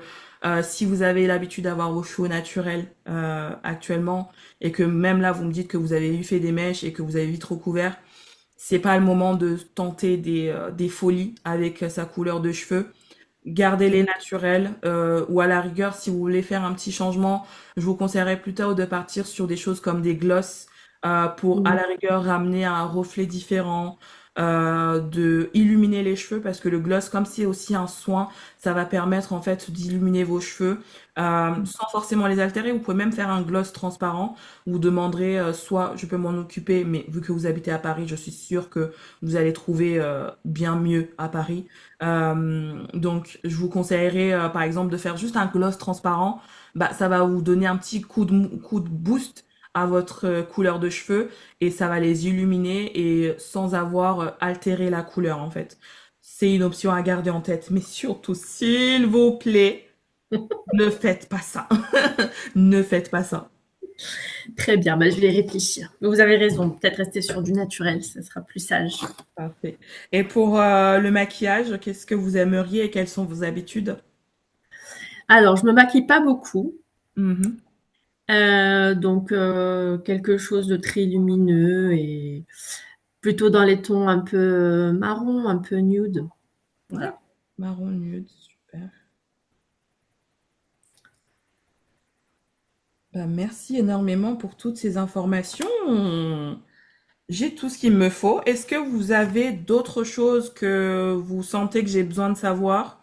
si vous avez l'habitude d'avoir vos cheveux naturels actuellement et que même là vous me dites que vous avez eu fait des mèches et que vous avez vite recouvert, c'est pas le moment de tenter des folies avec sa couleur de cheveux. Gardez-les naturels ou à la rigueur, si vous voulez faire un petit changement, je vous conseillerais plutôt de partir sur des choses comme des glosses pour à Mhm. la rigueur ramener un reflet différent, de illuminer les cheveux parce que le gloss, comme c'est aussi un soin, ça va permettre en fait d'illuminer vos cheveux sans forcément les altérer. Vous pouvez même faire un gloss transparent. Vous demanderez soit je peux m'en occuper, mais vu que vous habitez à Paris, je suis sûre que vous allez trouver bien mieux à Paris. Donc, je vous conseillerais, par exemple, de faire juste un gloss transparent. Bah, ça va vous donner un petit coup de boost à votre couleur de cheveux et ça va les illuminer et sans avoir altéré la couleur, en fait. C'est une option à garder en tête, mais surtout, s'il vous plaît, ne faites pas ça. Ne faites pas ça. Très bien, bah, je vais réfléchir. Mais vous avez raison, peut-être rester sur du naturel, ça sera plus sage. Parfait. Et pour le maquillage, qu'est-ce que vous aimeriez et quelles sont vos habitudes? Alors, je me maquille pas beaucoup, Mhm. donc quelque chose de très lumineux et plutôt dans les tons un peu marron, un peu nude. Ouais. Voilà. Marron nude, super. Bah, merci énormément pour toutes ces informations. J'ai tout ce qu'il me faut. Est-ce que vous avez d'autres choses que vous sentez que j'ai besoin de savoir,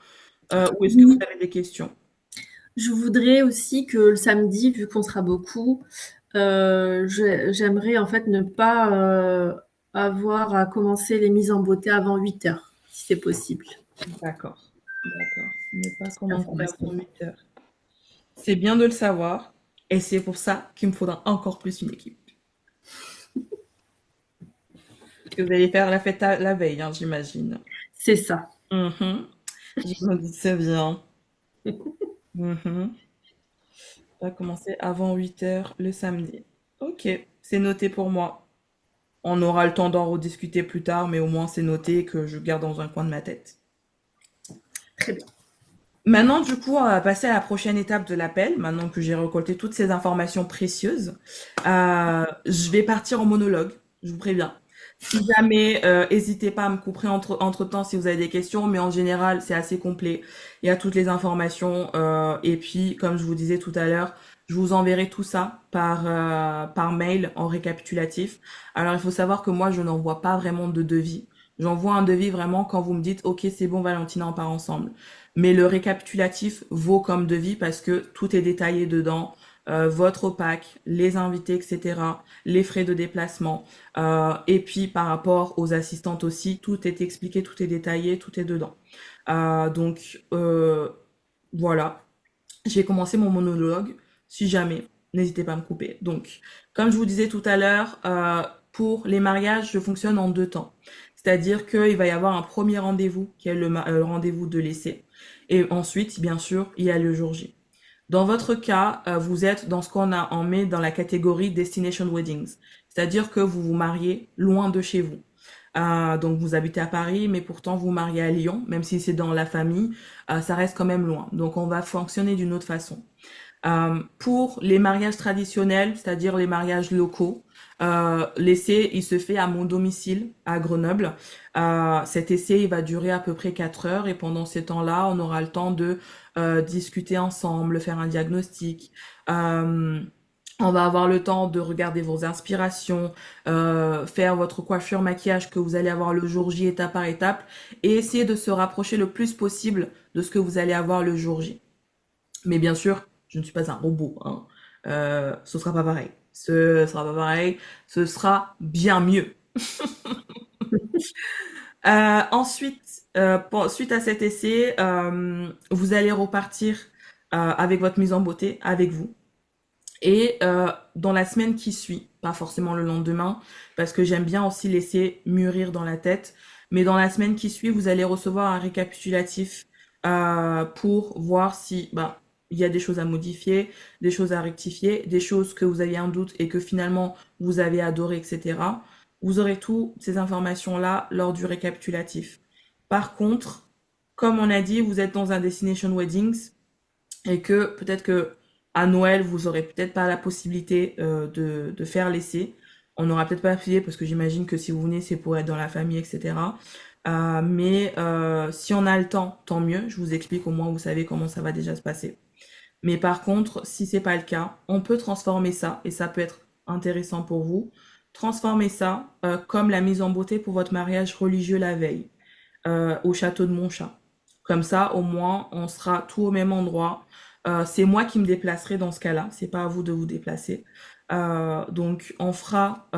ou est-ce que vous Oui. avez des questions? Je voudrais aussi que le samedi, vu qu'on sera beaucoup, j'aimerais en fait ne pas avoir à commencer les mises en beauté avant 8 heures, si c'est possible. D'accord, d'accord. Ne pas commencer avant Information. 8 heures. C'est bien de le savoir, et c'est pour ça qu'il me faudra encore plus une équipe. Parce que vous allez faire la fête la veille, hein, j'imagine. C'est ça. Mhm. Je me dis, c'est bien. Mhm. Va commencer avant 8 heures le samedi. Ok, c'est noté pour moi. On aura le temps d'en rediscuter plus tard, mais au moins c'est noté que je garde dans un coin de ma tête. Très bien. Maintenant, du coup, on va passer à la prochaine étape de l'appel. Maintenant que j'ai récolté toutes ces informations précieuses, je vais partir en monologue. Je vous préviens. Si jamais, n'hésitez pas à me couper entre-temps si vous avez des questions, mais en général, c'est assez complet. Il y a toutes les informations. Et puis, comme je vous disais tout à l'heure, je vous enverrai tout ça par mail en récapitulatif. Alors, il faut savoir que moi, je n'envoie pas vraiment de devis. J'envoie un devis vraiment quand vous me dites, OK, c'est bon, Valentina, on part ensemble. Mais le récapitulatif vaut comme devis parce que tout est détaillé dedans. Votre opaque, les invités, etc., les frais de déplacement. Et puis par rapport aux assistantes aussi, tout est expliqué, tout est détaillé, tout est dedans. Donc voilà, j'ai commencé mon monologue. Si jamais, n'hésitez pas à me couper. Donc, comme je vous disais tout à l'heure, pour les mariages, je fonctionne en deux temps. C'est-à-dire qu'il va y avoir un premier rendez-vous, qui est le rendez-vous de l'essai. Et ensuite, bien sûr, il y a le jour J. Dans votre cas, vous êtes dans ce en met dans la catégorie Destination Weddings. C'est-à-dire que vous vous mariez loin de chez vous. Donc vous habitez à Paris, mais pourtant vous mariez à Lyon, même si c'est dans la famille, ça reste quand même loin. Donc on va fonctionner d'une autre façon. Pour les mariages traditionnels, c'est-à-dire les mariages locaux, l'essai il se fait à mon domicile à Grenoble. Cet essai il va durer à peu près 4 heures et pendant ces temps-là, on aura le temps de discuter ensemble, faire un diagnostic. Euh, on va avoir le temps de regarder vos inspirations, faire votre coiffure, maquillage que vous allez avoir le jour J étape par étape et essayer de se rapprocher le plus possible de ce que vous allez avoir le jour J. Mais bien sûr, je ne suis pas un robot, hein. Ce sera pas pareil. Ce sera pas pareil. Ce sera bien mieux. Ensuite, Suite à cet essai, vous allez repartir avec votre mise en beauté avec vous. Et dans la semaine qui suit, pas forcément le lendemain, parce que j'aime bien aussi laisser mûrir dans la tête, mais dans la semaine qui suit, vous allez recevoir un récapitulatif pour voir si bah, il y a des choses à modifier, des choses à rectifier, des choses que vous aviez un doute et que finalement vous avez adoré, etc. Vous aurez toutes ces informations-là lors du récapitulatif. Par contre, comme on a dit, vous êtes dans un Destination Weddings et que peut-être que à Noël, vous aurez peut-être pas la possibilité de faire l'essai. On n'aura peut-être pas appuyé parce que j'imagine que si vous venez, c'est pour être dans la famille, etc. Mais si on a le temps, tant mieux. Je vous explique au moins, vous savez comment ça va déjà se passer. Mais par contre, si c'est pas le cas, on peut transformer ça, et ça peut être intéressant pour vous, transformer ça comme la mise en beauté pour votre mariage religieux la veille au château de Montchat. Comme ça, au moins, on sera tout au même endroit. C'est moi qui me déplacerai dans ce cas-là. C'est pas à vous de vous déplacer. Donc, on fera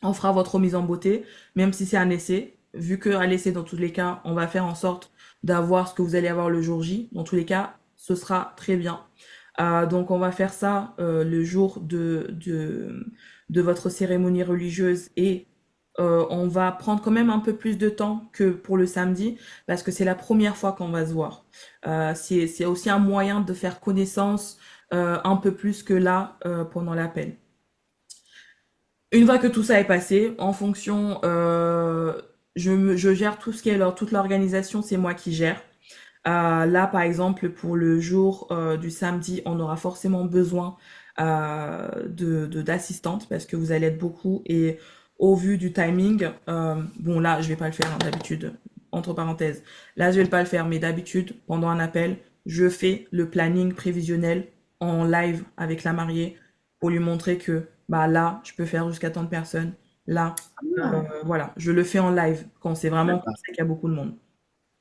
votre remise en beauté, même si c'est un essai. Vu que à l'essai, dans tous les cas, on va faire en sorte d'avoir ce que vous allez avoir le jour J. Dans tous les cas, ce sera très bien. Donc, on va faire ça le jour de votre cérémonie religieuse et on va prendre quand même un peu plus de temps que pour le samedi parce que c'est la première fois qu'on va se voir. C'est aussi un moyen de faire connaissance un peu plus que là pendant l'appel. Une fois que tout ça est passé, en fonction, je gère tout ce qui est toute l'organisation, c'est moi qui gère. Là, par exemple, pour le jour du samedi, on aura forcément besoin d'assistantes parce que vous allez être beaucoup et au vu du timing, bon là, je vais pas le faire hein, d'habitude, entre parenthèses. Là, je vais pas le faire, mais d'habitude, pendant un appel, je fais le planning prévisionnel en live avec la mariée pour lui montrer que bah là, je peux faire jusqu'à tant de personnes. Là, voilà, je le fais en live quand c'est vraiment comme ça qu'il y a beaucoup de monde.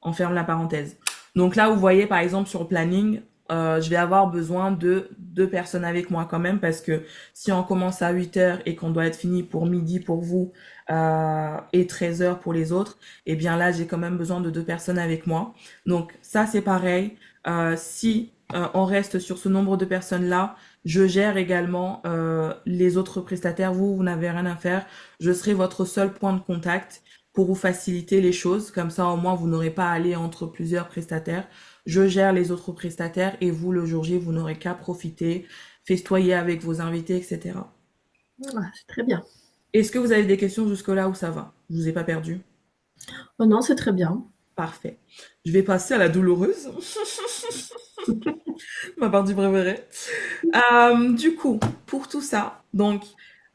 On ferme la parenthèse. Donc là, vous voyez, par exemple, sur le planning, je vais avoir besoin de 2 personnes avec moi quand même parce que si on commence à 8 heures et qu'on doit être fini pour midi pour vous et 13 heures pour les autres, eh bien là, j'ai quand même besoin de 2 personnes avec moi. Donc ça, c'est pareil. Si on reste sur ce nombre de personnes-là, je gère également les autres prestataires. Vous n'avez rien à faire. Je serai votre seul point de contact pour vous faciliter les choses. Comme ça, au moins, vous n'aurez pas à aller entre plusieurs prestataires. Je gère les autres prestataires et vous, le jour J, vous n'aurez qu'à profiter, festoyer avec vos invités, etc. C'est très bien. Est-ce que vous avez des questions jusque-là où ça va? Je vous ai pas perdu? Oh non, c'est très bien. Parfait. Je vais passer à la douloureuse. Ma partie préférée. Du coup, pour tout ça, donc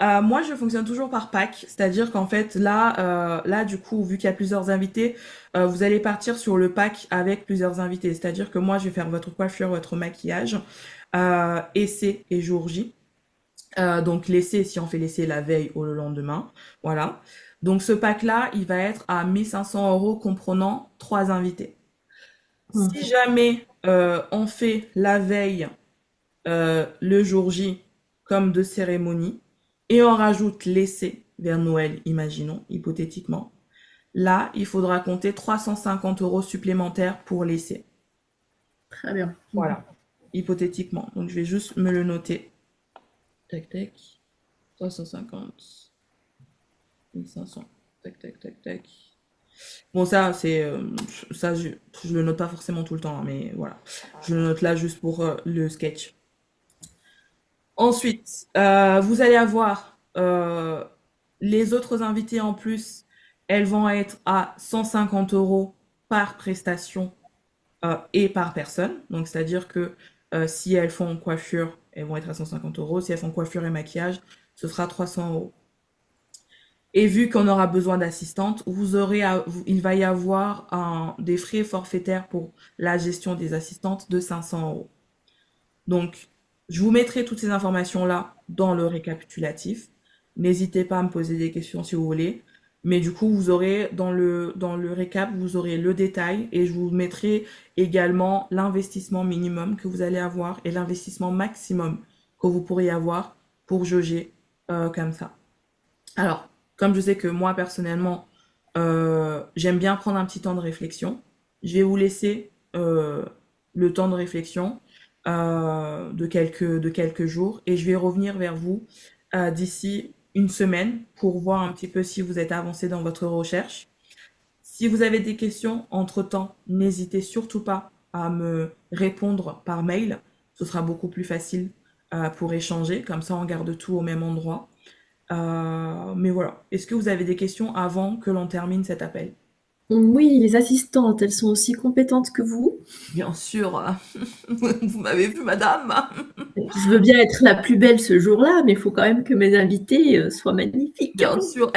moi je fonctionne toujours par pack, c'est-à-dire qu'en fait là du coup vu qu'il y a plusieurs invités, vous allez partir sur le pack avec plusieurs invités, c'est-à-dire que moi je vais faire votre coiffure, votre maquillage, essai et jour J. Donc l'essai si on fait l'essai la veille ou le lendemain, voilà. Donc ce pack-là, il va être à 1 500 € comprenant 3 invités. Si jamais on fait la veille le jour J comme de cérémonie et on rajoute l'essai vers Noël, imaginons, hypothétiquement, là, il faudra compter 350 € supplémentaires pour l'essai. Très bien. Voilà, hypothétiquement. Donc, je vais juste me le noter. Tac, tac. 350. 1500. Tac, tac, tac, tac. Bon, ça, ça, je le note pas forcément tout le temps, hein, mais voilà. Je le note là juste pour le sketch. Ensuite, vous allez avoir les autres invités en plus, elles vont être à 150 € par prestation et par personne. Donc, c'est-à-dire que si elles font coiffure, elles vont être à 150 €. Si elles font coiffure et maquillage, ce sera 300 €. Et vu qu'on aura besoin d'assistantes, il va y avoir des frais forfaitaires pour la gestion des assistantes de 500 €. Donc, je vous mettrai toutes ces informations-là dans le récapitulatif. N'hésitez pas à me poser des questions si vous voulez. Mais du coup, vous aurez dans le récap, vous aurez le détail et je vous mettrai également l'investissement minimum que vous allez avoir et l'investissement maximum que vous pourriez avoir pour jauger comme ça. Alors, comme je sais que moi, personnellement, J'aime bien prendre un petit temps de réflexion. Je vais vous laisser le temps de réflexion de quelques jours et je vais revenir vers vous d'ici une semaine pour voir un petit peu si vous êtes avancé dans votre recherche. Si vous avez des questions entre-temps, n'hésitez surtout pas à me répondre par mail. Ce sera beaucoup plus facile pour échanger. Comme ça, on garde tout au même endroit. Mais voilà. Est-ce que vous avez des questions avant que l'on termine cet appel? Oui, les assistantes, elles sont aussi compétentes que vous. Bien sûr. Vous m'avez vu, madame? Je veux bien être la plus belle ce jour-là, mais il faut quand même que mes invités soient magnifiques. Bien sûr.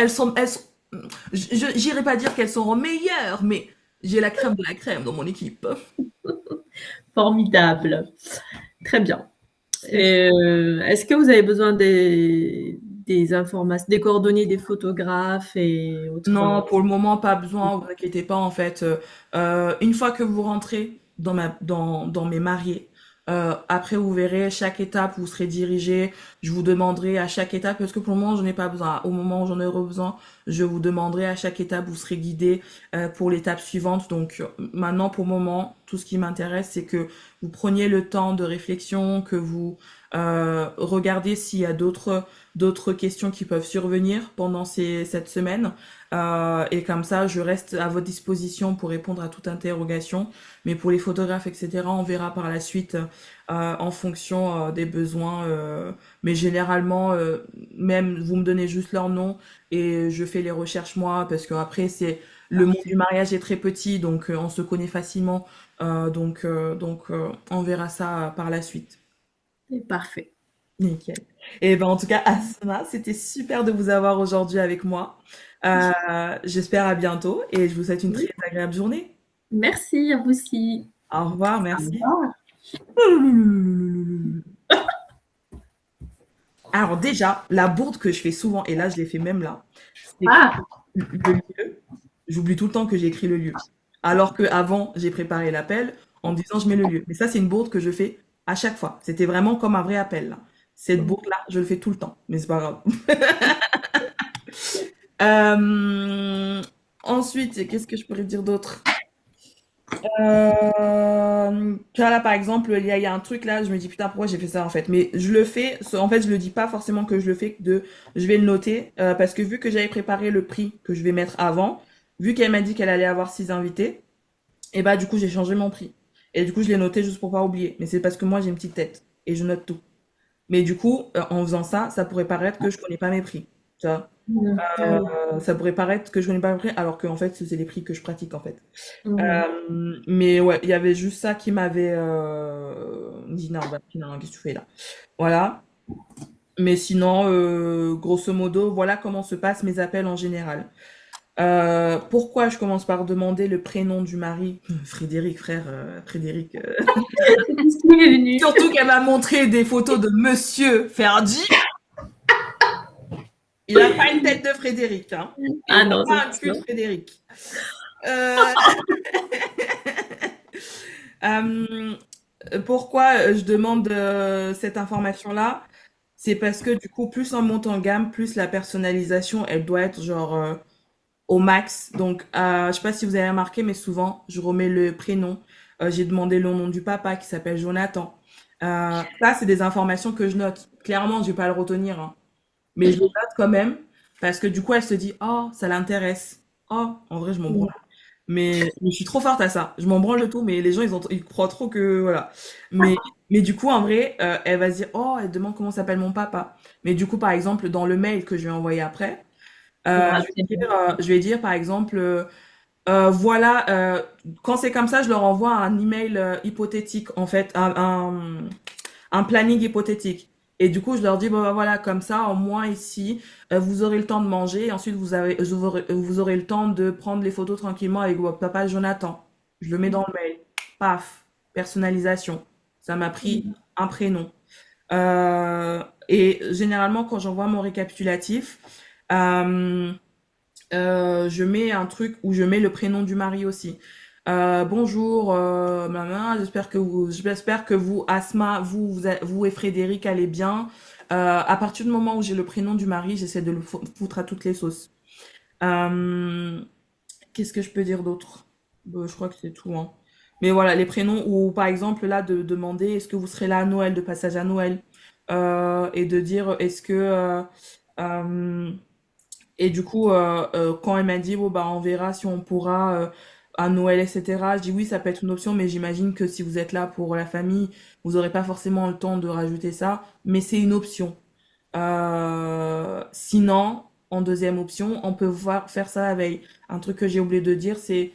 J'irai pas dire qu'elles sont meilleures, mais j'ai la crème de la crème dans mon équipe. Formidable. Très bien. Est-ce que vous avez besoin des informations, des coordonnées des photographes et autres? Non, pour le moment, pas besoin, vous inquiétez pas, en fait. Une fois que vous rentrez dans mes mariés, après, vous verrez, chaque étape, vous serez dirigé. Je vous demanderai à chaque étape, parce que pour le moment, je n'ai pas besoin. Au moment où j'en aurai besoin, je vous demanderai à chaque étape, vous serez guidé pour l'étape suivante. Donc, maintenant, pour le moment, tout ce qui m'intéresse, c'est que vous preniez le temps de réflexion, que vous regardez s'il y a d'autres questions qui peuvent survenir pendant cette semaine. Et comme ça, je reste à votre disposition pour répondre à toute interrogation. Mais pour les photographes, etc., on verra par la suite en fonction des besoins. Mais généralement, même vous me donnez juste leur nom et je fais les recherches moi, parce que après c'est le monde du mariage est très petit, donc on se connaît facilement. On verra ça par la suite. C'est parfait. Nickel. Et ben en tout cas, Asma, c'était super de vous avoir aujourd'hui avec moi. J'espère à bientôt et je vous souhaite une très agréable journée. Merci à vous aussi. Au revoir, Au merci. revoir. Alors déjà, la bourde que je fais souvent, et là je l'ai fait même là, c'est Ah, le lieu. J'oublie tout le temps que j'ai écrit le lieu. Alors que avant, j'ai préparé l'appel en me disant je mets le lieu. Mais ça, c'est une bourde que je fais à chaque fois. C'était vraiment comme un vrai appel là. Cette bourde-là, je le fais tout le temps, mais c'est pas grave. Euh, Ensuite, qu'est-ce que je pourrais dire d'autre? Tu vois, là, par exemple, il y a un truc là, je me dis putain, pourquoi j'ai fait ça en fait? Mais je le fais, en fait, je le dis pas forcément que je le fais, je vais le noter, parce que vu que j'avais préparé le prix que je vais mettre avant, vu qu'elle m'a dit qu'elle allait avoir 6 invités, et bah, du coup, j'ai changé mon prix. Et du coup, je l'ai noté juste pour pas oublier. Mais c'est parce que moi, j'ai une petite tête et je note tout. Mais du coup, en faisant ça, ça pourrait paraître que je connais pas mes prix. Tu vois? ah oui. Ça pourrait paraître que je connais pas mes prix, alors qu'en fait, c'est les prix que je pratique en fait. Mhm. Mais ouais, il y avait juste ça qui m'avait dit non, bah, non, qu'est-ce que tu fais là? Voilà. Mais sinon, grosso modo, voilà comment se passent mes appels en général. Pourquoi je commence par demander le prénom du mari? Frédéric, frère, Frédéric. C'est tout ce qui m'est venu. Surtout qu'elle m'a montré des photos de Monsieur Ferdi. Il a pas une tête de Frédéric, hein. Et Ah il n'a non, pas c'est un cul de sûr. Frédéric. Euh, euh, Pourquoi je demande cette information-là? C'est parce que du coup, plus on monte en gamme, plus la personnalisation, elle doit être genre au max. Donc, je sais pas si vous avez remarqué, mais souvent, je remets le prénom. J'ai demandé le nom du papa qui s'appelle Jonathan. Ça, c'est des informations que je note. Clairement, je vais pas le retenir, hein. Mais je le note quand même parce que du coup, elle se dit, oh, ça l'intéresse. Oh, en vrai, je m'en branle. Mais je suis trop forte à ça. Je m'en branle de tout, mais les gens, ils croient trop que, voilà. Mais, mais du coup, en vrai, elle va se dire, oh, elle demande comment s'appelle mon papa. Mais du coup, par exemple, dans le mail que je vais envoyer après, je vais dire, par exemple, voilà, quand c'est comme ça, je leur envoie un email hypothétique, en fait, un planning hypothétique. Et du coup, je leur dis, bon, bah, voilà, comme ça, au moins ici, vous aurez le temps de manger. Et ensuite, vous aurez le temps de prendre les photos tranquillement avec votre papa Jonathan. Je le mets dans le mail. Paf, personnalisation. Ça m'a pris un prénom. Et généralement, quand j'envoie mon récapitulatif, euh, je mets un truc où je mets le prénom du mari aussi. Bonjour, maman, j'espère que vous, Asma, vous et Frédéric allez bien. À partir du moment où j'ai le prénom du mari, j'essaie de le foutre à toutes les sauces. Euh, Qu'est-ce que je peux dire d'autre? Je crois que c'est tout, hein. Mais voilà, les prénoms, ou par exemple là, de demander est-ce que vous serez là à Noël, de passage à Noël, et de dire est-ce que... euh, et du coup, quand elle m'a dit, bon, bah, on verra si on pourra à Noël, etc., je dis oui, ça peut être une option, mais j'imagine que si vous êtes là pour la famille, vous n'aurez pas forcément le temps de rajouter ça, mais c'est une option. Sinon, en deuxième option, on peut faire ça la veille. Un truc que j'ai oublié de dire, c'est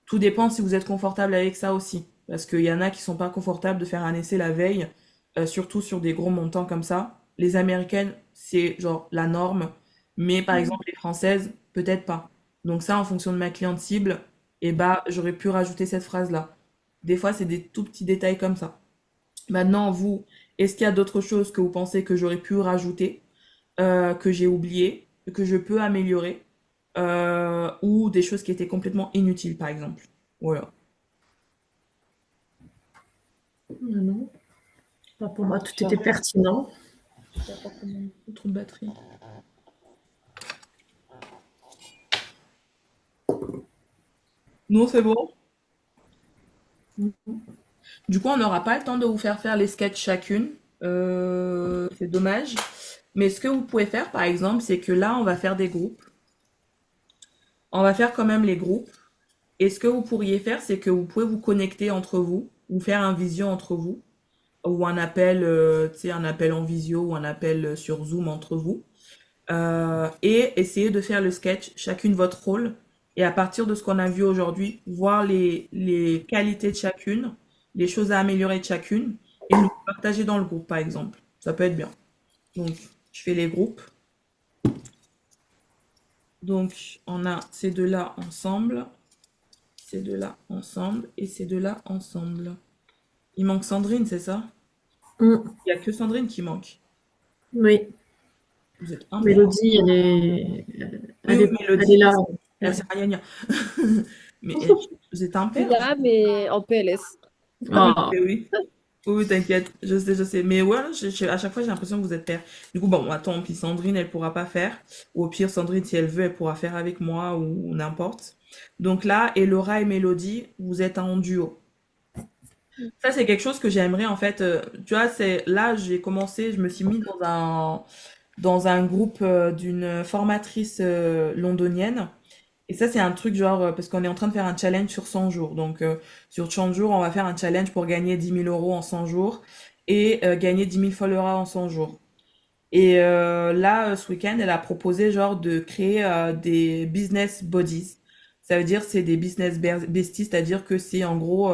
tout dépend si vous êtes confortable avec ça aussi. Parce qu'il y en a qui sont pas confortables de faire un essai la veille, surtout sur des gros montants comme ça. Les Américaines, c'est genre la norme, mais par exemple les Françaises, peut-être pas. Donc ça, en fonction de ma cliente cible, et bah j'aurais pu rajouter cette phrase-là. Des fois, c'est des tout petits détails comme ça. Maintenant, vous, est-ce qu'il y a d'autres choses que vous pensez que j'aurais pu rajouter, que j'ai oublié, que je peux améliorer, ou des choses qui étaient complètement inutiles, par exemple. Voilà. Non, non, pas pour moi, tout était Charge. pertinent. Je sais pas comment- trop de batterie. Non, c'est bon. Du coup, on n'aura pas le temps de vous faire les sketchs chacune. C'est dommage. Mais ce que vous pouvez faire, par exemple, c'est que là, on va faire des groupes. On va faire quand même les groupes. Et ce que vous pourriez faire, c'est que vous pouvez vous connecter entre vous, ou faire un visio entre vous, ou un appel, tu sais, un appel en visio, ou un appel sur Zoom entre vous. Et essayer de faire le sketch, chacune votre rôle. Et à partir de ce qu'on a vu aujourd'hui, voir les qualités de chacune, les choses à améliorer de chacune, et nous partager dans le groupe, par exemple. Ça peut être bien. Donc, je fais les groupes. Donc, on a ces deux-là ensemble, ces deux-là ensemble, et ces deux-là ensemble. Il manque Sandrine, c'est ça? Mm. Il n'y a que Sandrine qui manque. Oui, Vous êtes un peu... Mélodie, Oui, elle oui, est, Mélodie, elle est là. elle Ouais. sert à rien. Mais vous êtes un Je suis père. là, mais en PLS. Oui, Oh. oui. Oui, t'inquiète, je sais, je sais. Mais ouais, à chaque fois, j'ai l'impression que vous êtes père. Du coup, bon, attends, puis Sandrine, elle pourra pas faire. Ou au pire, Sandrine, si elle veut, elle pourra faire avec moi ou n'importe. Donc là, et Laura et Mélodie, vous êtes en duo. Ça, c'est quelque chose que j'aimerais, en fait. Tu vois, c'est là, j'ai commencé, je me suis mis dans un groupe d'une formatrice londonienne. Et ça, c'est un truc genre, parce qu'on est en train de faire un challenge sur 100 jours. Donc, sur 100 jours, on va faire un challenge pour gagner 10 000 € en 100 jours et gagner 10 000 followers en 100 jours. Et là, ce week-end, elle a proposé genre de créer des business buddies. Ça veut dire c'est des business besties, c'est-à-dire que c'est en gros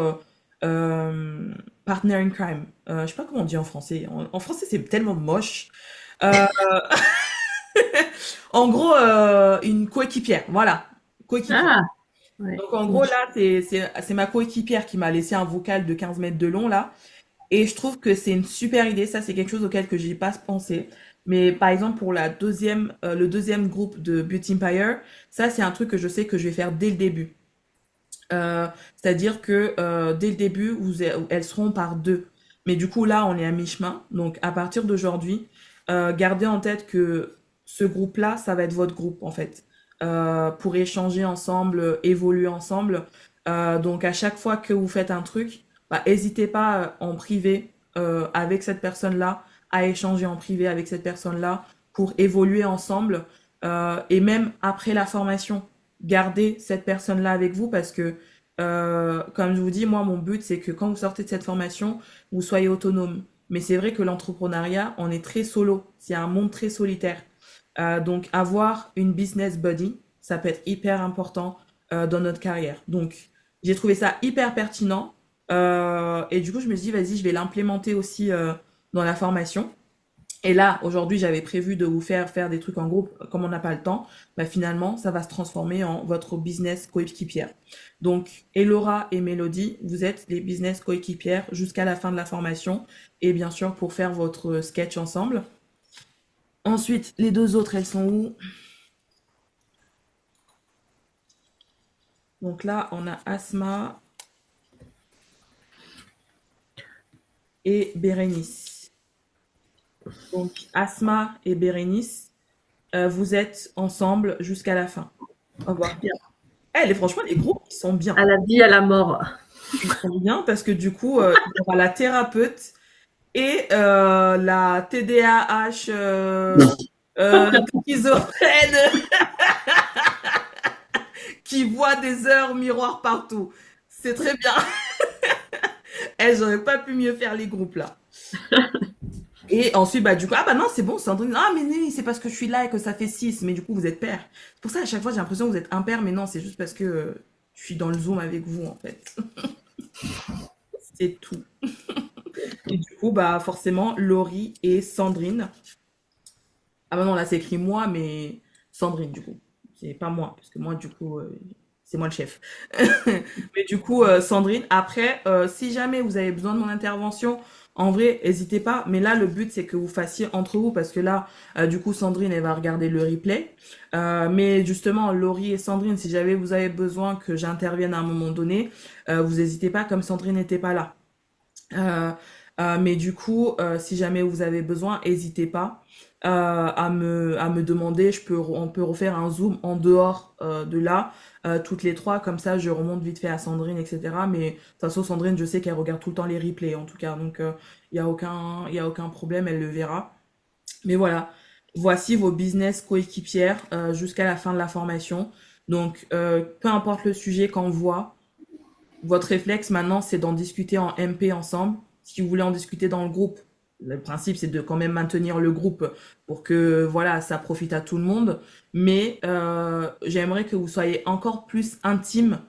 euh, partner in crime. Je sais pas comment on dit en français. En français, c'est tellement moche. Euh, en gros, une coéquipière. Voilà, coéquipière. Ah, ouais. Donc en gros là, c'est ma coéquipière qui m'a laissé un vocal de 15 mètres de long là. Et je trouve que c'est une super idée. Ça, c'est quelque chose auquel que j'ai pas pensé. Mais par exemple, pour le deuxième groupe de Beauty Empire, ça, c'est un truc que je sais que je vais faire dès le début. C'est-à-dire que dès le début, elles seront par deux. Mais du coup, là, on est à mi-chemin. Donc, à partir d'aujourd'hui, gardez en tête que ce groupe-là, ça va être votre groupe, en fait. Pour échanger ensemble, évoluer ensemble. Donc, à chaque fois que vous faites un truc, bah, n'hésitez pas en privé avec cette personne-là, à échanger en privé avec cette personne-là pour évoluer ensemble. Et même après la formation, gardez cette personne-là avec vous parce que, comme je vous dis, moi, mon but, c'est que quand vous sortez de cette formation, vous soyez autonome. Mais c'est vrai que l'entrepreneuriat, on est très solo. C'est un monde très solitaire. Donc, avoir une business buddy, ça peut être hyper important dans notre carrière. Donc, j'ai trouvé ça hyper pertinent. Et du coup, je me suis dit, vas-y, je vais l'implémenter aussi dans la formation. Et là, aujourd'hui, j'avais prévu de vous faire des trucs en groupe, comme on n'a pas le temps, bah finalement, ça va se transformer en votre business coéquipière. Donc, Elora et Mélodie, vous êtes les business coéquipières jusqu'à la fin de la formation, et bien sûr pour faire votre sketch ensemble. Ensuite, les deux autres, elles sont où? Donc là, on a Asma et Bérénice. Donc, Asma et Bérénice, vous êtes ensemble jusqu'à la fin. Au revoir. Bien. Franchement, les groupes, ils sont bien. À la vie, à la mort. Ils sont bien parce que du coup, il y aura la thérapeute et la TDAH schizophrène qui voit des heures miroirs partout. C'est très bien. J'aurais pas pu mieux faire les groupes là. Et ensuite, bah, du coup, ah bah non, c'est bon, Sandrine. Ah, mais non, c'est parce que je suis là et que ça fait 6. Mais du coup, vous êtes pair. C'est pour ça, à chaque fois, j'ai l'impression que vous êtes impair. Mais non, c'est juste parce que je suis dans le Zoom avec vous, en fait. C'est tout. Et du coup, bah, forcément, Laurie et Sandrine. Ah bah non, là, c'est écrit moi, mais Sandrine, du coup. C'est pas moi, parce que moi, du coup, c'est moi le chef. Mais du coup, Sandrine, après, si jamais vous avez besoin de mon intervention, en vrai, n'hésitez pas. Mais là, le but, c'est que vous fassiez entre vous, parce que là, du coup, Sandrine, elle va regarder le replay. Mais justement, Laurie et Sandrine, si jamais vous avez besoin que j'intervienne à un moment donné, vous n'hésitez pas, comme Sandrine n'était pas là. Euh, mais du coup, si jamais vous avez besoin, n'hésitez pas à me demander. On peut refaire un zoom en dehors de là, toutes les trois. Comme ça, je remonte vite fait à Sandrine, etc. Mais de toute façon, Sandrine, je sais qu'elle regarde tout le temps les replays, en tout cas. Donc, il y a aucun problème, elle le verra. Mais voilà, voici vos business coéquipières jusqu'à la fin de la formation. Donc, peu importe le sujet qu'on voit, votre réflexe maintenant, c'est d'en discuter en MP ensemble. Si vous voulez en discuter dans le groupe, le principe, c'est de quand même maintenir le groupe pour que voilà, ça profite à tout le monde. Mais j'aimerais que vous soyez encore plus intime,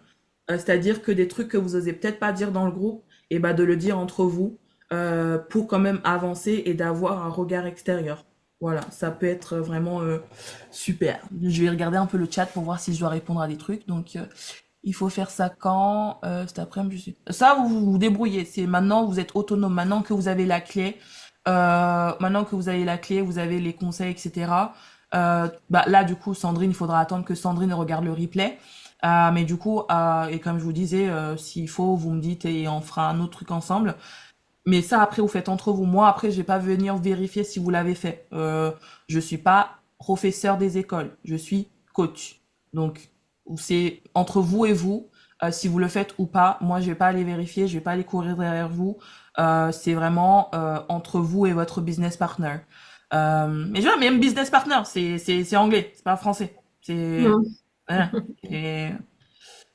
c'est-à-dire que des trucs que vous osez peut-être pas dire dans le groupe, et bah de le dire entre vous pour quand même avancer et d'avoir un regard extérieur. Voilà, ça peut être vraiment super. Je vais regarder un peu le chat pour voir si je dois répondre à des trucs. Donc, il faut faire ça quand cet après-midi, je suis... Ça, vous vous débrouillez. C'est maintenant, vous êtes autonome. Maintenant que vous avez la clé, vous avez les conseils, etc. Bah, là, du coup, Sandrine, il faudra attendre que Sandrine regarde le replay. Mais du coup, et comme je vous disais, s'il faut, vous me dites et on fera un autre truc ensemble. Mais ça, après, vous faites entre vous. Moi, après, je vais pas venir vérifier si vous l'avez fait. Je suis pas professeur des écoles. Je suis coach. Donc, c'est entre vous et vous, si vous le faites ou pas. Moi, je vais pas aller vérifier. Je vais pas aller courir derrière vous. C'est vraiment entre vous et votre business partner. Mais je vois, même business partner, c'est anglais. C'est pas français. C'est, Non. voilà. Et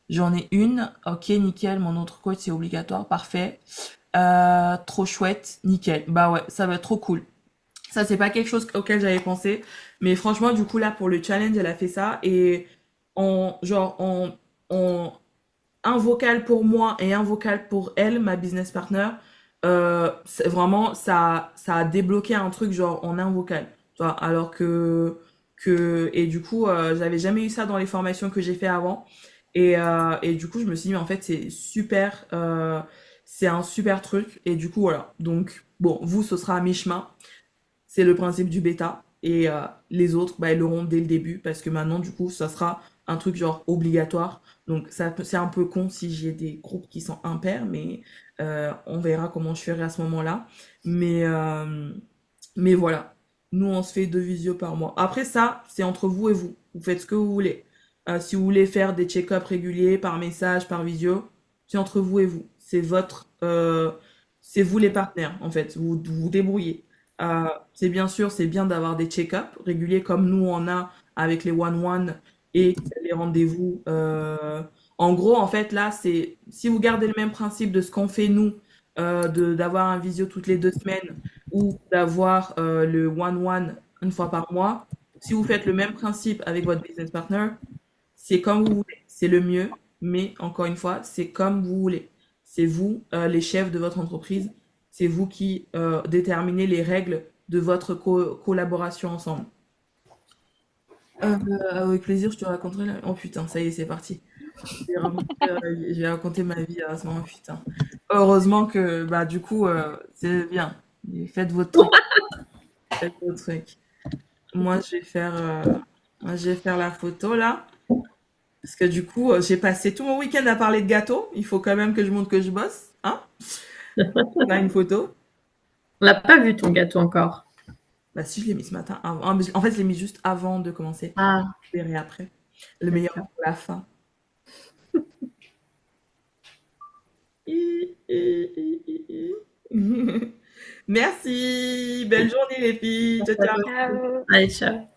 j'en ai une. Ok, nickel. Mon autre coach, c'est obligatoire. Parfait. Trop chouette, nickel. Bah ouais, ça va être trop cool. Ça, c'est pas quelque chose auquel j'avais pensé. Mais franchement, du coup, là, pour le challenge, elle a fait ça. Et en un vocal pour moi et un vocal pour elle, ma business partner, c'est vraiment, ça a débloqué un truc, genre, en un vocal. Tu vois, alors et du coup, j'avais jamais eu ça dans les formations que j'ai fait avant. Et du coup, je me suis dit, mais en fait, c'est super, c'est un super truc. Et du coup, voilà. Donc, bon, vous, ce sera à mi-chemin. C'est le principe du bêta. Et les autres, bah, ils l'auront dès le début. Parce que maintenant, du coup, ça sera un truc genre obligatoire. Donc, c'est un peu con si j'ai des groupes qui sont impairs. Mais on verra comment je ferai à ce moment-là. Mais, euh, mais voilà. Nous, on se fait 2 visios par mois. Après ça, c'est entre vous et vous. Vous faites ce que vous voulez. Si vous voulez faire des check-ups réguliers par message, par visio, c'est entre vous et vous. C'est vous les partenaires, en fait. Vous débrouillez. C'est bien sûr, c'est bien d'avoir des check-ups réguliers comme nous on a avec les one-one et les rendez-vous. En gros, en fait, là, c'est si vous gardez le même principe de ce qu'on fait nous, d'avoir un visio toutes les 2 semaines ou d'avoir le one-one une fois par mois. Si vous faites le même principe avec votre business partner, c'est comme vous voulez, c'est le mieux, mais encore une fois, c'est comme vous voulez. C'est vous, les chefs de votre entreprise, c'est vous qui déterminez les règles de votre collaboration ensemble. Avec plaisir, je te raconterai. Oh putain, ça y est, c'est parti. Je vais raconter ma vie à ce moment, putain. Heureusement que, bah, du coup, c'est bien. Faites votre truc. Faites votre truc. Moi, je vais faire la photo là. Parce que du coup, j'ai passé tout mon week-end à parler de gâteau. Il faut quand même que je montre que je bosse. Hein? Là, une photo. On n'a pas vu ton gâteau encore. Bah, si, je l'ai mis ce matin. En fait, je l'ai mis juste avant de commencer. Ah, Je verrai après. Le meilleur d'accord. pour la fin. Merci. Belle journée, les filles. Ciao, ciao. Ciao. Allez, ciao.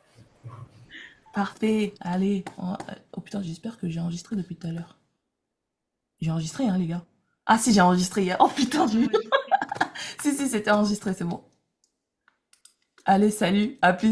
Parfait. Allez. Oh putain, j'espère que j'ai enregistré depuis tout à l'heure. J'ai enregistré, hein, les gars. Ah si, j'ai enregistré hier. Oh putain, si, c'était enregistré, c'est bon. Allez, salut. À plus.